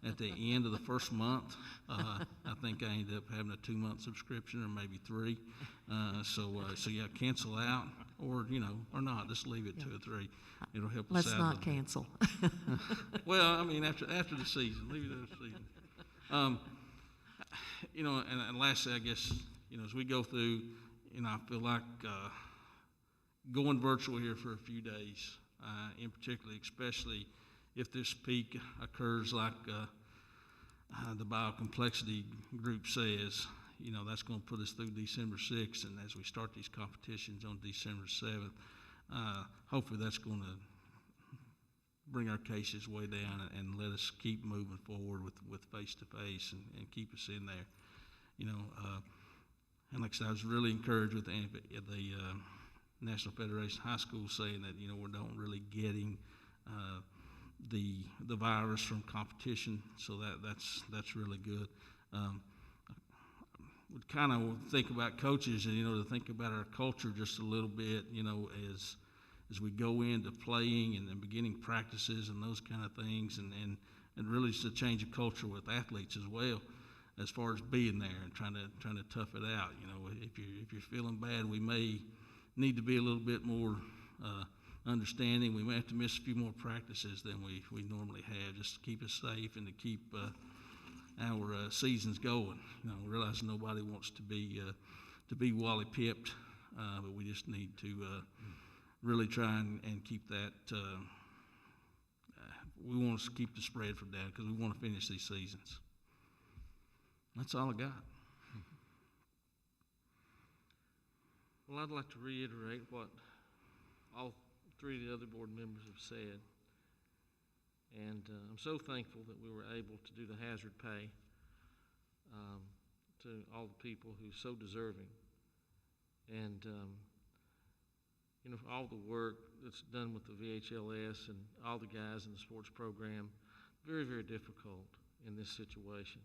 at the end of the first month. I think I ended up having a 2-month subscription or maybe 3. So yeah, cancel out or not. Just leave it 2 or 3. It'll help us out. Let's not cancel. Well, I mean, after the season, leave it after the season. And lastly, I guess, as we go through, I feel like going virtual here for a few days, in particular, especially if this peak occurs like the biocomplexity group says, that's going to put us through December 6th, and as we start these competitions on December 7th, hopefully that's going to bring our cases way down and let us keep moving forward with face-to-face and keep us in there. And like I said, I was really encouraged with the National Federation of High Schools saying that, we don't really getting the virus from competition, so that's really good. Would kind of think about coaches and, to think about our culture just a little bit, as we go into playing and beginning practices and those kind of things, and really it's a change of culture with athletes as well, as far as being there and trying to tough it out. If you're feeling bad, we may need to be a little bit more understanding. We may have to miss a few more practices than we normally have, just to keep us safe and to keep our seasons going. Realize nobody wants to be Wally pipped, but we just need to really try and keep that. We want to keep the spread from down because we want to finish these seasons. That's all I got. Well, I'd like to reiterate what all 3 of the other board members have said. And I'm so thankful that we were able to do the hazard pay to all the people who are so deserving. And, for all the work that's done with the VHLS and all the guys in the sports program, very, very difficult in this situation.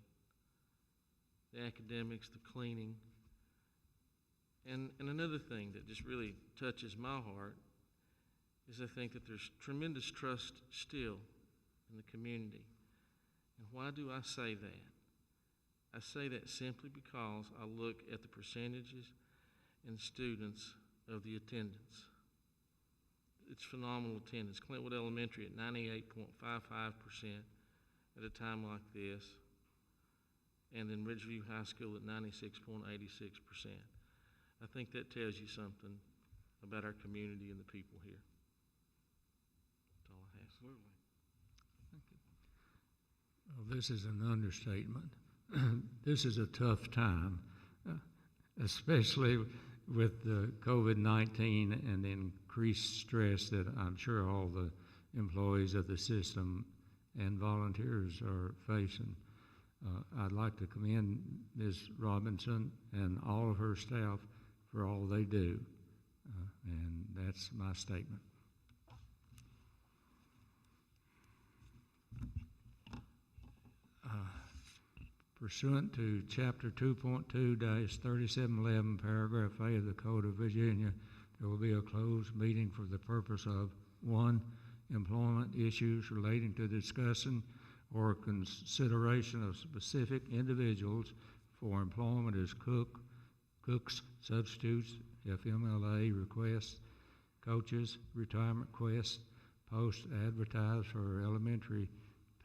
The academics, the cleaning. And another thing that just really touches my heart is I think that there's tremendous trust still in the community. And why do I say that? I say that simply because I look at the percentages and students of the attendance. It's phenomenal attendance. Clintwood Elementary at 98.55% at a time like this, and then Ridgeview High School at 96.86%. I think that tells you something about our community and the people here. That's all I have. Absolutely. Well, this is an understatement. This is a tough time, especially with the COVID-19 and the increased stress that I'm sure all the employees of the system and volunteers are facing. I'd like to commend Ms. Robinson and all of her staff for all they do, and that's my statement. Pursuant to Chapter 2.2-3711, Paragraph A of the Code of Virginia, there will be a closed meeting for the purpose of 1, employment issues relating to discussion or consideration of specific individuals for employment as cooks, substitutes, FMLA requests, coaches, retirement requests, posts advertised for elementary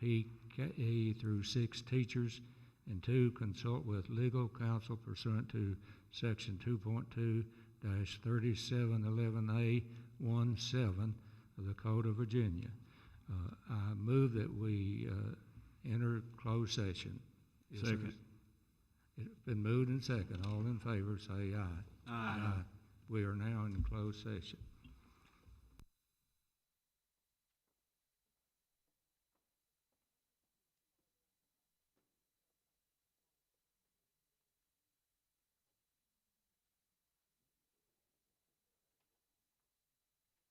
PKE through 6 teachers, and 2, consult with legal counsel pursuant to Section 2.2-3711A17 of the Code of Virginia. I move that we enter closed session. Second. It's been moved and second. All in favor say aye. Aye. We are now in closed session.